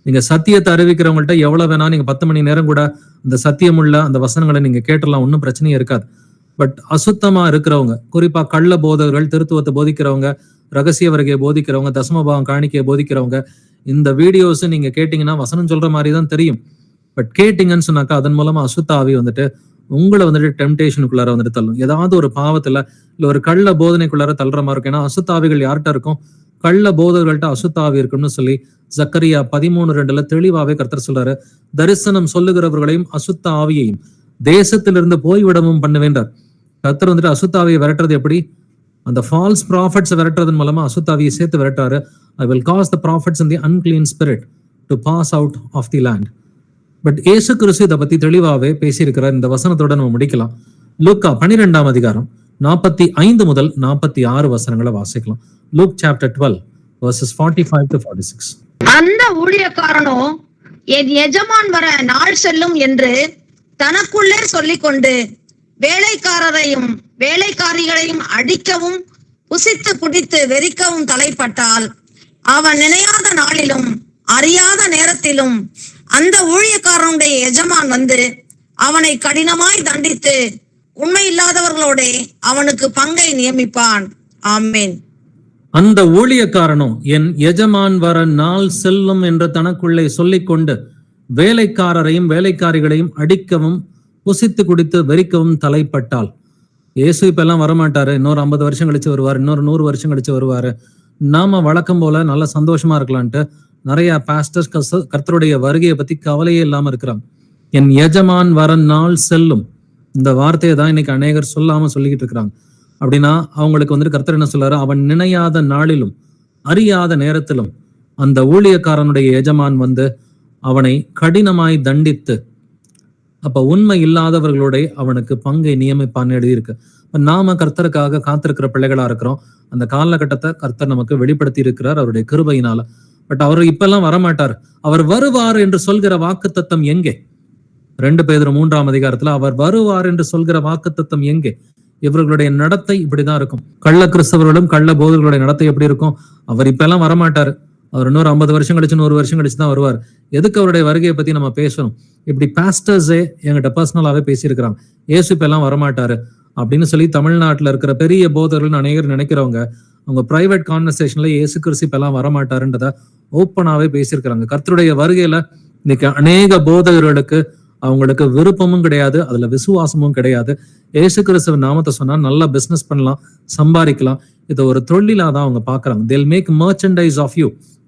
நீங்க சத்தியத்தை அறிவிக்கிறவங்கள்ட்ட எவ்வளவு வேணா நீங்க 10 மணி நேரம் கூட அந்த சத்தியம் உள்ள அந்த வசனங்களை நீங்க கேட்டலாம், ஒன்றும் பிரச்சனையே இருக்காது. பட் அசுத்தமா இருக்கிறவங்க, குறிப்பா கள்ள போதகர்கள், திருத்துவத்தை போதிக்கிறவங்க, ரகசிய வருகையை போதிக்கிறவங்க, தசமபாவம் காணிக்கையை போதிக்கிறவங்க, இந்த வீடியோஸ் நீங்க கேட்டீங்கன்னா வசனம் சொல்ற மாதிரி தான் தெரியும். பட் கேட்டீங்கன்னு சொன்னாக்கா அதன் மூலமா அசுத்தாவி வந்துட்டு உங்களை வந்துட்டு டெம்டேஷனுக்குள்ளார வந்துட்டு தள்ளும். ஏதாவது ஒரு பாவத்துல இல்ல ஒரு கள்ள போதனைக்குள்ளார தள்ளுற மாதிரி இருக்கும். ஏன்னா அசுத்தாவிகள் யார்கிட்ட இருக்கும்? கள்ள போதர்கள்ட்ட அசுத்தாவி இருக்கும்னு சொல்லி சக்கரியா 13:2 தெளிவாவே கர்த்தர் சொல்றாரு. தரிசனம் சொல்லுகிறவர்களையும் அசுத்த ஆவியையும் தேசத்திலிருந்து போய்விடவும் பண்ணுவேன்றார். கர்த்தர் வந்துட்டு அசுத்தாவியை விரட்டுறது எப்படி? அந்த ஃபால்ஸ் ப்ராஃபட்ஸ் விரட்டுறதன் மூலமா அசுத்தாவியை சேர்த்து விரட்டாரு. I will cause the prophets and the unclean spirit to pass out of the land. But இயேசு கிறிஸ்து இதை பத்தி தெளிவாவே பேசியிருக்கிறார். இந்த வசனத்தோட நம்ம முடிக்கலாம். லூக்கா 12ஆம் அதிகாரம் 45 முதல் 46 வசனங்களை வாசிக்கலாம். Look chapter 12 verses 45 to 46. அந்த ஊழியக்காரனோ என் எஜமான் வர நாள் செல்லும் என்று தனக்குள்ளே சொல்லிக்கொண்டு வேலைக்காரரையும் வேலைக்காரிகளையும் அடிக்கவும் புசித்து குடித்து வெறிக்கவும் தலைப்பட்டால், அவன் நினையாத நாளிலும் அறியாத நேரத்திலும் அந்த ஊழியக்காரனுடைய எஜமான் வந்து அவனை கடினமாய் தண்டித்து உண்மை இல்லாதவர்களோட அவனுக்கு பங்கை நியமிப்பான். ஆமென். அந்த ஊழியக்காரனும் என் எஜமான் வர நாள் செல்லும் என்று தனக்குள்ளே சொல்லிக்கொண்டு வேலைக்காரரையும் வேலைக்காரிகளையும் அடிக்கவும் புசித்து குடித்து வெறிக்கவும் தலைப்பட்டாள். இயேசு இப்ப எல்லாம் வரமாட்டாரு, இன்னொரு 50 வருஷம் கழிச்சு வருவார், இன்னொரு 100 வருஷம் கழிச்சு வருவாரு, நாம வழக்கம் போல நல்ல சந்தோஷமா இருக்கலான்ட்டு நிறைய பாஸ்டர்ஸ் கர்த்தருடைய வருகையை பத்தி கவலையே இல்லாம இருக்கிறாங்க. என் எஜமான் வர நாள் செல்லும், இந்த வார்த்தையை தான் இன்னைக்கு அநேகர் சொல்லாம சொல்லிக்கிட்டு இருக்கிறாங்க. அப்படின்னா அவங்களுக்கு வந்துட்டு கர்த்தர் என்ன சொல்றாரு, அவன் நினையாத நாளிலும் அறியாத நேரத்திலும் அந்த ஊழியக்காரனுடைய எஜமான் வந்து அவனை கடினமாய் தண்டித்து, அப்ப உண்மை இல்லாதவர்களோட அவனுக்கு பங்கை நியமிப்பான்னு எழுதியிருக்கு. நாம கர்த்தருக்காக காத்திருக்கிற பிள்ளைகளா இருக்கிறோம். அந்த காலகட்டத்தை கர்த்தர் நமக்கு வெளிப்படுத்தி இருக்கிறார் அவருடைய கிருபையினால. பட் அவர் இப்பெல்லாம் வரமாட்டார். அவர் வருவார் என்று சொல்கிற வாக்குத்தத்தம் எங்கே? 2 பேதுரு 3ஆம் அதிகாரத்துல அவர் வருவார் என்று சொல்கிற வாக்குத்தத்தம் எங்கே? இவர்களுடைய நடத்தை இப்படிதான் இருக்கும். கள்ள கிறிஸ்தவர்களும் கள்ள போதர்களுடைய நடத்தை எப்படி இருக்கும்? அவர் இப்ப எல்லாம் வரமாட்டாரு, அவர் இன்னொரு 50 வருஷம் கழிச்சு 100 வருஷம் கழிச்சு தான் வருவார். எதுக்கு அவருடைய வருகையை பத்தி நம்ம பேசணும்? இப்படி பாஸ்டர்ஸே எங்கிட்ட பர்சனலாவே பேசியிருக்கிறாங்க. இயேசு இப்ப எல்லாம் வரமாட்டாரு அப்படின்னு சொல்லி தமிழ்நாட்டுல இருக்கிற பெரிய போதர்கள் அநேகர் நினைக்கிறவங்க அவங்க பிரைவேட் கான்வர்சேஷன்ல இயேசு கிறிஸ்து இப்ப எல்லாம் வரமாட்டாருன்றத ஓப்பனாவே பேசியிருக்கிறாங்க. கர்த்தருடைய வருகையில இன்னைக்கு அநேக போதகர்களுக்கு அவங்களுக்கு விருப்பமும் கிடையாது, அதுல விசுவாசமும் கிடையாது. இயேசு கிறிஸ்துவின் நாமத்தை சொன்னா நல்லா பிசினஸ் பண்ணலாம், சம்பாதிக்கலாம், இதை ஒரு தொழிலா தான் அவங்க பாக்குறாங்க. they'll make merchandise of you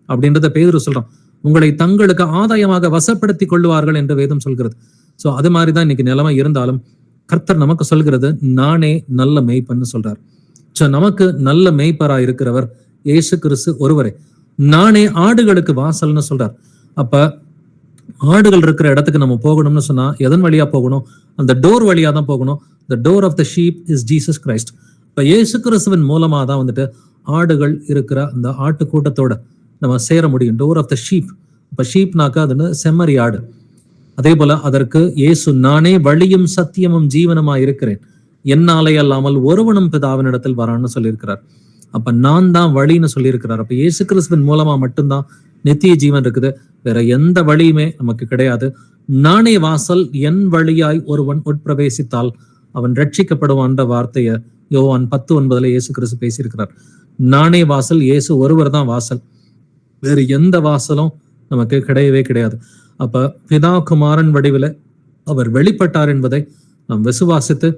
அப்படின்றத பேதுரு சொல்றான். உங்களை தங்களுக்கு ஆதாயமாக வசப்படுத்தி கொள்ளுவார்கள் என்று வேதம் சொல்கிறது. சோ அது மாதிரிதான் இன்னைக்கு நிலைமை இருந்தாலும் கர்த்தர் நமக்கு சொல்கிறது, நானே நல்ல மேய்ப்பன்னு சொல்றார். சோ நமக்கு நல்ல மேய்ப்பரா இருக்கிறவர் இயேசு கிறிஸ்து ஒருவரே. நானே ஆடுகளுக்கு வாசல்னு சொல்றார். அப்ப ஆடுகள் இருக்கிற இடத்துக்கு நம்ம போகணும்னு சொன்னா எதன் வழியா போகணும்? அந்த டோர் வழியா தான் போகணும். the door of the sheep is Jesus Christ. இப்ப இயேசு கிறிஸ்துவின் மூலமா தான் வந்துட்டு ஆடுகள் இருக்கிற அந்த ஆட்டு கூட்டத்தோட நம்ம சேர முடியும். Door of the sheep. இப்ப ஷீப்னாக்கா அதுன்னு செம்மறி ஆடு. அதே போல அதற்கு இயேசு நானே வழியும் சத்தியமும் ஜீவனமா இருக்கிறேன், என்னாலே அல்லாமல் ஒருவனும் பிதாவினிடத்தில் வரான்னு சொல்லியிருக்கிறார். அப்ப நான் தான் வழின்னு சொல்லியிருக்கிறார். அப்ப இயேசு கிறிஸ்துவின் மூலமா மட்டும்தான் நித்திய ஜீவன் இருக்குது, வேற எந்த வழியுமே நமக்கு கிடையாது. நானே வாசல், என் வழியாய் ஒருவன் உட்பிரவேசித்தால் அவன் ரட்சிக்கப்படுவான்ற வார்த்தைய யோவான் 10:9 இயேசு கிறிஸ்து பேசியிருக்கிறார். நானே வாசல், இயேசு ஒருவர் தான் வாசல், வேறு எந்த வாசலும் நமக்கு கிடையவே கிடையாது. அப்ப பிதா குமாரன் வடிவில அவர் வெளிப்பட்டார் என்பதை நாம் விசுவாசித்து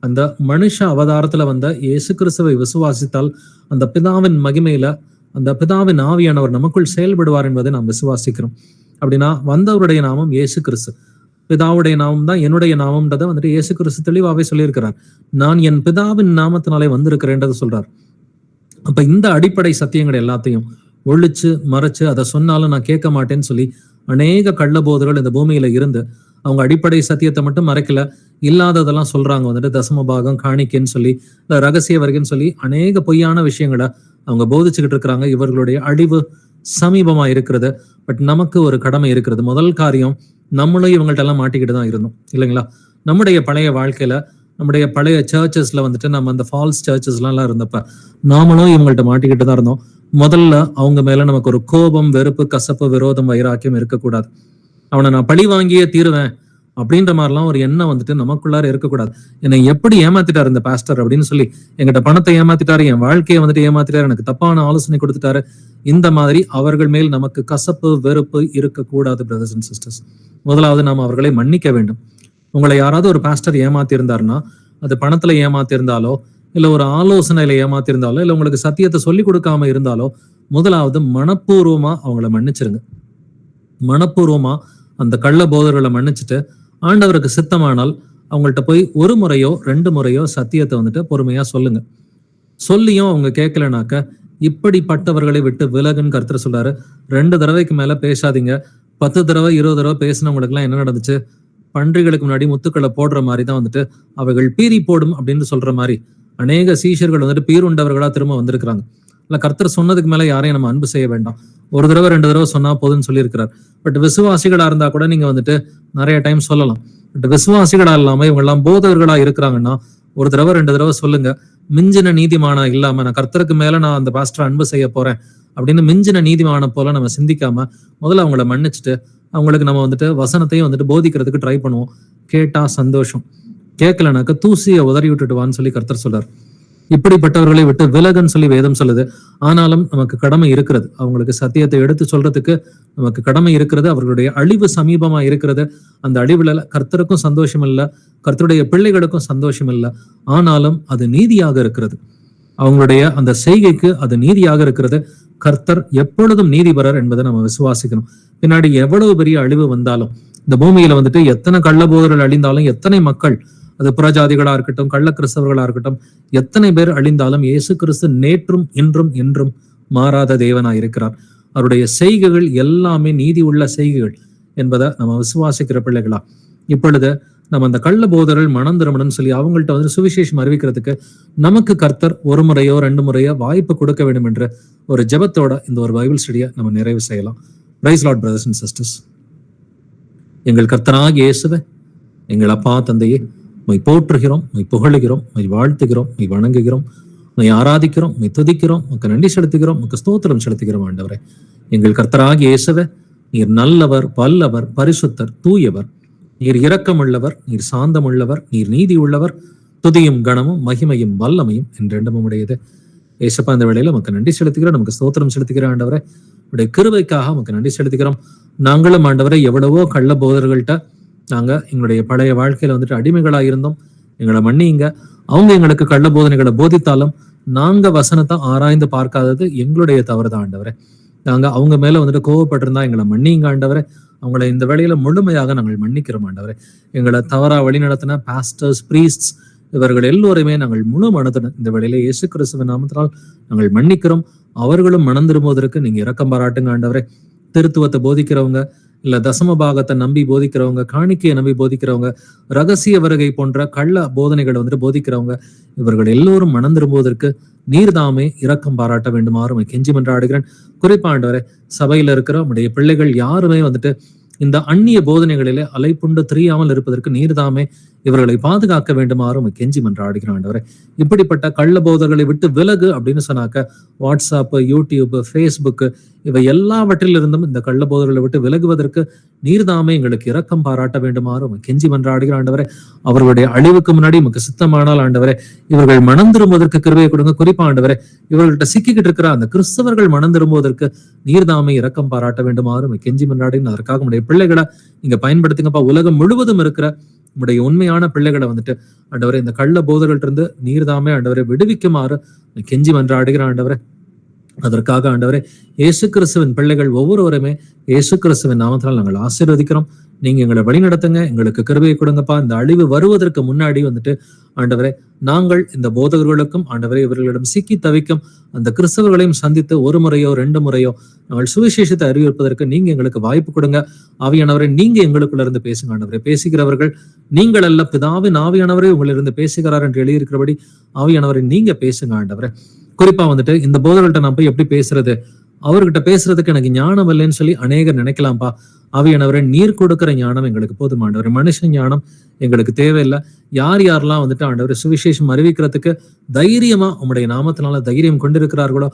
அந்த மனுஷ அவதாரத்துல வந்த இயேசு கிறிஸ்துவை விசுவாசித்தால் அந்த பிதாவின் மகிமையில அந்த பிதாவின் ஆவியானவர் நமக்குள் செயல்படுவார் என்பதை நாம் விசுவாசிக்கிறோம். அப்படின்னா வந்தவருடைய நாமம் இயேசு கிறிஸ்து, பிதாவுடைய நாமம் தான் என்னுடைய நாமம்ன்றதை வந்துட்டு இயேசு கிறிஸ்து தெளிவாவே சொல்லியிருக்கிறார். நான் என் பிதாவின் நாமத்தினாலே வந்திருக்கிறேன்றது சொல்றார். அப்ப இந்த அடிப்படை சத்தியங்கள் எல்லாத்தையும் ஒழிச்சு மறைச்சு அதை சொன்னாலும் நான் கேட்க மாட்டேன்னு சொல்லி அநேக கள்ளபோதர்கள் இந்த பூமியில இருந்து அவங்க அடிப்படை சத்தியத்தை மட்டும் மறைக்கல, இல்லாததெல்லாம் சொல்றாங்க. வந்துட்டு தசம பாகம் காணிக்கைன்னு சொல்லி இல்ல ரகசிய வருகைன்னு சொல்லி அநேக பொய்யான விஷயங்களை அவங்க போதிச்சுக்கிட்டு இருக்கிறாங்க. இவர்களுடைய அழிவு சமீபமா இருக்கிறது. பட் நமக்கு ஒரு கடமை இருக்கிறது. முதல் காரியம், நம்மளும் இவங்கள்ட்ட எல்லாம் மாட்டிக்கிட்டு தான் இருந்தோம் இல்லைங்களா? நம்முடைய பழைய வாழ்க்கையில நம்முடைய பழைய சர்ச்சஸ்ல வந்துட்டு நம்ம அந்த ஃபால்ஸ் சர்ச்சஸ்லாம் இருந்தப்ப நாமளும் இவங்கள்ட்ட மாட்டிக்கிட்டு தான் இருந்தோம். முதல்ல அவங்க மேல நமக்கு ஒரு கோபம், வெறுப்பு, கசப்பு, விரோதம், வைராக்கியம் இருக்கக்கூடாது. அவனை நான் பழி வாங்கியே தீருவேன் அப்படின்ற மாதிரிலாம் ஒரு எண்ணம் வந்துட்டு நமக்குள்ளார இருக்கக்கூடாது. என்னை எப்படி ஏமாத்திட்டாரு இந்த பாஸ்டர் அப்படின்னு சொல்லி, எங்கிட்ட பணத்தை ஏமாத்திட்டாரு, என் வாழ்க்கையை வந்துட்டு ஏமாத்திட்டாரு, எனக்கு தப்பான ஆலோசனை கொடுத்துட்டாரு, இந்த மாதிரி அவர்கள் மேல் நமக்கு கசப்பு, வெறுப்பு இருக்கக்கூடாது. பிரதர்ஸ் அண்ட் சிஸ்டர்ஸ், முதலாவது நாம் அவர்களை மன்னிக்க வேண்டும். உங்களை யாராவது ஒரு பாஸ்டர் ஏமாத்தி இருந்தாருன்னா, அது பணத்துல ஏமாத்தி இருந்தாலோ இல்ல ஒரு ஆலோசனையில ஏமாத்தி இருந்தாலோ இல்ல உங்களுக்கு சத்தியத்தை சொல்லி கொடுக்காம இருந்தாலோ முதலாவது மனப்பூர்வமா அவங்கள மன்னிச்சிருங்க. மனப்பூர்வமா அந்த கள்ள போதர்களை மன்னிச்சுட்டு ஆண்டவருக்கு சித்தமானால் அவங்கள்ட்ட போய் 1 முறையோ 2 முறையோ சத்தியத்தை வந்துட்டு பொறுமையா சொல்லுங்க. சொல்லியும் அவங்க கேட்கலனாக்க இப்படிப்பட்டவர்களை விட்டு விலகுன்னு கர்த்தர் சொல்றாரு. 2 தடவைக்கு மேல பேசாதீங்க. 10 தடவை 20 தடவை பேசினவங்களுக்கு எல்லாம் என்ன நடந்துச்சு? பன்றிகளுக்கு முன்னாடி முத்துக்களை போடுற மாதிரி தான் வந்துட்டு அவைகள் பீறி போடும் அப்படின்னு சொல்ற மாதிரி அநேக சீஷர்கள் வந்துட்டு பீருண்டவர்களா திரும்ப வந்திருக்கிறாங்க. இல்ல கர்த்தர் சொன்னதுக்கு மேல யாரையும் நம்ம அன்பு செய்ய வேண்டாம், 1 தடவை 2 தடவை சொன்னா போதுன்னு சொல்லியிருக்கிறார். பட் விசுவாசிகளா இருந்தா கூட நீங்க வந்துட்டு நிறைய டைம் சொல்லலாம். பட் விசுவாசிகளா இல்லாம இவங்க எல்லாம் போதவர்களா இருக்கிறாங்கன்னா 1 தடவை 2 தடவை சொல்லுங்க. மிஞ்சின நீதிமானா இல்லாம நான் கர்த்தருக்கு மேல நான் அந்த பாஸ்டர் அன்பு செய்ய போறேன் அப்படின்னு மிஞ்சின நீதிமான போல நம்ம சிந்திக்காம முதல்ல அவங்கள மன்னிச்சுட்டு அவங்களுக்கு நம்ம வந்துட்டு வசனத்தையும் வந்துட்டு போதிக்கிறதுக்கு ட்ரை பண்ணுவோம். கேட்டா சந்தோஷம், கேட்கலனாக்க தூசியை உதறி விட்டுட்டு வான்னு சொல்லி கர்த்தர் சொல்றார். இப்படிப்பட்டவர்களை விட்டு விலகுன்னு சொல்லி வேதம் சொல்லுது. ஆனாலும் நமக்கு கடமை இருக்கிறது, அவங்களுக்கு சத்தியத்தை எடுத்து சொல்றதுக்கு நமக்கு கடமை இருக்கிறது. அவர்களுடைய அழிவு சமீபமா இருக்கிறது. அந்த அழிவுல கர்த்தருக்கும் சந்தோஷம் இல்லை, கர்த்தருடைய பிள்ளைகளுக்கும் சந்தோஷம் இல்லை. ஆனாலும் அது நீதியாக இருக்கிறது. அவங்களுடைய அந்த செய்கைக்கு அது நீதியாக இருக்கிறது. கர்த்தர் எப்பொழுதும் நீதிபரர் என்பதை நம்ம விசுவாசிக்கணும். பின்னாடி எவ்வளவு பெரிய அழிவு வந்தாலும், இந்த பூமியில வந்துட்டு எத்தனை கள்ளபோதர்கள் அழிந்தாலும், எத்தனை மக்கள், அது புறஜாதிகளா இருக்கட்டும், கள்ள கிறிஸ்தவர்களா இருக்கட்டும், எத்தனை பேர் அழிந்தாலும் இயேசு கிறிஸ்து நேற்றும் இன்றும் என்றும் மாறாத தேவனா இருக்கிறார். அவருடைய செய்கைகள் எல்லாமே நீதி உள்ள செய்கைகள் என்பதை நம்ம விசுவாசிக்கிற பிள்ளைகளா. இப்பொழுது நம்ம அந்த கள்ள போதர்கள் மனம் திரும்பணும்னு சொல்லி அவங்கள்ட்ட வந்து சுவிசேஷம் அறிவிக்கிறதுக்கு நமக்கு கர்த்தர் ஒரு முறையோ 2 முறையோ வாய்ப்பு கொடுக்க வேண்டும் என்ற ஒரு ஜெபத்தோட இந்த ஒரு பைபிள் ஸ்டடியை நம்ம நிறைவு செய்யலாம். Praise Lord brothers and sisters. எங்கள் கர்த்தராகிய இயேசுவே, எங்கள் அப்பா தந்தையே, மை போற்றுகிறோம், மை புகழுகிறோம், மை வாழ்த்துகிறோம், மை வணங்குகிறோம், மை ஆராதிக்கிறோம், மை துதிக்கிறோம், உமக்கு நன்றி செலுத்துகிறோம், உமக்கு ஸ்தோத்திரம் செலுத்துகிறோம். ஆண்டவரே, எங்கள் கர்த்தராகிய இயேசுவே, நீர் நல்லவர், வல்லவர், பரிசுத்தர், தூயவர், நீர் இரக்கமுள்ளவர், நீர் சாந்தமுள்ளவர், நீர் நீதி உள்ளவர், துதியும் கணமும் மகிமையும் வல்லமையும் என்றெண்டும் உடையது. ஏசப்பா, இந்த வேளையில உமக்கு நன்றி செலுத்துகிறோம், நமக்கு ஸ்தோத்திரம் செலுத்துகிறோம். ஆண்டவரே, உடைய கிருபைக்காக உமக்கு நன்றி செலுத்துகிறோம். நாங்களும் ஆண்டவரை எவ்வளவோ கள்ள போதர்கள்ட்ட நாங்க எங்களுடைய பழைய வாழ்க்கையில வந்துட்டு அடிமைகளா இருந்தோம், எங்களை மன்னிங்க. அவங்க எங்களுக்கு கள்ள போதனைகளை போதித்தாலும் நாங்க வசனத்தை ஆராய்ந்து பார்க்காதது எங்களுடைய தவறுதான் ஆண்டவரே. நாங்க அவங்க மேல வந்துட்டு கோவப்பட்டிருந்தா எங்களை மன்னிங்க ஆண்டவரே. அவங்களை இந்த வேளையில முழுமையாக நாங்கள் மன்னிக்கிறோம் ஆண்டவரே. எங்களை தவறா வழி நடத்தின பாஸ்டர்ஸ், பிரீஸ்ட்ஸ், இவர்கள் எல்லோருமே நாங்கள் முழு மனத்துடன் இந்த வேளையில இயேசு கிறிஸ்துவின் நாமத்தினால் நாங்கள் மன்னிக்கிறோம். அவர்களும் மனம் திரும்புவதற்கு நீங்க இரக்கம் பாராட்டுங்க ஆண்டவரே. திருத்துவத்தை போதிக்கிறவங்க, இல்ல தசம பாகத்தை நம்பி போதிக்கிறவங்க, காணிக்கையை நம்பி போதிக்கிறவங்க, ரகசிய வருகை போன்ற கள்ள போதனைகளை வந்துட்டு போதிக்கிறவங்க, இவர்கள் எல்லோரும் மனம் திரும்புவதற்கு நீர்தாமே இரக்கம் பாராட்ட வேண்டுமாறு கெஞ்சி மன்றாடுகிறேன். குறிப்பா ஆண்டவரே, சபையில இருக்கிற நம்முடைய பிள்ளைகள் யாருமே வந்துட்டு இந்த அந்நிய போதனைகளிலே அலைப்புண்டு தெரியாமல் இருப்பதற்கு நீர்தாமே இவர்களை பாதுகாக்க வேண்டுமாறு கெஞ்சி மன்றாடுகிறேன் ஆண்டவரே. இப்படிப்பட்ட கள்ள போதர்களை விட்டு விலகு அப்படின்னு சொன்னாக்க வாட்ஸ்அப், யூடியூப், ஃபேஸ்புக் இவை எல்லாவற்றிலிருந்தும் இந்த கள்ள போதர்களை விட்டு விலகுவதற்கு நீர்தாமே எங்களுக்கு இரக்கம் பாராட்ட வேண்டுமாறு கெஞ்சி மன்றாடுகிற ஆண்டவரே. அவர்களுடைய அழிவுக்கு முன்னாடி நமக்கு சித்தமானால் ஆண்டவரே, இவர்கள் மனம் திரும்புவதற்கு கிருபையை கொடுங்க. குறிப்பா ஆண்டவரே, இவர்கள்ட்ட சிக்கிக்கிட்டு இருக்கிற அந்த கிறிஸ்தவர்கள் மனம் திரும்புவதற்கு நீர்தாமே இரக்கம் பாராட்ட வேண்டுமாறு கெஞ்சி மன்றாடுகிறேன். அதற்காக உடைய பிள்ளைகளை நீங்க பயன்படுத்துங்கப்பா. உலகம் முழுவதும் இருக்கிற உடைய உண்மையான பிள்ளைகளை வந்துட்டு ஆண்டவரே, இந்த கள்ள போதர்கள்ட்ட இருந்து நீர்தாமே ஆண்டவரை விடுவிக்குமாறு கெஞ்சி மன்றாடுகிற ஆண்டவரே. அதற்காக ஆண்டவரே, இயேசு கிறிஸ்துவின் பிள்ளைகள் ஒவ்வொருவருமே இயேசு கிறிஸ்துவின் நாமத்தினால் நாங்கள் ஆசீர்வதிக்கிறோம். நீங்க எங்களை வழி நடத்துங்க, எங்களுக்கு கிருபையை கொடுங்கப்பா. இந்த அழிவு வருவதற்கு முன்னாடி வந்துட்டு ஆண்டவரே, நாங்கள் இந்த போதகர்களுக்கும் ஆண்டவரே இவர்களிடம் சிக்கி தவிக்கும் அந்த கிறிஸ்தவர்களையும் சந்தித்து 1 முறையோ 2 முறையோ நாங்கள் சுவிசேஷத்தை அறிவிப்பதற்கு நீங்க எங்களுக்கு வாய்ப்பு கொடுங்க. ஆவியானவரை நீங்க எங்களுக்குள்ள இருந்து பேசுங்க ஆண்டவரே. பேசுகிறவர்கள் நீங்கள் அல்ல, பிதாவின் ஆவியானவரே உங்களிருந்து பேசுகிறார் என்று எழுதியிருக்கிறபடி ஆவியானவரை நீங்க பேசுங்க ஆண்டவரே. குறிப்பா வந்துட்டு இந்த போதகர்கள்ட்ட நான் போய் எப்படி பேசுறது, அவர்கிட்ட பேசுறதுக்கு எனக்கு ஞானம் இல்லைன்னு சொல்லி அநேகர் நினைக்கலாம்ப்பா. ஆவியானவரை நீர் கொடுக்கிற ஞானம் எங்களுக்கு போதும் ஆண்டவரே. மனுஷன் ஞானம் எங்களுக்கு தேவையில்லை. யார் யாரெல்லாம் வந்துட்டு ஆண்டவரை சுவிசேஷம் அறிவிக்கிறதுக்கு தைரியமா உங்களுடைய நாமத்தினால தைரியம் கொண்டிருக்கிறார்களோ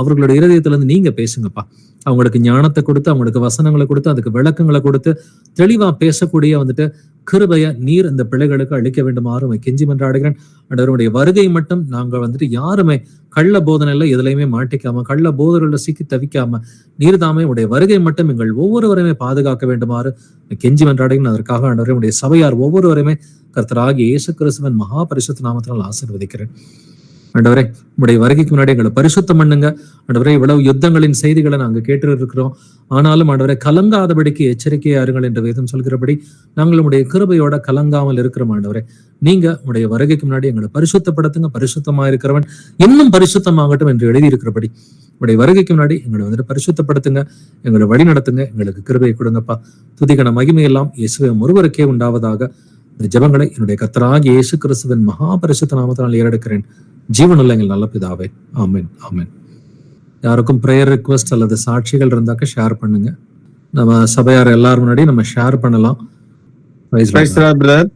அவர்களுடைய இருதயத்துல இருந்து நீங்க பேசுங்கப்பா. அவங்களுக்கு ஞானத்தை கொடுத்து, அவங்களுக்கு வசனங்களை கொடுத்து, அதுக்கு விளக்கங்களை கொடுத்து தெளிவா பேசக்கூடிய வந்துட்டு கிருபைய நீர் இந்த பிள்ளைகளுக்கு அளிக்க வேண்டுமாறு கெஞ்சி மன்றாடுகிறேன். ஆண்டவருடைய வருகை மட்டும் நாங்க வந்துட்டு யாருமே கள்ள போதனையில எதுலையுமே மாட்டிக்காம, கள்ள போதனையில சிக்கி தவிக்காம நீர்தாமே உடைய வருகை மட்டும் எங்கள் ஒவ்வொருவரையுமே பாதுகாக்க வேண்டுமாறு கெஞ்சி மன்றாடுகிறேன். அதற்காக ஆண்டவரே, உடைய சபையார் ஒவ்வொருவரையுமே கர்த்தராகிய இயேசு கிறிஸ்துவின் மகா பரிசுத்த நாமத்தினால் ஆசீர்வதிக்கிறேன். ஆண்டவரே, உடைய வருகைக்கு முன்னாடி எங்களை பரிசுத்தம் பண்ணுங்க ஆண்டவரே. இவ்வளவு யுத்தங்களின் செய்திகளை நாங்க கேட்டு இருக்கிறோம். ஆனாலும் ஆண்டவரே, கலங்காதபடிக்கு எச்சரிக்கையா இருங்கள் என்று வேதம் சொல்கிறபடி நாங்கள் உடைய கிருபையோட கலங்காமல் இருக்கிறோம் ஆண்டவரே. நீங்க உடைய வருகைக்கு முன்னாடி எங்களை பரிசுத்தப்படுத்துங்க. பரிசுத்தமா இருக்கிறவன் இன்னும் பரிசுத்தமாகட்டும் என்று எழுதியிருக்கிறபடி உடைய வருகைக்கு முன்னாடி எங்களை வந்துட்டு பரிசுத்தப்படுத்துங்க, எங்களை வழி நடத்துங்க, எங்களுக்கு கிருபையை கொடுங்கப்பா. துதிகன மகிமை எல்லாம் இயேசுவே ஒருவருக்கே உண்டாவதாக. இந்த ஜெபங்களை என்னுடைய கர்த்தராகிய இயேசு கிறிஸ்துவின் மகா பரிசுத்த நாமத்தினால் ஏறெடுக்கிறேன். ஜீவனுள்ள எங்கள் நல்ல பிதாவே, ஆமென் ஆமென். யாருக்கும் பிரேயர் ரிக்வெஸ்ட் அல்லது சாட்சிகள் இருந்தாக்க ஷேர் பண்ணுங்க. நம்ம சபையார் எல்லாரும் முன்னாடி நம்ம ஷேர் பண்ணலாம். Price Lord brother.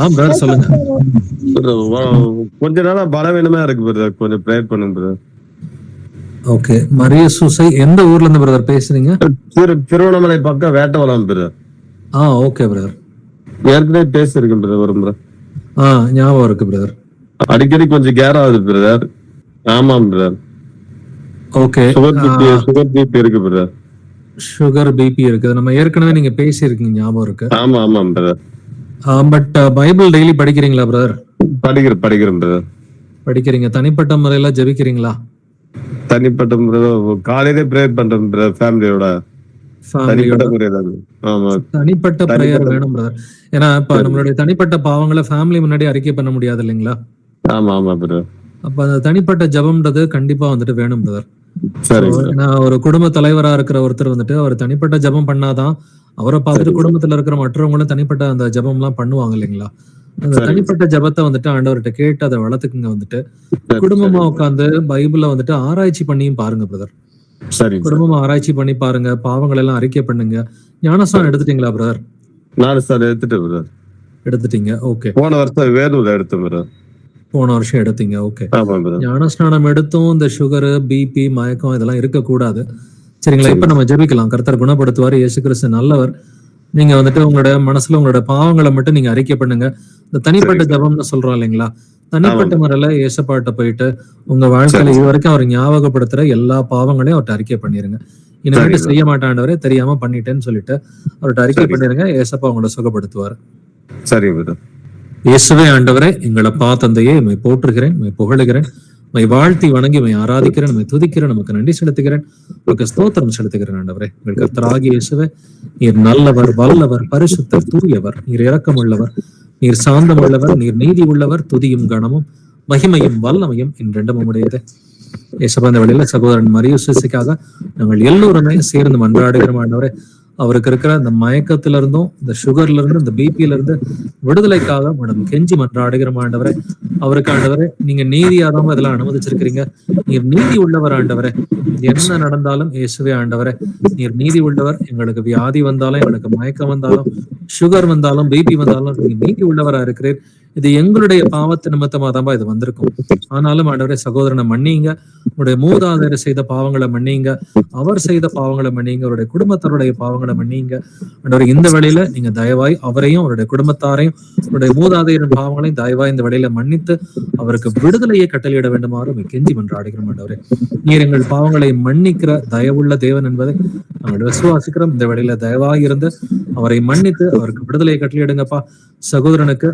பிரதர் சொல்லுங்க. கொஞ்ச நாளா பலவீனமா இருக்கு பிரதர், கொஞ்சம் பிரேயர் பண்ணுங்க பிரதர். ஓகே, மரிய சூசை எந்த ஊர்ல இருந்து பிரதர் பேசுறீங்க? திருவண்ணாமலை பக்கம் வேட்டவலம் பிரதர். Okay brother. ஏற்கனவே பேசியிருக்கேன் பிரதர் ஒரு முறை. ஞாபகம் இருக்கு பிரதர். அடிக்கடி கொஞ்சம் கேர் ஆகுது பிரதர். ஆமாம் பிரதர். ஓகே. சுகர் பிபி இருக்கு பிரதர். சுகர் பிபி இருக்குது. நம்ம ஏற்கனவே நீங்க பேசியிருக்கீங்க, ஞாபகம் இருக்கு. ஆமாம் பிரதர். பட் பைபிள் டெய்லி படிக்கிறீங்களா பிரதர்? படிக்கிறேன் பிரதர். படிக்கிறீங்க. தனிப்பட்ட முறையில ஜெபிக்கிறீங்களா? தனிப்பட்ட முறையில காலையிலே ப்ரேயர் பண்றேன் பிரதர் ஃபேமிலியோட. தனிப்பட்ட பிரேயர் வேணும் பிரதர். ஏன்னா இப்ப நம்மளுடைய தனிப்பட்ட பாவங்களை ஃபேமிலி முன்னாடி அறிக்கை பண்ண முடியாது இல்லைங்களா? ஆமா பிரதர். அப்ப அந்த தனிப்பட்ட ஜெபம்ன்றது கண்டிப்பா வந்துட்டு வேணும் பிரதர். சரி. ஒரு குடும்ப தலைவரா இருக்கிற ஒருத்தர் வந்துட்டு அவர் தனிப்பட்ட ஜெபம் பண்ணாதான் அவரை பார்த்துட்டு குடும்பத்துல இருக்கிற மற்றவங்களும் தனிப்பட்ட அந்த ஜெபம் எல்லாம் பண்ணுவாங்க இல்லைங்களா? அந்த தனிப்பட்ட ஜெபத்தை வந்துட்டு ஆண்டவர்கிட்ட கேட்டு அதை வளர்த்துக்குங்க. வந்துட்டு குடும்பமா உட்காந்து பைபிள வந்துட்டு ஆராய்ச்சி பண்ணியும் பாருங்க பிரதர். சரி. குடும்பமா ஆராய்ச்சி பண்ணி பாருங்க, பாவங்கள் எல்லாம் அறிக்கை பண்ணுங்க. ஞானஸ்நானம் எடுத்துட்டீங்களா பிரதர்? ஞானஸ்நானம் எடுத்துட்டேன் பிரதர். எடுத்துட்டீங்க. ஓகே. போன வருஷம் வேலூர்ல எடுத்தேன் பிரதர். போன வருஷம் எடுத்தீங்க. ஓகே. ஞானஸ்நானம் எடுத்தும் இந்த சுகர், பிபி, மயக்கம் இதெல்லாம் இருக்கக்கூடாது. சரிங்களா? இப்ப நம்ம ஜெபிக்கலாம். கர்த்தர் குணப்படுத்துவார். இயேசு கிறிஸ்து நல்லவர். நீங்க வந்துட்டு உங்களோட மனசுல உங்களோட பாவங்களை மட்டும் நீங்க அறிக்கை பண்ணுங்க. இந்த தனிப்பட்ட ஜெபம்னு சொல்றோம் இல்லைங்களா? தனிப்பட்ட முறையில ஏசப்பாட்ட போயிட்டு உங்க வாழ்க்கையில இது வரைக்கும் அவர் ஞாபகப்படுத்துற எல்லா பாவங்களையும் அவர்கிட்ட அறிக்கை பண்ணிருங்க. இனிமேட்டு செய்ய மாட்டாண்டவரே, தெரியாம பண்ணிட்டேன்னு சொல்லிட்டு அவர்கிட்ட அறிக்கை பண்ணிருங்க. ஏசப்பா உங்களை சுகப்படுத்துவார். சரி. இயேசுவே ஆண்டவரே, எங்களப்பா தந்தையே, உம்மை போற்றுகிறேன், உம்மை புகழுகிறேன், உம்மை வாழ்த்தி வணங்கி உம்மை ஆராதிக்கிறேன், உம்மை துதிக்கிறேன், நமக்கு நன்றி செலுத்துகிறேன், உமக்கு ஸ்தோத்திரம் செலுத்துகிறேன். ஆண்டவரே, எங்கள் கர்த்தராகிய இயேசுவே, நீர் நல்லவர், வல்லவர், பரிசுத்தர், தூயவர், நீர் இரக்கமுள்ளவர், நீர் சாந்தம் உள்ளவர், நீர் நீதி உள்ளவர். துதியும் கனமும் மகிமையும் வல்லமையும் இன்றெண்டும் உடையது. இயேசுவா, இந்த வழியில சகோதரன் மரியுசுக்காக நாங்கள் எல்லோருமே சேர்ந்து மன்றாடுகிறோம். ஆண்டவரே, அவருக்கு இருக்கிற இந்த மயக்கத்துல இருந்தும், இந்த சுகர்ல இருந்து, இந்த பிபில இருந்து விடுதலைக்காக மேடம் கெஞ்சி மன்றாடுகிறோம். ஆண்டவரே, அவருக்கு ஆண்டவரே, நீங்க நீதியாதவங்க இதெல்லாம் அனுமதிச்சிருக்கிறீங்க. நீர் நீதி உள்ளவர் ஆண்டவரே. என்ன நடந்தாலும் இயேசுவே ஆண்டவரே, நீர் நீதி உள்ளவர். எங்களுக்கு வியாதி வந்தாலும், எங்களுக்கு மயக்கம் வந்தாலும், சுகர் வந்தாலும், பிபி வந்தாலும் நீங்க நீதி உள்ளவரா இருக்கிறீர். இது எங்களுடைய பாவத்து நிமித்தமா தான் இது வந்திருக்கும். ஆனாலும் ஆண்டவரே, சகோதரனை மன்னிங்க. உங்களுடைய மூதாதையர் செய்த பாவங்களை மன்னிங்க. அவர் செய்த பாவங்களை மன்னிங்க. அவருடைய குடும்பத்தாருடைய பாவங்களை மன்னிங்க. ஆண்டவரே, இந்த வேளையில நீங்க தயவாய் அவரையும் அவருடைய குடும்பத்தாரையும் அவருடைய மூதாதையரின் பாவங்களையும் தயவாய் இந்த வேளையில மன்னித்து அவருக்கு விடுதலையை கட்டளையிட வேண்டுமாறு கெஞ்சி மன்றாடுகிறோம். ஆண்டவரே, நீர் எங்கள் பாவங்களை மன்னிக்கிற தயவுள்ள தேவன் என்பதை நாங்கள் விசுவாசிக்கிறோம். இந்த வேளையில தயவாய் இருந்து அவரை மன்னித்து அவருக்கு விடுதலையை கட்டளையிடுங்கப்பா. சகோதரனுக்கு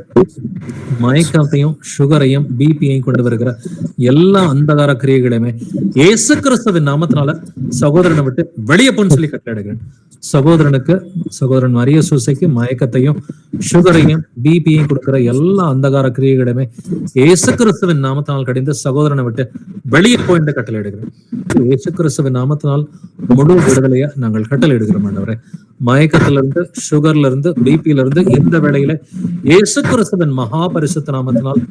மயக்கத்தையும் சுகரையும் பிபியையும் கொண்டு வருகிற எல்லா அந்தகார கிரியைகளையுமே இயேசு கிறிஸ்துவின் நாமத்தினால சகோதரனை விட்டு வெளியே போன்னு சொல்லி கட்டளையிடுகிறேன். சகோதரனுக்கு, சகோதரன் மரியுசுக்கு மயக்கத்தையும் சுகரையும் பிபியையும் கொடுக்கிற எல்லா அந்தகார கிரியைகளையுமே இயேசு கிறிஸ்துவின் நாமத்தினால் கடிந்து சகோதரனை விட்டு வெளியே போய் என்று கட்டளையிடுகிறேன். இயேசு கிறிஸ்துவின் நாமத்தினால் முழு விடுதலையா நாங்கள் கட்டளையிடுகிறோம். ஆண்டவரே, மயக்கத்திலிருந்து, சுகர்ல இருந்து, பிபில இருந்து இந்த வேளையில இயேசு கிறிஸ்துவின் மகா பரிசுத்த நாமத்தினால்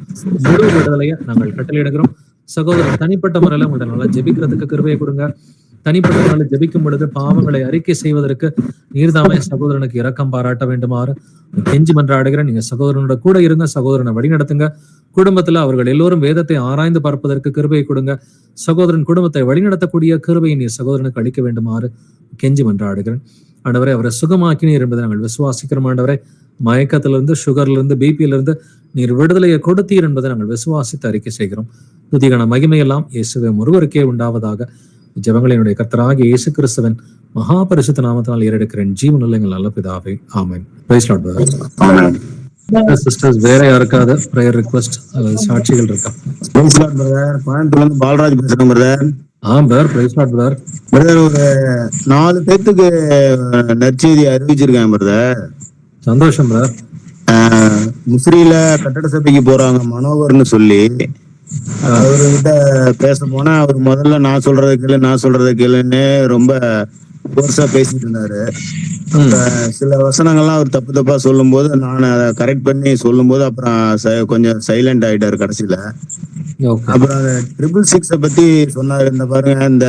முழு விடுதலையை நாங்கள் கட்டளையிடுகிறோம். சகோதரன் தனிப்பட்ட முறையில உங்களை நல்லா ஜெபிக்கிறதுக்கு கிருபையை கொடுங்க. தனிப்பட்ட முறையில் ஜெபிக்கும் பொழுது பாவங்களை அறிக்கை செய்வதற்கு நீர்தாமே சகோதரனுக்கு இரக்கம் பாராட்ட வேண்டுமாறு கெஞ்சி மன்றாடுகிறேன். நீங்க சகோதரனோட கூட இருங்க. சகோதரனை வழி நடத்துங்க. குடும்பத்துல அவர்கள் எல்லோரும் வேதத்தை ஆராய்ந்து பார்ப்பதற்கு கிருபையை கொடுங்க. சகோதரன் குடும்பத்தை வழிநடத்தக்கூடிய கிருபையை நீர் சகோதரனுக்கு அளிக்க வேண்டுமாறு கெஞ்சி மன்றாடுகிறேன். ஆண்டவரே, அவரை சுகமாக்கினீர் என்பதை நாங்கள் விசுவாசிக்கிறோம். ஆண்டவரே, மயக்கத்திலிருந்து, சுகர்ல இருந்து, பிபியில இருந்து நீர் விடுதலையை கொடுத்தீர் என்பதை நாங்கள் விசுவாசித்து அறிக்கை செய்கிறோம். துதிகான மகிமையெல்லாம் இயேசுவே ஒருவருக்கே உண்டாவதாக. ஜெபங்களினுடைய கர்த்தராகிய இயேசு கிறிஸ்துவின் மகா பரிசுத்த நாமத்தினால் ஏறெடுக்கிறேன் ஜீவனுள்ள எங்கள் நல்ல பிதாவே, ஆமென். Praise Lord brother. சிஸ்டர்ஸ், வேற யாருக்காவது பிரேயர் ரிக்வெஸ்ட் அல்லது சாட்சிகள் இருக்கா? Praise Lord brother. கோயம்புத்தூர்ல இருந்து பால்ராஜ் பேசுறேன் brother. Brother, praise Lord brother. Brother, ஒரு 4 பேத்துக்கு நற்செய்தி அறிவிச்சிருக்கேன் பிரதர். சந்தோஷம் பிரதர். முசிறியில கட்டட சபைக்கு போறாங்க மனோகர்னு சொல்லி. அவர்கிட்ட பேச போனா அவர் முதல்ல நான் சொல்றதை கேளுன்னு ரொம்ப கோர்ஸா பேசிட்டு இருந்தாரு. சில வசனங்கள்லாம் அவர் தப்பு தப்பா சொல்லும் போது நான் அதை கரெக்ட் பண்ணி சொல்லும் போது அப்புறம் கொஞ்சம் சைலண்ட் ஆயிட்டாரு கடைசியில. அப்புறம் 666 பத்தி சொன்னாரு. இந்த பாருங்க, இந்த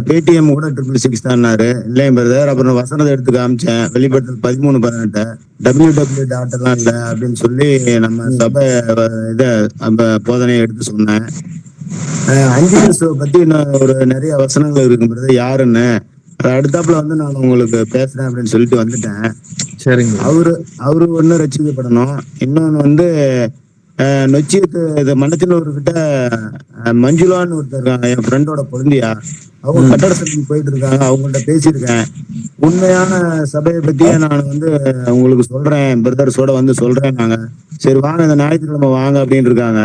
பேடிஎம் கூட 666 தான்னாரு. இல்லையா பிரதர்? அப்புறம் வசனத்தை எடுத்து காமிச்சேன். வெளிப்படுத்தல் 13:18 www. எல்லாம் இல்லை அப்படின்னு சொல்லி நம்ம சபை போதனையை எடுத்து சொன்னேன். 5 பத்தி ஒரு நிறைய வசனங்கள் இருக்கு பிரதர். யாருன்னு அடுத்தாப்புல நான் உங்களுக்கு பேசுறேன் அப்படின்னு சொல்லிட்டு வந்துட்டேன். சரிங்க brother. அவரு ஒண்ணு ரட்சிக்கப்படணும். இன்னொன்னு வந்து நொச்சியத்து மண்டத்தினூர்கிட்ட மஞ்சுளான்னு ஒருத்தர் இருக்காங்க, என் ஃப்ரெண்டோட குழந்தையா. அவங்க கட்டட சபைக்கு போயிட்டு இருக்காங்க. அவங்கள்ட்ட பேசியிருக்கேன். உண்மையான சபையை பத்தியே நான் வந்து உங்களுக்கு சொல்றேன், பிரதர்ஸோட வந்து சொல்றேன். நாங்க சரி வாங்க இந்த ஞாயிற்றுக்கிழமை வாங்க அப்படின்னு இருக்காங்க.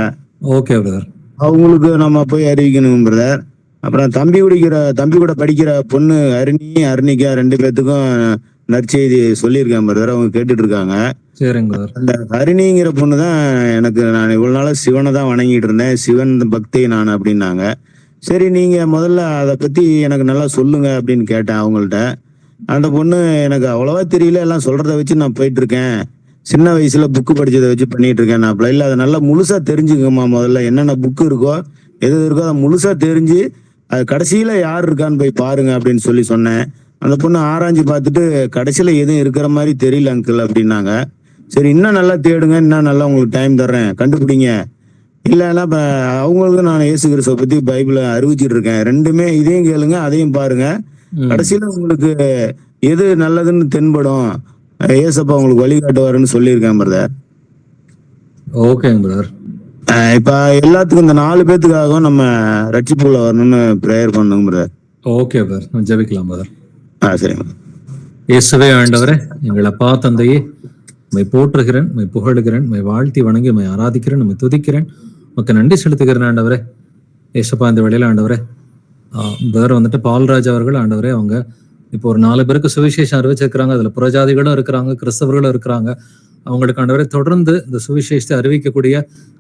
Okay brother. அவங்களுக்கு நம்ம போய் அறிவிக்கணும் பிரதர். அப்புறம் தம்பி கூட படிக்கிற பொண்ணு அருணிக்கா 2 பேர்த்துக்கும் நற்செய்தி சொல்லியிருக்கேன் பிரதர். அவங்க கேட்டுட்டு இருக்காங்க. சரிங்க பிரதர். அந்த ஹரிணிங்கிற பொண்ணு தான் எனக்கு, நான் இவ்வளவு நாளா சிவனை தான் வணங்கிட்டு இருந்தேன், சிவன் பக்தி நான் அப்படின்னாங்க. சரி நீங்க முதல்ல அதை பத்தி எனக்கு நல்லா சொல்லுங்க அப்படின்னு கேட்டேன் அவங்கள்ட்ட. அந்த பொண்ணு எனக்கு அவ்வளவா தெரியல, எல்லாம் சொல்றதை வச்சு நான் போயிட்டு இருக்கேன், சின்ன வயசுல புக்கு படிச்சதை வச்சு பண்ணிட்டு இருக்கேன். நான் இல்ல அதை நல்லா முழுசா தெரிஞ்சுக்கமா, முதல்ல என்னென்ன புக்கு இருக்கோ எது இருக்கோ அதை முழுசா தெரிஞ்சு அது கடைசியில யார் இருக்கான்னு போய் பாருங்க அப்படின்னு சொல்லி சொன்னேன். அந்த பொண்ணு ஆராய்ஞ்சு பார்த்துட்டு கடைசியில எதுவும் இருக்கிற மாதிரி தெரியல அங்கிள் அப்படின்னாங்க. சரி இன்னும் நல்லா தேடுங்க, இன்னும் நல்லா உங்களுக்கு டைம் தர்றேன், கண்டுபிடிங்க. இல்லைன்னா அவங்களுக்கு நான் இயேசு கிறிஸ்துவை பத்தி பைபிளை அறிவிச்சிட்டு இருக்கேன், ரெண்டுமே இதையும் கேளுங்க அதையும் பாருங்க, கடைசியில உங்களுக்கு எது நல்லதுன்னு தென்படும், ஏசப்பா உங்களுக்கு வழிகாட்டுவாருன்னு சொல்லியிருக்கேன் பிரதர். ஓகேங்க பிரதர். இப்ப எல்லாத்துக்கும் இந்த 4 பேத்துக்காகவும் நம்ம ரட்சிப்புள்ள வரணும்னு பிரேயர் பண்ணுங்க பிரதர். ஓகே பிரதர், நம்ம ஜெபிக்கலாம் பிரதர். சரிங்க. இயேசுவே ஆண்டவரே, எங்கள் அப்பா தந்தையே, உம்மை போற்றுகிறேன், உம்மை புகழுகிறேன், உம்மை வாழ்த்தி வணங்கி உம்மை ஆராதிக்கிறேன், உம்மை துதிக்கிறேன், உமக்கு நன்றி செலுத்துகிறேன் ஆண்டவரே. ஏசப்பா இந்த வேளையில ஆண்டவரே பிரதர் வந்துட்டு பால்ராஜ் அவர்கள் ஆண்டவரே, அவங்க இப்போ ஒரு 4 பேருக்கு சுவிசேஷம் அறிவிச்சிருக்கிறாங்க. அதுல புறஜாதிகளும் இருக்கிறாங்க, கிறிஸ்தவர்களும் இருக்கிறாங்க. அவங்களுக்கு ஆண்டவரே தொடர்ந்து இந்த சுவிசேஷத்தை அறிவிக்கக்கூடிய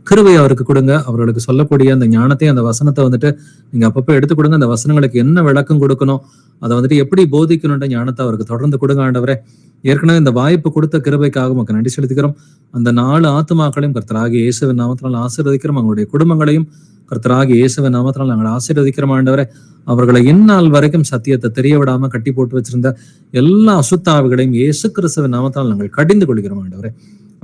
கிருபை அவருக்கு கொடுங்க. அவர்களுக்கு சொல்லக்கூடிய அந்த ஞானத்தையும் அந்த வசனத்தை வந்துட்டு நீங்க அப்பப்போ எடுத்து கொடுங்க. அந்த வசனங்களுக்கு என்ன விளக்கம் கொடுக்கணும், அதை வந்துட்டு எப்படி போதிக்கணுன்ற ஞானத்தை அவருக்கு தொடர்ந்து கொடுங்க ஆண்டவரே. ஏற்கனவே இந்த வாய்ப்பு கொடுத்த கிருபைக்காக உமக்கு நன்றி செலுத்துகிறோம். அந்த 4 ஆத்துமாக்களையும் கர்த்தராகிய இயேசுவின் நாமத்தினால் ஆசீர்வதிக்கிறோம். அவங்களுடைய குடும்பங்களையும் கர்த்தராகிய இயேசுவின் நாமத்தினால் நாங்கள் ஆசீர்வதிக்கிறோம் ஆண்டவரே. அவர்களை இந்நாள் வரைக்கும் சத்தியத்தை தெரிய விடாம கட்டி போட்டு வச்சிருந்த எல்லா அசுத்தாவிகளையும் இயேசு கிறிஸ்துவின் நாமத்தால் நாங்கள் கடிந்து கொள்கிறோம் ஆண்டவரே.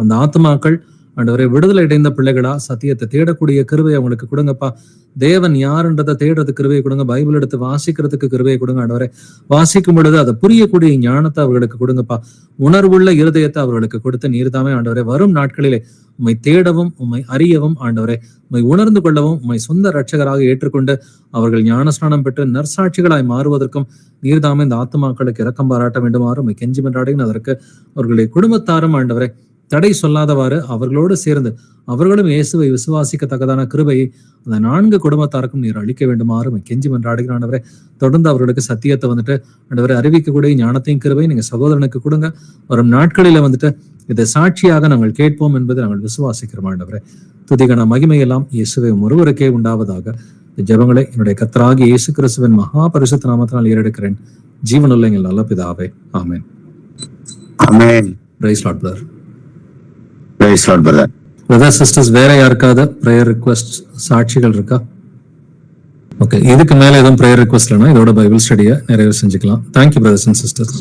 அந்த ஆத்துமாக்கள் ஆண்டவரே விடுதலை அடைந்த பிள்ளைகளா சத்தியத்தை தேடக்கூடிய கிருபை அவங்களுக்கு கொடுங்கப்பா. தேவன் யாருன்றதை தேடுறது கிருபையை கொடுங்க. பைபிள் எடுத்து வாசிக்கிறதுக்கு கிருபையை கொடுங்க ஆண்டவரே. வாசிக்கும் பொழுது அதை புரியக்கூடிய ஞானத்தை அவர்களுக்கு கொடுங்கப்பா. உணர்வுள்ள இருதயத்தை அவர்களுக்கு கொடுத்து நீர்தாமே ஆண்டவரே வரும் நாட்களிலே உம்மை தேடவும் உம்மை அறியவும் ஆண்டவரே, உம்மை உணர்ந்து கொள்ளவும் உம்மை சொந்த ரட்சகராக ஏற்றுக்கொண்டு அவர்கள் ஞானஸ்நானம் பெற்று நற்சாட்சிகளாய் மாறுவதற்கும் நீர்தாமே இந்த ஆத்துமாக்களுக்கு இரக்கம் பாராட்ட வேண்டுமாறு உம்மை கெஞ்சி மன்றாடுகிறேன். அதற்கு அவர்களுடைய குடும்பத்தாரும் ஆண்டவரே தடை சொல்லாதவாறு அவர்களோடு சேர்ந்து அவர்களும் இயேசுவை விசுவாசிக்கத்தக்கதான கிருபையை அந்த 4 குடும்பத்தாருக்கும் நீர் அளிக்க வேண்டுமாறு கெஞ்சி மன்றாடுகிறேன் ஆண்டவரே. தொடர்ந்து அவர்களுக்கு சத்தியத்தை வந்துட்டு ஆண்டவரை அறிவிக்கக்கூடிய ஞானத்தையும் கிருபையும் நீங்க சகோதரனுக்கு கொடுங்க. வரும் நாட்களில வந்துட்டு இதை சாட்சியாக நாங்கள் கேட்போம் என்பதை நாங்கள் விசுவாசிக்கிறோம் ஆண்டவரே. துதிகன மகிமையெல்லாம் இயேசுவை ஒருவருக்கே உண்டாவதாக. இந்த ஜெபங்களை என்னுடைய கர்த்தராகிய இயேசு கிறிஸ்துவின் மகா பரிசுத்த நாமத்தினால் ஏறெடுக்கிறேன், ஜீவனுள்ள எங்கள் நல்ல பிதாவே, ஆமென். ஆமென். Praise Lord brother. Praise Lord brother. Brother sisters வேற யாருக்காவது பிரேயர் ரிக்வெஸ்ட் சாட்சிகள் இருக்கா? ஓகே, இதுக்கு மேல எதுவும் பிரேயர் ரிக்வெஸ்ட் இல்லைன்னா இதோட பைபிள் ஸ்டடியை நிறைவு செஞ்சுக்கலாம். Thank you brothers and sisters.